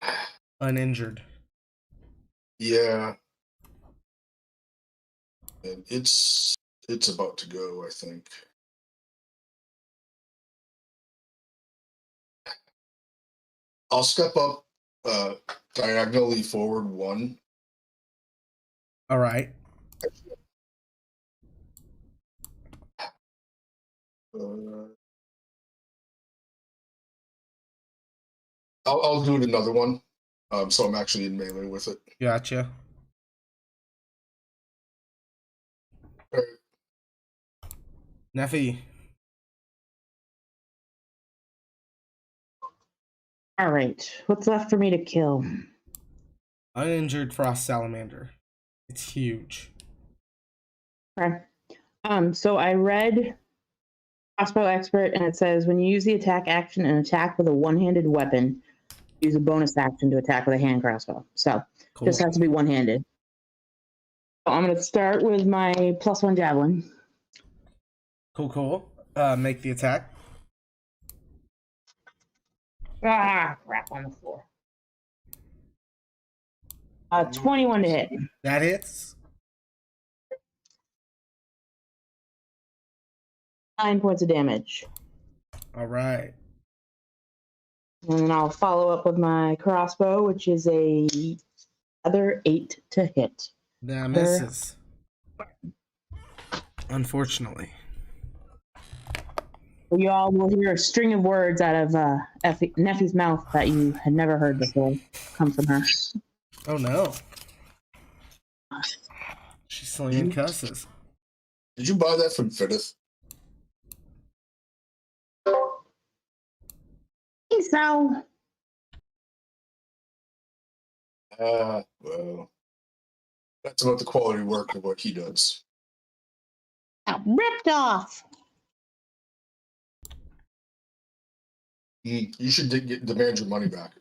[SPEAKER 2] Uh,
[SPEAKER 1] Uninjured.
[SPEAKER 2] yeah. And it's about to go, I think. I'll step up diagonally forward 1.
[SPEAKER 1] All right.
[SPEAKER 2] I'll do it another one. So I'm actually in melee with it.
[SPEAKER 1] Gotcha.
[SPEAKER 2] All right.
[SPEAKER 1] Neffy.
[SPEAKER 6] All right. What's left for me to kill?
[SPEAKER 1] Uninjured frost salamander. It's huge.
[SPEAKER 6] Okay. So I read Crossbow Expert, and it says when you use the attack action and attack with a one-handed weapon, use a bonus action to attack with a hand crossbow. So
[SPEAKER 1] Cool.
[SPEAKER 6] just has to be one-handed. So I'm going to start with my +1 javelin.
[SPEAKER 1] Cool. Make the attack.
[SPEAKER 6] Ah, crap on the floor. 21 to hit.
[SPEAKER 1] That hits.
[SPEAKER 6] 9 points of damage.
[SPEAKER 1] All right.
[SPEAKER 6] And then I'll follow up with my crossbow, which is another 8 to hit.
[SPEAKER 1] That misses. Unfortunately.
[SPEAKER 6] You all will hear a string of words out of Neffy's mouth that you had never heard before come from her.
[SPEAKER 1] Oh no. She's slinging cusses.
[SPEAKER 2] Did you buy that from Fittith?
[SPEAKER 6] So,
[SPEAKER 2] Well, that's about the quality work of what he does.
[SPEAKER 6] ripped off.
[SPEAKER 2] You should demand your money back.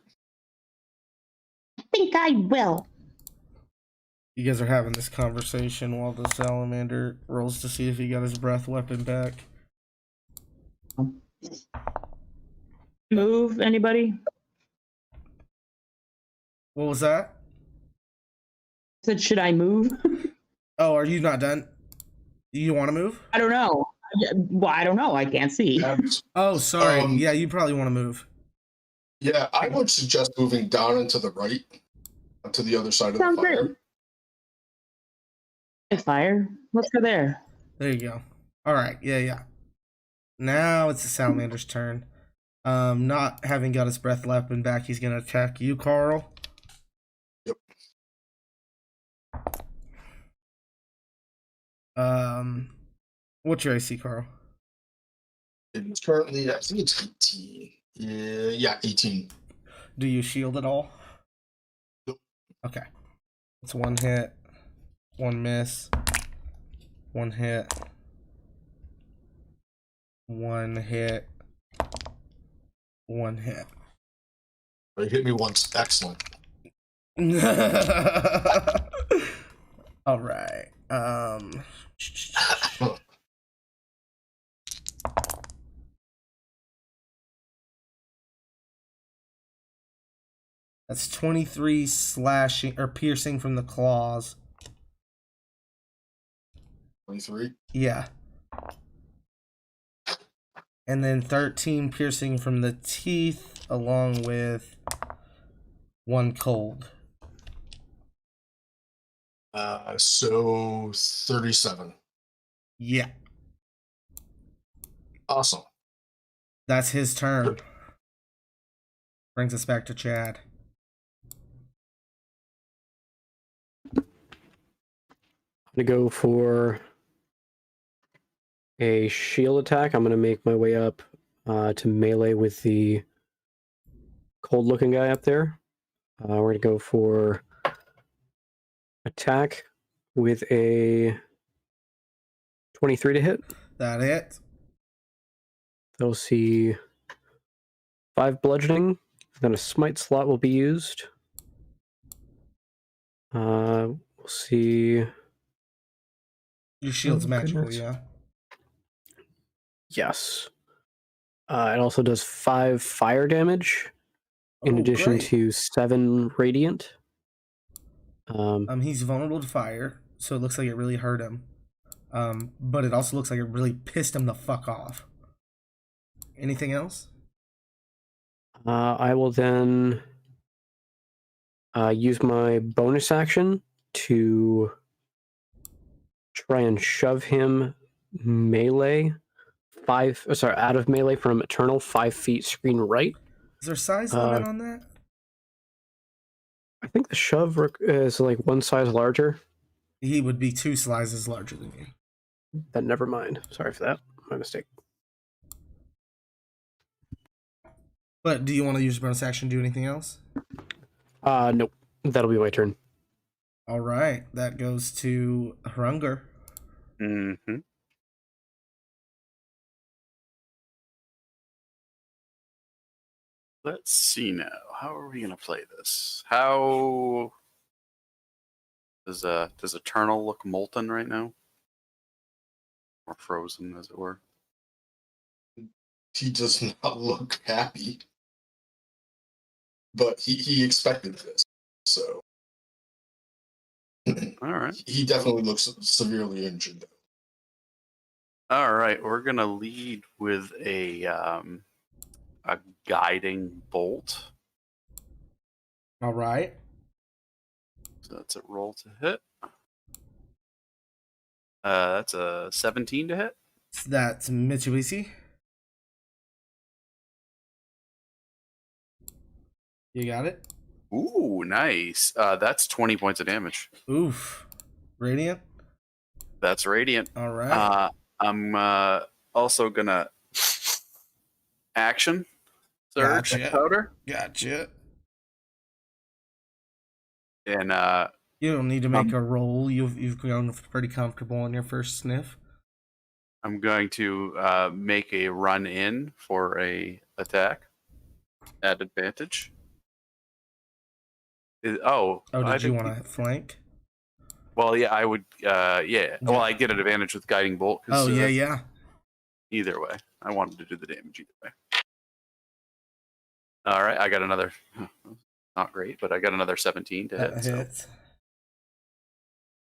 [SPEAKER 6] I think I will.
[SPEAKER 1] You guys are having this conversation while the salamander rolls to see if he got his breath weapon back.
[SPEAKER 6] Move, anybody?
[SPEAKER 1] What was that?
[SPEAKER 6] Said, should I move?
[SPEAKER 1] Oh, are you not done? You want to move?
[SPEAKER 6] I don't know. Well, I don't know. I can't see.
[SPEAKER 1] Oh, sorry. Yeah, you probably want to move.
[SPEAKER 2] Yeah, I would suggest moving down and to the right, to the other side of
[SPEAKER 6] Sounds
[SPEAKER 2] the fire.
[SPEAKER 6] great. Fire. Let's go there.
[SPEAKER 1] There you go. All right. Yeah. Now it's the salamander's turn. Not having got his breath weapon back, he's gonna attack you, Carl.
[SPEAKER 2] Yep.
[SPEAKER 1] What's your AC, Carl?
[SPEAKER 2] It's currently, I think it's 18. Yeah, 18.
[SPEAKER 1] Do you shield at all?
[SPEAKER 2] Nope.
[SPEAKER 1] Okay. It's one hit, one miss, one hit, one hit, one hit.
[SPEAKER 2] He hit me once. Excellent.
[SPEAKER 1] All right. That's 23 slashing or piercing from the claws.
[SPEAKER 2] 23.
[SPEAKER 1] Yeah. And then 13 piercing from the teeth, along with one cold.
[SPEAKER 2] So 37.
[SPEAKER 1] Yeah.
[SPEAKER 2] Awesome.
[SPEAKER 1] That's his turn. Brings us back to Chad.
[SPEAKER 3] I'm gonna go for a shield attack. I'm gonna make my way up to melee with the cold-looking guy up there. We're gonna go for attack with a 23 to hit.
[SPEAKER 1] That it?
[SPEAKER 3] They'll see 5 bludgeoning. Then a smite slot will be used. We'll see.
[SPEAKER 1] Your shield's
[SPEAKER 3] Oh,
[SPEAKER 1] magical,
[SPEAKER 3] goodness.
[SPEAKER 1] yeah.
[SPEAKER 3] Yes. It also does 5 fire damage, in
[SPEAKER 1] Oh,
[SPEAKER 3] addition
[SPEAKER 1] great.
[SPEAKER 3] to 7 radiant.
[SPEAKER 1] He's vulnerable to fire, so it looks like it really hurt him. But it also looks like it really pissed him the fuck off. Anything else?
[SPEAKER 3] I will then use my bonus action to try and shove him melee out of melee from Eternal 5 feet screen right.
[SPEAKER 1] Is there a size limit on that?
[SPEAKER 3] I think the shove is like 1 size larger.
[SPEAKER 1] He would be 2 sizes larger than you.
[SPEAKER 3] Then never mind. Sorry for that. My mistake.
[SPEAKER 1] But do you want to use your bonus action to do anything else?
[SPEAKER 3] Nope. That'll be my turn.
[SPEAKER 1] All right, that goes to Hrunger.
[SPEAKER 4] Mm-hmm. Let's see now. How are we gonna play this? How does Eternal look molten right now? Or frozen, as it were.
[SPEAKER 2] He does not look happy. But he expected this. So.
[SPEAKER 4] All right.
[SPEAKER 2] He definitely looks severely injured, though.
[SPEAKER 4] All right. We're gonna lead with a guiding bolt.
[SPEAKER 1] All right.
[SPEAKER 4] So that's a roll to hit. That's a 17 to hit.
[SPEAKER 1] So that's Mitsubishi. You got it?
[SPEAKER 4] Ooh, nice. That's 20 points of damage.
[SPEAKER 1] Oof. Radiant?
[SPEAKER 4] That's radiant.
[SPEAKER 1] All right.
[SPEAKER 4] I'm also gonna action surge
[SPEAKER 1] Gotcha.
[SPEAKER 4] powder,
[SPEAKER 1] Gotcha.
[SPEAKER 4] and
[SPEAKER 1] You don't need to make a roll. You've grown pretty comfortable in your first sniff.
[SPEAKER 4] I'm going to make a run in for a attack at advantage.
[SPEAKER 1] Did
[SPEAKER 4] I
[SPEAKER 1] you
[SPEAKER 4] think
[SPEAKER 1] want to flank?
[SPEAKER 4] Well, yeah, I would. Yeah. Well, I get an advantage with guiding bolt.
[SPEAKER 1] Oh, yeah.
[SPEAKER 4] Either way, I wanted to do the damage either way. All right, I got another. Not great, but I got another 17 to hit.
[SPEAKER 1] That
[SPEAKER 4] So.
[SPEAKER 1] hits.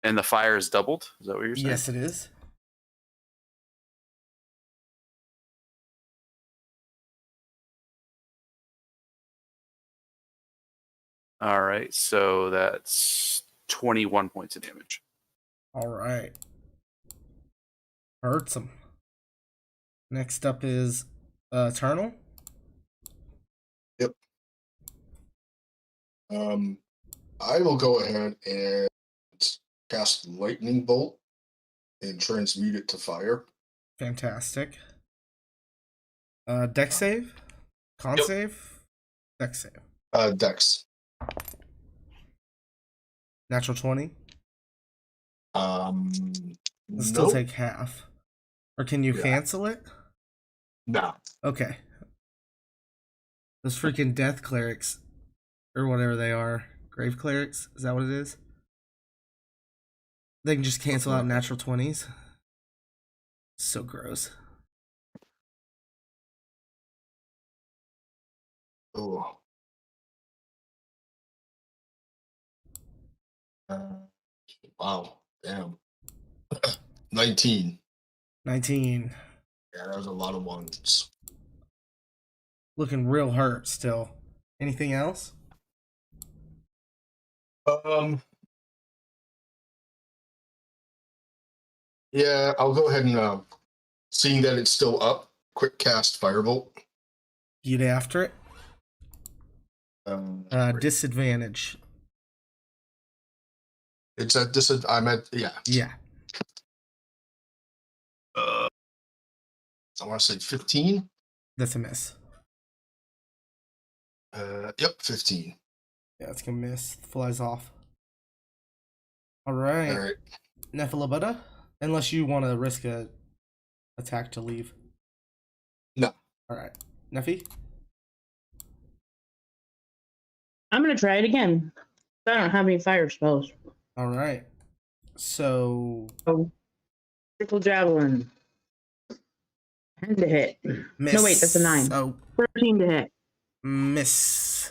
[SPEAKER 4] And the fire is doubled. Is that what you're saying?
[SPEAKER 1] Yes, it is.
[SPEAKER 4] All right, so that's 21 points of damage.
[SPEAKER 1] All right. Hurts him. Next up is Eternal.
[SPEAKER 2] Yep. I will go ahead and cast Lightning Bolt and transmute it to fire.
[SPEAKER 1] Fantastic. Dex save? Con
[SPEAKER 2] Yep.
[SPEAKER 1] save? Dex save.
[SPEAKER 2] Dex.
[SPEAKER 1] Natural 20? It'll still
[SPEAKER 2] Nope.
[SPEAKER 1] take half. Or can you
[SPEAKER 2] Yeah.
[SPEAKER 1] cancel it?
[SPEAKER 2] No.
[SPEAKER 1] Okay. Those freaking death clerics, or whatever they are, grave clerics, is that what it is? They can just cancel out natural 20s. So gross.
[SPEAKER 2] Oh. Wow. Damn. 19.
[SPEAKER 1] 19.
[SPEAKER 2] Yeah, that was a lot of ones.
[SPEAKER 1] Looking real hurt still. Anything else?
[SPEAKER 2] Yeah, I'll go ahead and seeing that it's still up, quick cast Firebolt.
[SPEAKER 1] Get after it.
[SPEAKER 2] Right.
[SPEAKER 1] Disadvantage.
[SPEAKER 2] It's at I'm at
[SPEAKER 1] Yeah.
[SPEAKER 2] I want to say 15.
[SPEAKER 1] That's a miss.
[SPEAKER 2] Yep, 15.
[SPEAKER 1] Yeah, it's gonna miss. Flies off. Alright.
[SPEAKER 2] All right.
[SPEAKER 1] Nephilobuta? Unless you want to risk a attack to leave.
[SPEAKER 2] No.
[SPEAKER 1] Alright. Nephi?
[SPEAKER 6] I'm gonna try it again. I don't have any fire spells.
[SPEAKER 1] Alright. So
[SPEAKER 6] Oh, triple javelin. 10 to hit.
[SPEAKER 1] miss.
[SPEAKER 6] No, wait, that's a 9.
[SPEAKER 1] Oh,
[SPEAKER 6] 13 to hit.
[SPEAKER 1] miss.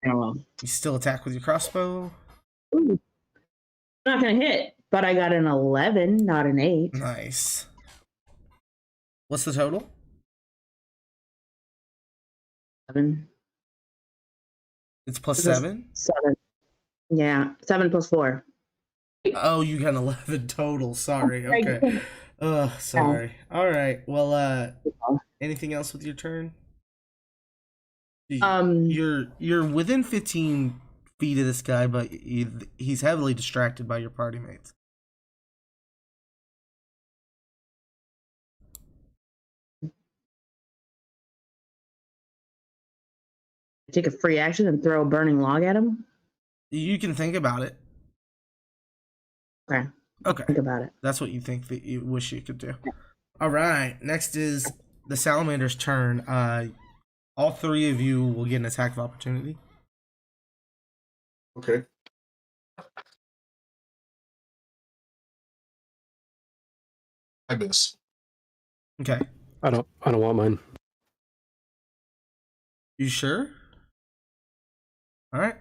[SPEAKER 6] Oh well.
[SPEAKER 1] You still attack with your crossbow?
[SPEAKER 6] Ooh. Not gonna hit, but I got an 11, not an 8.
[SPEAKER 1] Nice. What's the total?
[SPEAKER 6] 7.
[SPEAKER 1] It's plus
[SPEAKER 6] This is
[SPEAKER 1] 7?
[SPEAKER 6] 7. Yeah, 7 plus 4.
[SPEAKER 1] Oh, you got an 11 total. Sorry.
[SPEAKER 6] Right.
[SPEAKER 1] Okay. Sorry. Alright. Well, anything else with your turn? You're within 15 feet of this guy, but he's heavily distracted by your party mates.
[SPEAKER 6] Take a free action and throw a burning log at him.
[SPEAKER 1] You can think about it.
[SPEAKER 6] Okay.
[SPEAKER 1] Okay.
[SPEAKER 6] Think about it.
[SPEAKER 1] That's what you think that you wish you could do. Alright. Next is the Salamander's turn. All three of you will get an attack of opportunity.
[SPEAKER 2] Okay. I miss.
[SPEAKER 1] Okay.
[SPEAKER 3] I don't want mine.
[SPEAKER 1] You sure? Alright.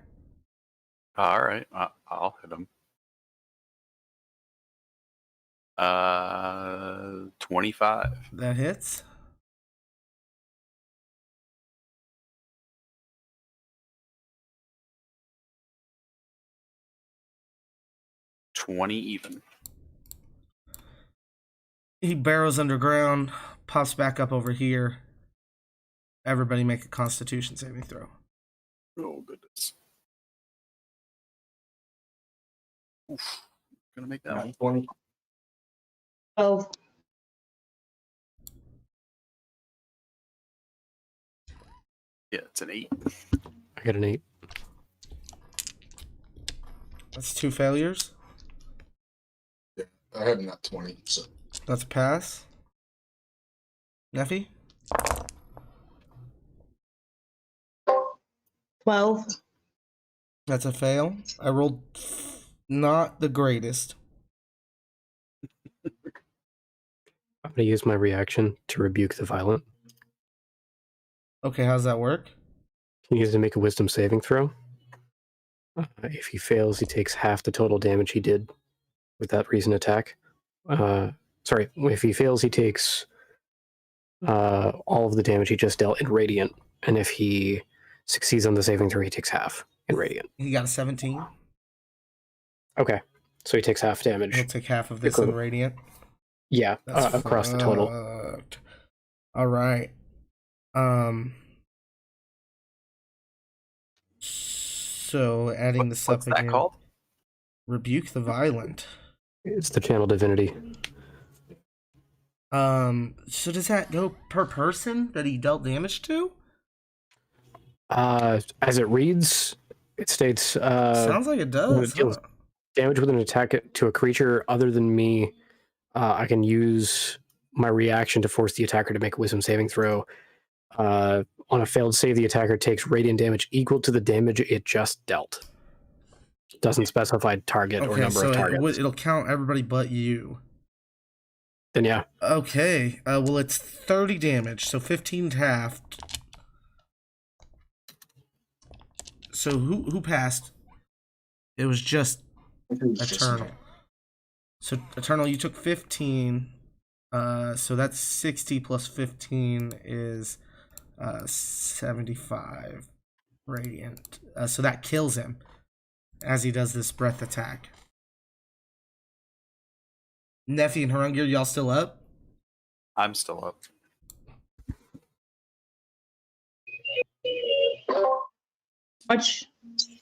[SPEAKER 4] All right, I'll hit him. 25.
[SPEAKER 1] That hits.
[SPEAKER 4] $20 even.
[SPEAKER 1] He burrows underground, pops back up over here. Everybody make a Constitution saving throw.
[SPEAKER 4] Oh goodness. Oof. Gonna make that one.
[SPEAKER 2] 20.
[SPEAKER 6] 12.
[SPEAKER 4] Yeah, it's an 8.
[SPEAKER 3] I got an 8.
[SPEAKER 1] That's 2 failures.
[SPEAKER 2] Yeah, I had not 20, so
[SPEAKER 1] That's a pass. Nephi?
[SPEAKER 6] 12.
[SPEAKER 1] That's a fail. I rolled not the greatest.
[SPEAKER 3] I'm going to use my reaction to rebuke the violent.
[SPEAKER 1] Okay, how's that work?
[SPEAKER 3] He needs to make a wisdom saving throw. If he fails, he takes half the total damage he did with that reason attack. Sorry, if he fails, he takes all of the damage he just dealt in radiant. And if he succeeds on the saving throw, he takes half in radiant.
[SPEAKER 1] He got a 17.
[SPEAKER 3] Okay, so he takes half damage.
[SPEAKER 1] He'll take half of this in radiant.
[SPEAKER 3] Yeah,
[SPEAKER 1] That's
[SPEAKER 3] across the total.
[SPEAKER 1] fucked. All right. So adding this up
[SPEAKER 4] What's that
[SPEAKER 1] again.
[SPEAKER 4] called?
[SPEAKER 1] Rebuke the violent.
[SPEAKER 3] It's the channel divinity.
[SPEAKER 1] So does that go per person that he dealt damage to?
[SPEAKER 3] As it reads, it states
[SPEAKER 1] Sounds like it
[SPEAKER 3] when
[SPEAKER 1] does.
[SPEAKER 3] it deals
[SPEAKER 1] Huh?
[SPEAKER 3] damage with an attack to a creature other than me, I can use my reaction to force the attacker to make a wisdom saving throw. On a failed save, the attacker takes radiant damage equal to the damage it just dealt. Doesn't specify target or
[SPEAKER 1] Okay,
[SPEAKER 3] number
[SPEAKER 1] so
[SPEAKER 3] of targets.
[SPEAKER 1] it'll count everybody but you.
[SPEAKER 3] Then yeah,
[SPEAKER 1] Okay, well it's 30 damage, so 15 half. So who passed? It was just
[SPEAKER 2] It was just
[SPEAKER 1] Eternal.
[SPEAKER 2] me.
[SPEAKER 1] So Eternal, you took 15. So that's 60 plus 15 is 75 radiant. So that kills him as he does this breath attack. Neffy and Harungir, y'all still up?
[SPEAKER 4] I'm still up.
[SPEAKER 6] Much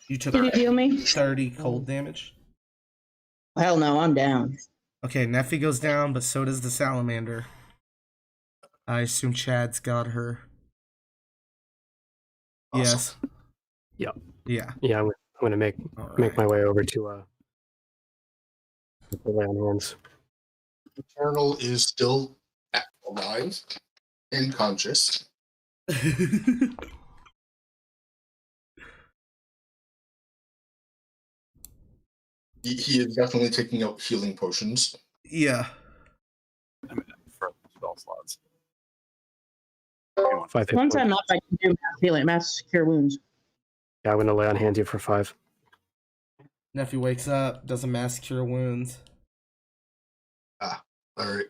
[SPEAKER 1] You took
[SPEAKER 6] did he deal me?
[SPEAKER 1] 30 cold damage.
[SPEAKER 6] Hell no, I'm down.
[SPEAKER 1] Okay, Neffy goes down, but so does the salamander. I assume Chad's got her. Yes.
[SPEAKER 2] Awesome.
[SPEAKER 3] Yep.
[SPEAKER 1] Yeah.
[SPEAKER 3] Yeah. I'm gonna make
[SPEAKER 1] All
[SPEAKER 3] my
[SPEAKER 1] right.
[SPEAKER 3] way over to lay on hands.
[SPEAKER 2] Eternal is still alive and conscious. He is definitely taking out healing potions.
[SPEAKER 1] Yeah.
[SPEAKER 4] For spell slots.
[SPEAKER 3] 5 hit
[SPEAKER 6] Once
[SPEAKER 3] points.
[SPEAKER 6] I'm up, I can do mass healing, mass cure wounds.
[SPEAKER 3] Yeah, I'm gonna lay on hands here for 5.
[SPEAKER 1] Neffy wakes up, does a mass cure wounds.
[SPEAKER 2] All right.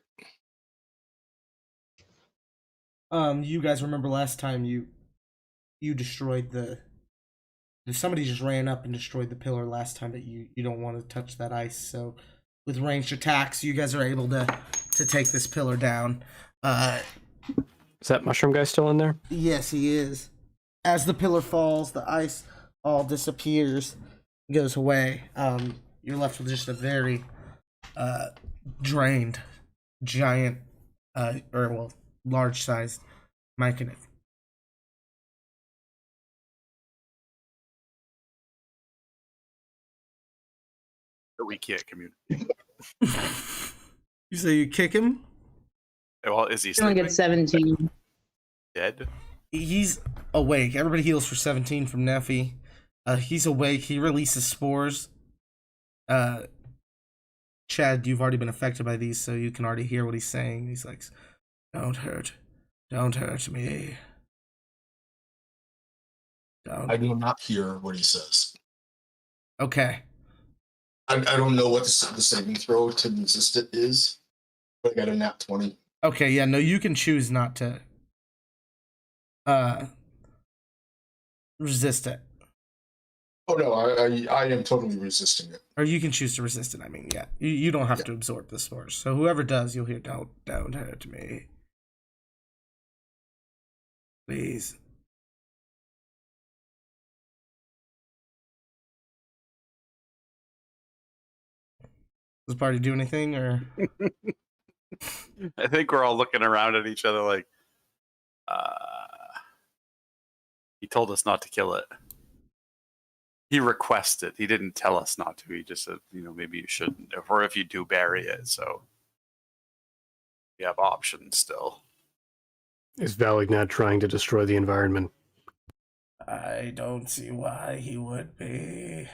[SPEAKER 1] You guys remember last time you destroyed somebody just ran up and destroyed the pillar last time, but you don't want to touch that ice, so with ranged attacks you guys are able to take this pillar down.
[SPEAKER 3] Is that mushroom guy still in there?
[SPEAKER 1] Yes, he is. As the pillar falls, the ice all disappears, goes away. You're left with just a very drained giant large sized Myconid.
[SPEAKER 4] We can't communicate.
[SPEAKER 1] You say you kick him?
[SPEAKER 4] Well, is he
[SPEAKER 6] He only
[SPEAKER 4] sleeping?
[SPEAKER 6] gets 17.
[SPEAKER 4] Dead?
[SPEAKER 1] He's awake. Everybody heals for 17 from Neffy. He's awake. He releases spores. Chad, you've already been affected by these, so you can already hear what he's saying. He's like, don't hurt me. Don't.
[SPEAKER 2] I do not hear what he says.
[SPEAKER 1] Okay.
[SPEAKER 2] I don't know what the saving throw to resist it is, but I got a nat 20.
[SPEAKER 1] Okay, yeah, no, you can choose not to resist it.
[SPEAKER 2] Oh no, I am totally resisting it.
[SPEAKER 1] Or you can choose to resist it, I mean, yeah. You don't have to absorb the spores. So whoever does, you'll hear, don't hurt me. Please. Does the party do anything, or?
[SPEAKER 4] I think we're all looking around at each other like, he told us not to kill it. He requested. He didn't tell us not to. He just said, maybe you shouldn't. Or if you do, bury it. So we have options still.
[SPEAKER 3] Is Valignat trying to destroy the environment?
[SPEAKER 1] I don't see why he would be.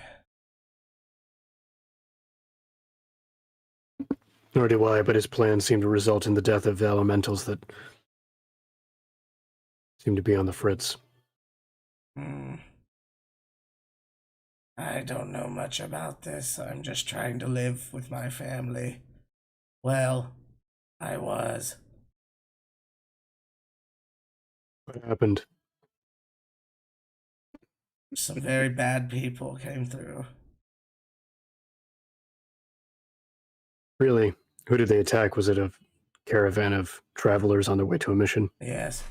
[SPEAKER 3] Nor do I, but his plans seem to result in the death of elementals that seem to be on the fritz.
[SPEAKER 1] I don't know much about this. I'm just trying to live with my family. Well, I was.
[SPEAKER 3] What happened?
[SPEAKER 1] Some very bad people came through.
[SPEAKER 3] Really? Who did they attack? Was it a caravan of travelers on their way to a mission?
[SPEAKER 1] Yes.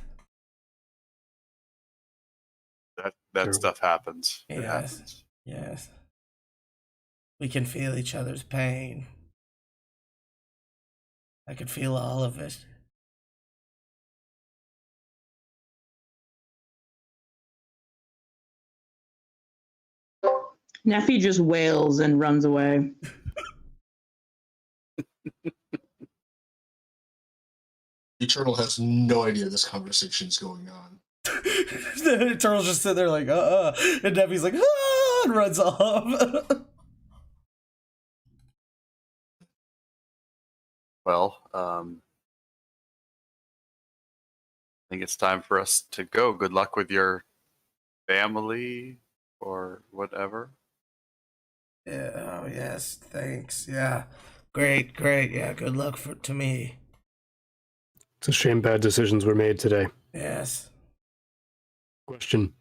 [SPEAKER 4] That
[SPEAKER 3] Sure.
[SPEAKER 4] stuff happens. It
[SPEAKER 1] Yes.
[SPEAKER 4] happens.
[SPEAKER 1] Yes. We can feel each other's pain. I could feel all of it.
[SPEAKER 6] Neffy just wails and runs away.
[SPEAKER 2] Eternal has no idea this conversation's going on.
[SPEAKER 1] The turtle's just sitting there like, and Debbie's like, and runs off.
[SPEAKER 4] Well, I think it's time for us to go. Good luck with your family or whatever.
[SPEAKER 1] Yeah, oh yes, thanks. Yeah. Great, yeah, good luck to me.
[SPEAKER 3] It's a shame bad decisions were made today.
[SPEAKER 1] Yes.
[SPEAKER 3] Question.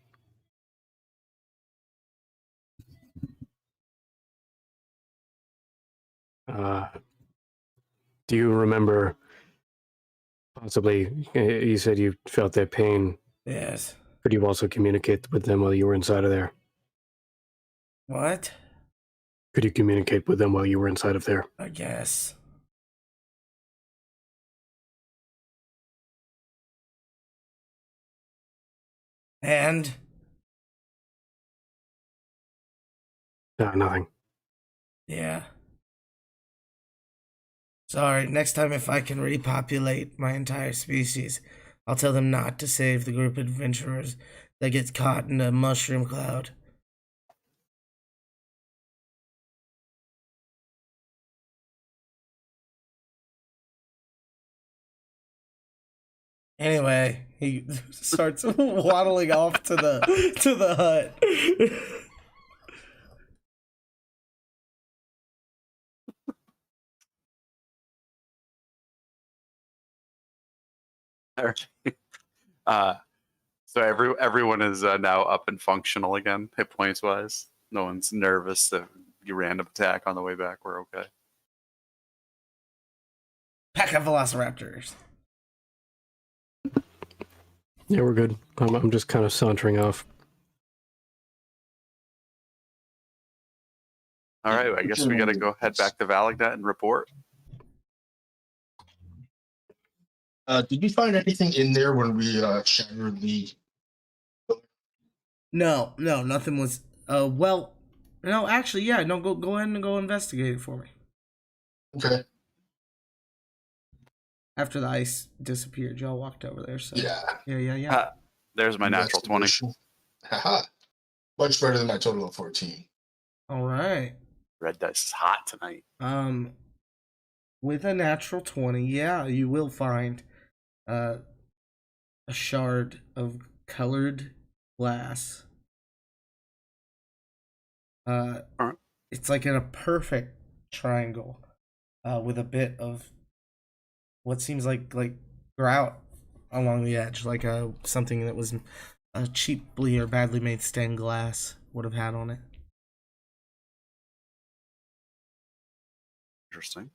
[SPEAKER 3] Do you remember, possibly, you said you felt their pain.
[SPEAKER 1] Yes.
[SPEAKER 3] Could you also communicate with them while you were inside of there?
[SPEAKER 1] What?
[SPEAKER 3] Could you communicate with them while you were inside of there?
[SPEAKER 1] I guess. And?
[SPEAKER 3] No, nothing.
[SPEAKER 1] Yeah. Sorry, next time if I can repopulate my entire species, I'll tell them not to save the group of adventurers that gets caught in a mushroom cloud. Anyway, he starts waddling off to the hut.
[SPEAKER 4] So everyone is now up and functional again, hit points wise. No one's nervous that you random attack on the way back. We're okay.
[SPEAKER 1] Pack of velociraptors.
[SPEAKER 3] Yeah, we're good. I'm just kind of sauntering off.
[SPEAKER 4] All right, I guess we got to go head back to Valagnet and report.
[SPEAKER 2] Did you find anything in there when we shattered the?
[SPEAKER 1] No, nothing was. Well, no, actually, yeah. No, go ahead and go investigate it for me.
[SPEAKER 2] Okay.
[SPEAKER 1] After the ice disappeared, y'all walked over there. So
[SPEAKER 2] Yeah.
[SPEAKER 1] yeah.
[SPEAKER 4] There's my natural 20.
[SPEAKER 2] Haha. Much better than my total of 14.
[SPEAKER 1] All right.
[SPEAKER 4] Red dice is hot tonight.
[SPEAKER 1] With a natural 20, yeah, you will find a shard of colored glass. It's like in a perfect triangle, with a bit of what seems like grout along the edge, like something that was cheaply or badly made stained glass would have had on it.
[SPEAKER 4] Interesting.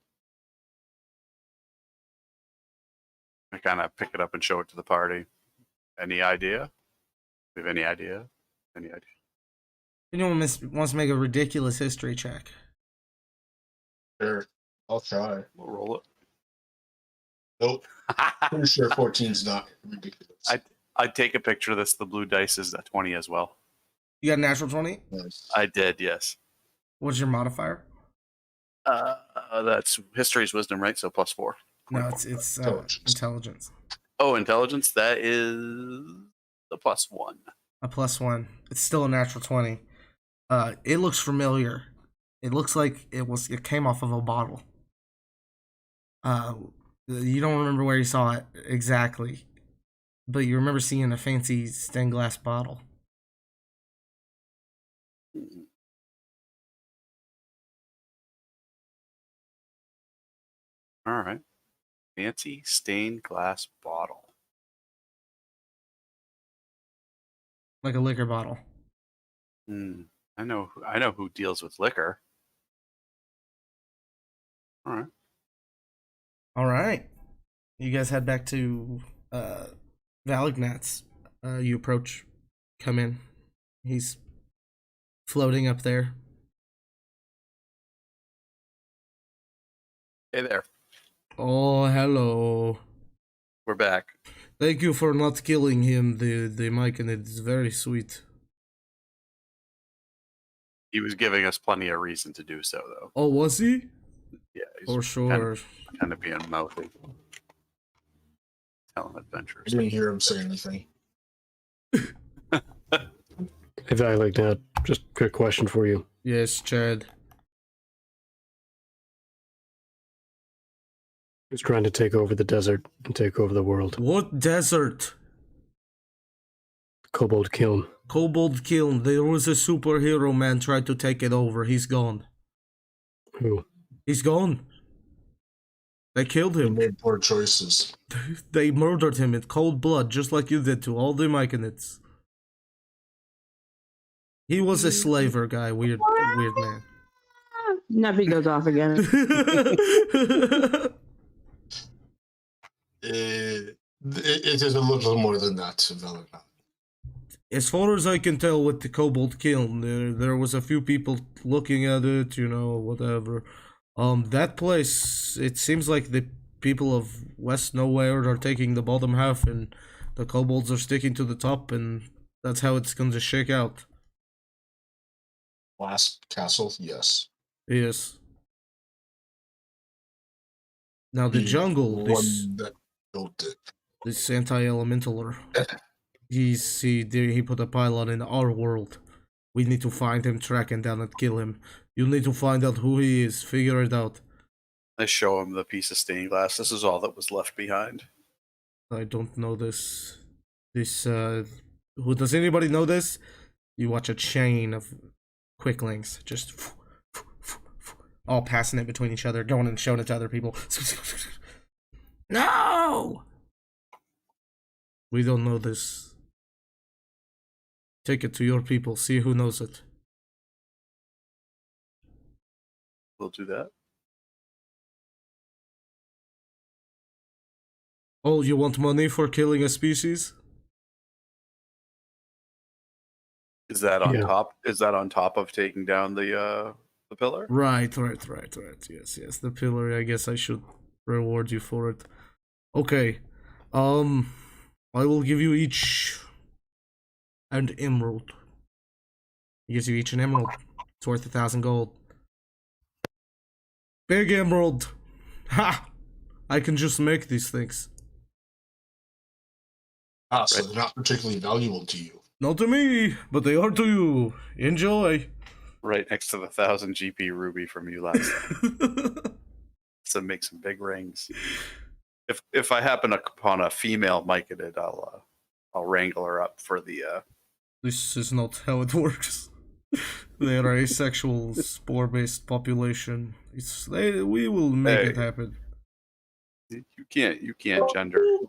[SPEAKER 4] I kind of pick it up and show it to the party. Any idea? Do you have any idea? Any idea?
[SPEAKER 1] Anyone wants to make a ridiculous history check?
[SPEAKER 2] Sure. I'll try.
[SPEAKER 4] We'll roll it.
[SPEAKER 2] Nope. Pretty sure 14's not ridiculous.
[SPEAKER 4] I'd take a picture of this. The blue dice is a 20 as well.
[SPEAKER 1] You got a natural 20?
[SPEAKER 2] Nice.
[SPEAKER 4] I did, yes.
[SPEAKER 1] What's your modifier?
[SPEAKER 4] That's history's wisdom, right? So +4.
[SPEAKER 1] No, it's intelligence.
[SPEAKER 4] Oh, intelligence. That is the +1.
[SPEAKER 1] A +1. It's still a natural 20. It looks familiar. It looks like it came off of a bottle. You don't remember where you saw it exactly, but you remember seeing a fancy stained glass bottle.
[SPEAKER 4] All right. Fancy stained glass bottle.
[SPEAKER 1] Like a liquor bottle.
[SPEAKER 4] I know who deals with liquor. All right.
[SPEAKER 1] You guys head back to Valignat's. You come in. He's floating up there.
[SPEAKER 4] Hey there.
[SPEAKER 1] Oh, hello.
[SPEAKER 4] We're back.
[SPEAKER 1] Thank you for not killing him, the mic, and it's very sweet.
[SPEAKER 4] He was giving us plenty of reason to do so, though.
[SPEAKER 1] Oh, was he?
[SPEAKER 4] Yeah, he's
[SPEAKER 1] For sure.
[SPEAKER 4] kind of being mouthy. Telling
[SPEAKER 2] I
[SPEAKER 4] adventures.
[SPEAKER 2] didn't hear him say anything.
[SPEAKER 3] If I like that, just a quick question for you.
[SPEAKER 1] Yes, Chad.
[SPEAKER 3] Who's trying to take over the desert and take over the world?
[SPEAKER 1] What desert?
[SPEAKER 3] Kobold Kiln.
[SPEAKER 1] Kobold Kiln. There was a superhero man tried to take it over. He's gone.
[SPEAKER 3] Who?
[SPEAKER 1] He's gone. They killed
[SPEAKER 2] He
[SPEAKER 1] him.
[SPEAKER 2] made poor choices.
[SPEAKER 1] They murdered him in cold blood, just like you did to all the Myconids. He was a slaver guy, weird man.
[SPEAKER 6] Nuffy goes off again.
[SPEAKER 2] It is a little more than that, Valentine.
[SPEAKER 1] As far as I can tell with the Kobold Kiln, there was a few people looking at it, whatever. That place, it seems like the people of West Nowhere are taking the bottom half and the kobolds are sticking to the top, and that's how it's going to shake out.
[SPEAKER 2] Last castle, yes.
[SPEAKER 1] Yes. Now the jungle,
[SPEAKER 2] one that built it.
[SPEAKER 1] this anti-elementaler, he put a pylon in our world. We need to find him, track him down, and kill him. You need to find out who he is. Figure it out.
[SPEAKER 4] I show him the piece of stained glass. This is all that was left behind.
[SPEAKER 1] I don't know this. Who does anybody know this? You watch a chain of quicklings just all passing it between each other, going and showing it to other people. No! We don't know this. Take it to your people. See who knows it.
[SPEAKER 4] We'll do that.
[SPEAKER 1] Oh, you want money for killing a species?
[SPEAKER 4] Is that on
[SPEAKER 3] Yeah.
[SPEAKER 4] top? Is that on top of taking down the pillar?
[SPEAKER 1] Right. Yes. The pillar, I guess I should reward you for it. Okay. I will give you each an emerald. He gives you each an emerald. It's worth 1,000 gold. Big emerald. Ha! I can just make these things.
[SPEAKER 2] So they're not particularly valuable to you.
[SPEAKER 1] Not to me, but they are to you. Enjoy.
[SPEAKER 4] Right next to the 1,000 GP ruby from you last time. So make some big rings. If I happen upon a female Myconid, I'll wrangle her up for the.
[SPEAKER 1] This is not how it works. They are asexual, spore-based population. We will make it happen.
[SPEAKER 4] You can't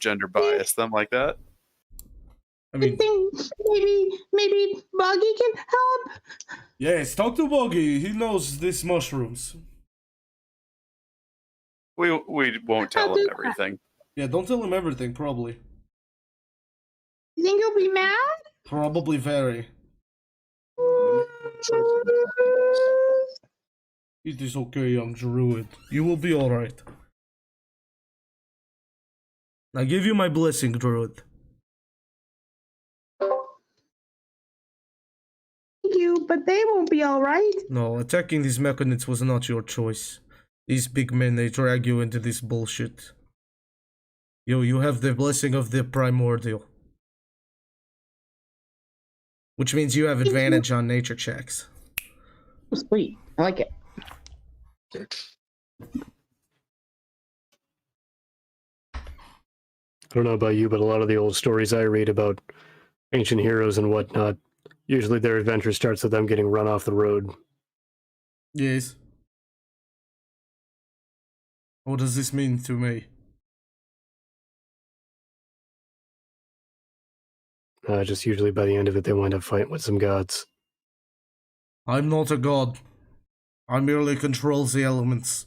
[SPEAKER 4] gender bias them like that.
[SPEAKER 1] I
[SPEAKER 6] I
[SPEAKER 1] mean,
[SPEAKER 6] think maybe Buggy can help.
[SPEAKER 1] yes, talk to Boggy. He knows these mushrooms.
[SPEAKER 4] We won't tell him everything.
[SPEAKER 1] Yeah, don't tell him everything, probably.
[SPEAKER 6] You think he'll be mad?
[SPEAKER 1] Probably very. It is okay, young druid. You will be alright. I give you my blessing, druid.
[SPEAKER 6] Thank you, but they won't be all right.
[SPEAKER 1] No, attacking these mechanics was not your choice. These big men, they drag you into this bullshit. You have the blessing of the primordial. Which means you have advantage on nature checks.
[SPEAKER 6] Oh, sweet. I like it.
[SPEAKER 2] Okay.
[SPEAKER 3] I don't know about you, but a lot of the old stories I read about ancient heroes and whatnot, usually their adventure starts with them getting run off the road.
[SPEAKER 1] Yes. What does this mean to me?
[SPEAKER 3] Just usually by the end of it, they wind up fighting with some gods.
[SPEAKER 1] I'm not a god. I merely control the elements.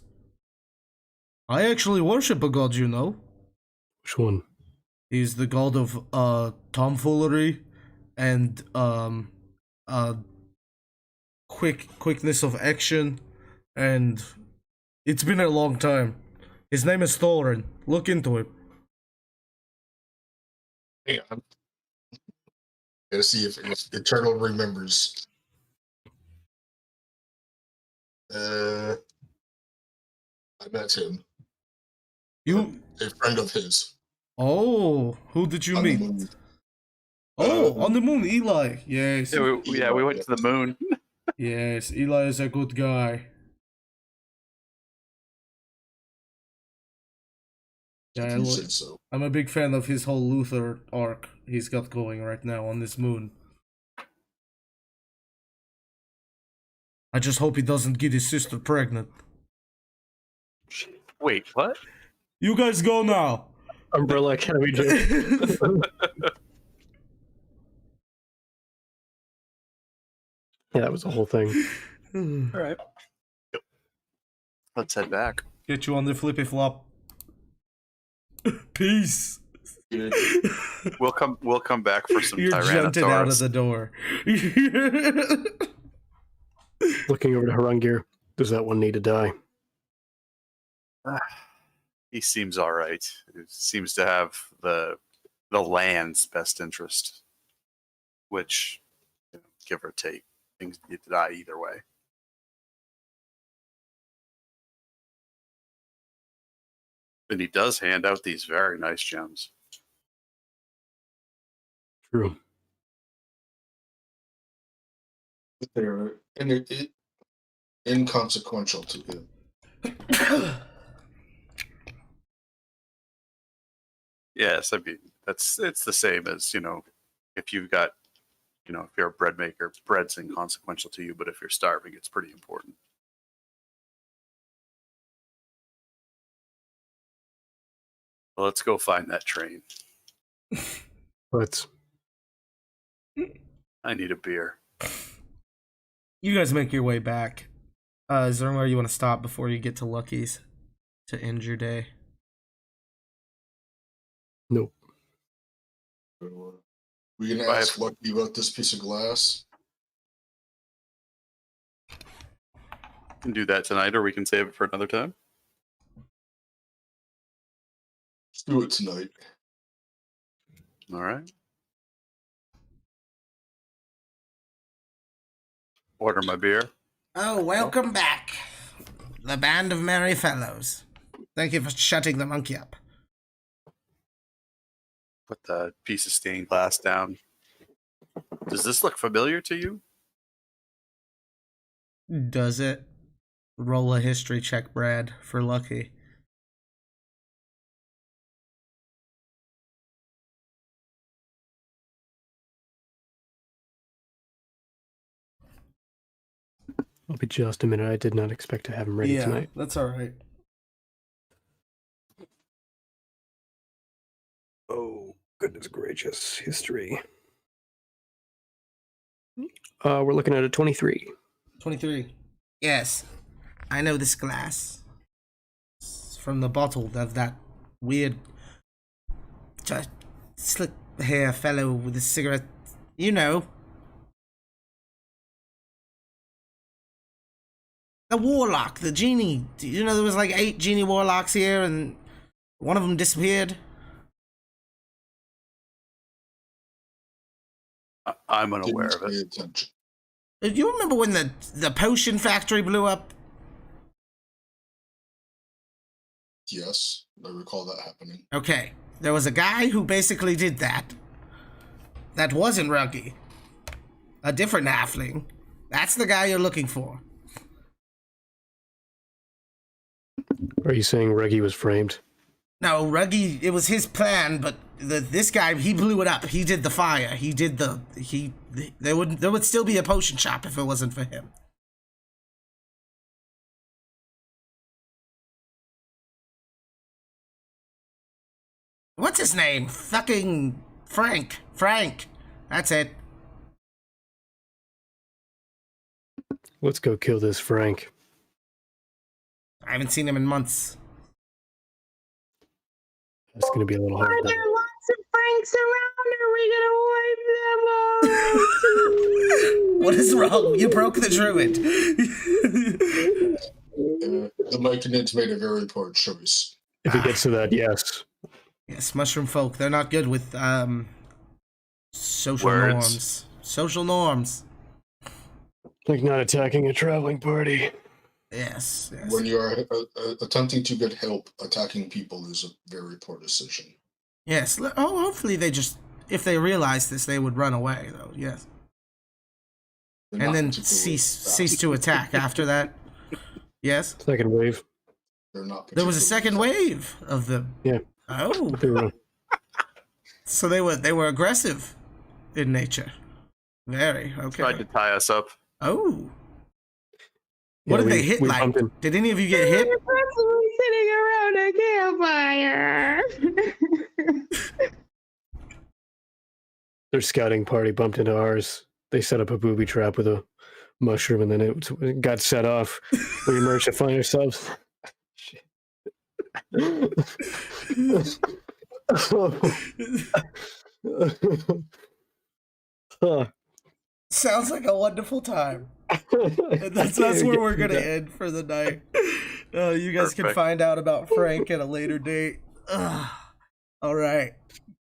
[SPEAKER 1] I actually worship a god, you know.
[SPEAKER 3] Which one?
[SPEAKER 1] He's the god of tomfoolery and quickness of action, and it's been a long time. His name is Thorin. Look into him.
[SPEAKER 2] Hang on. Gotta see if Eternal remembers. I met him.
[SPEAKER 1] You.
[SPEAKER 2] A friend of his.
[SPEAKER 1] Oh, who did you
[SPEAKER 2] On the
[SPEAKER 1] meet?
[SPEAKER 2] moon.
[SPEAKER 1] Oh, on the moon, Eli. Yes.
[SPEAKER 4] Yeah, we went to the moon.
[SPEAKER 1] Yes, Eli is a good guy. Yeah,
[SPEAKER 2] You said so.
[SPEAKER 1] I'm a big fan of his whole Luther arc he's got going right now on this moon. I just hope he doesn't get his sister pregnant.
[SPEAKER 4] Wait, what?
[SPEAKER 1] You guys go now.
[SPEAKER 3] Umbrella Academy joke. Yeah, that was the whole thing.
[SPEAKER 4] All right. Let's head back.
[SPEAKER 1] Get you on the flippy flop. Peace.
[SPEAKER 2] Yeah.
[SPEAKER 4] We'll come back for some
[SPEAKER 1] You're junted out of
[SPEAKER 4] Tyrannosaurus.
[SPEAKER 1] the door.
[SPEAKER 3] Looking over to Harungir. Does that one need to die?
[SPEAKER 4] He seems all right. He seems to have the land's best interest, which, give or take, things need to die either way. And he does hand out these very nice gems.
[SPEAKER 3] True.
[SPEAKER 2] They're inconsequential to him.
[SPEAKER 4] Yes, I mean it's the same as if you've got if you're a bread maker, bread's inconsequential to you, but if you're starving, it's pretty important. Well, let's go find that train.
[SPEAKER 3] Let's.
[SPEAKER 4] I need a beer.
[SPEAKER 1] You guys make your way back. Is there anywhere you want to stop before you get to Lucky's to end your day?
[SPEAKER 3] Nope.
[SPEAKER 2] We gonna ask Lucky about this piece of glass.
[SPEAKER 4] We can do that tonight, or we can save it for another time.
[SPEAKER 2] Let's do it tonight.
[SPEAKER 4] All right. Order my beer.
[SPEAKER 1] Oh, welcome back. The band of merry fellows. Thank you for shutting the monkey up.
[SPEAKER 4] Put the piece of stained glass down. Does this look familiar to you?
[SPEAKER 1] Does it? Roll a history check, Brad, for Lucky.
[SPEAKER 3] I'll be just a minute. I did not expect to have him ready tonight.
[SPEAKER 1] That's all right.
[SPEAKER 3] Oh, goodness gracious. History. We're looking at a 23.
[SPEAKER 1] 23. Yes, I know this glass. It's from the bottle of that weird, slick hair fellow with a cigarette. You know. The warlock, the genie. Do you know there was like 8 genie warlocks here and one of them disappeared?
[SPEAKER 4] I'm unaware
[SPEAKER 2] Didn't
[SPEAKER 4] of
[SPEAKER 2] pay
[SPEAKER 4] it.
[SPEAKER 2] attention.
[SPEAKER 1] Do you remember when the potion factory blew up?
[SPEAKER 2] Yes, I recall that happening.
[SPEAKER 1] Okay, there was a guy who basically did that. That wasn't Ruggy. A different halfling. That's the guy you're looking for.
[SPEAKER 3] Are you saying Reggie was framed?
[SPEAKER 1] No, Ruggy, it was his plan, but this guy, he blew it up. He did the fire. He did there would still be a potion shop if it wasn't for him. What's his name? Fucking Frank. Frank. That's it.
[SPEAKER 3] Let's go kill this Frank.
[SPEAKER 1] I haven't seen him in months.
[SPEAKER 3] It's going to be a little hard.
[SPEAKER 6] Are there lots of Franks around? Are we gonna wipe them out?
[SPEAKER 1] What is wrong? You broke the druid.
[SPEAKER 2] The Myconids made a very poor choice.
[SPEAKER 3] If it gets to that, yes.
[SPEAKER 1] Yes, mushroom folk. They're not good with social
[SPEAKER 4] Words.
[SPEAKER 1] norms. Social norms.
[SPEAKER 3] Like not attacking a traveling party.
[SPEAKER 1] Yes. Yes.
[SPEAKER 2] When you are attempting to get help, attacking people is a very poor decision.
[SPEAKER 1] Yes. Oh, hopefully they just, if they realize this, they would run away, though. Yes.
[SPEAKER 2] They're
[SPEAKER 1] And
[SPEAKER 2] not
[SPEAKER 1] then
[SPEAKER 2] particularly
[SPEAKER 1] cease
[SPEAKER 2] fast.
[SPEAKER 1] to attack after that. Yes.
[SPEAKER 3] Second wave.
[SPEAKER 2] They're not.
[SPEAKER 1] There was a
[SPEAKER 2] particularly
[SPEAKER 1] second
[SPEAKER 2] fast.
[SPEAKER 1] wave of them.
[SPEAKER 3] Yeah.
[SPEAKER 1] Oh.
[SPEAKER 3] They were-
[SPEAKER 1] So they were aggressive in nature. Very okay.
[SPEAKER 4] Tried to tie us up.
[SPEAKER 1] Oh.
[SPEAKER 3] Yeah,
[SPEAKER 1] What did
[SPEAKER 3] we-
[SPEAKER 1] they hit
[SPEAKER 3] we
[SPEAKER 1] like?
[SPEAKER 3] bumped in.
[SPEAKER 1] Did any of you get hit?
[SPEAKER 6] Possibly sitting around a campfire.
[SPEAKER 3] Their scouting party bumped into ours. They set up a booby trap with a mushroom, and then it got set off. We emerged to find ourselves. Shit.
[SPEAKER 1] Sounds like a wonderful time. That's where we're gonna end for the night. You guys can
[SPEAKER 4] Perfect.
[SPEAKER 1] find out about Frank at a later date. All right.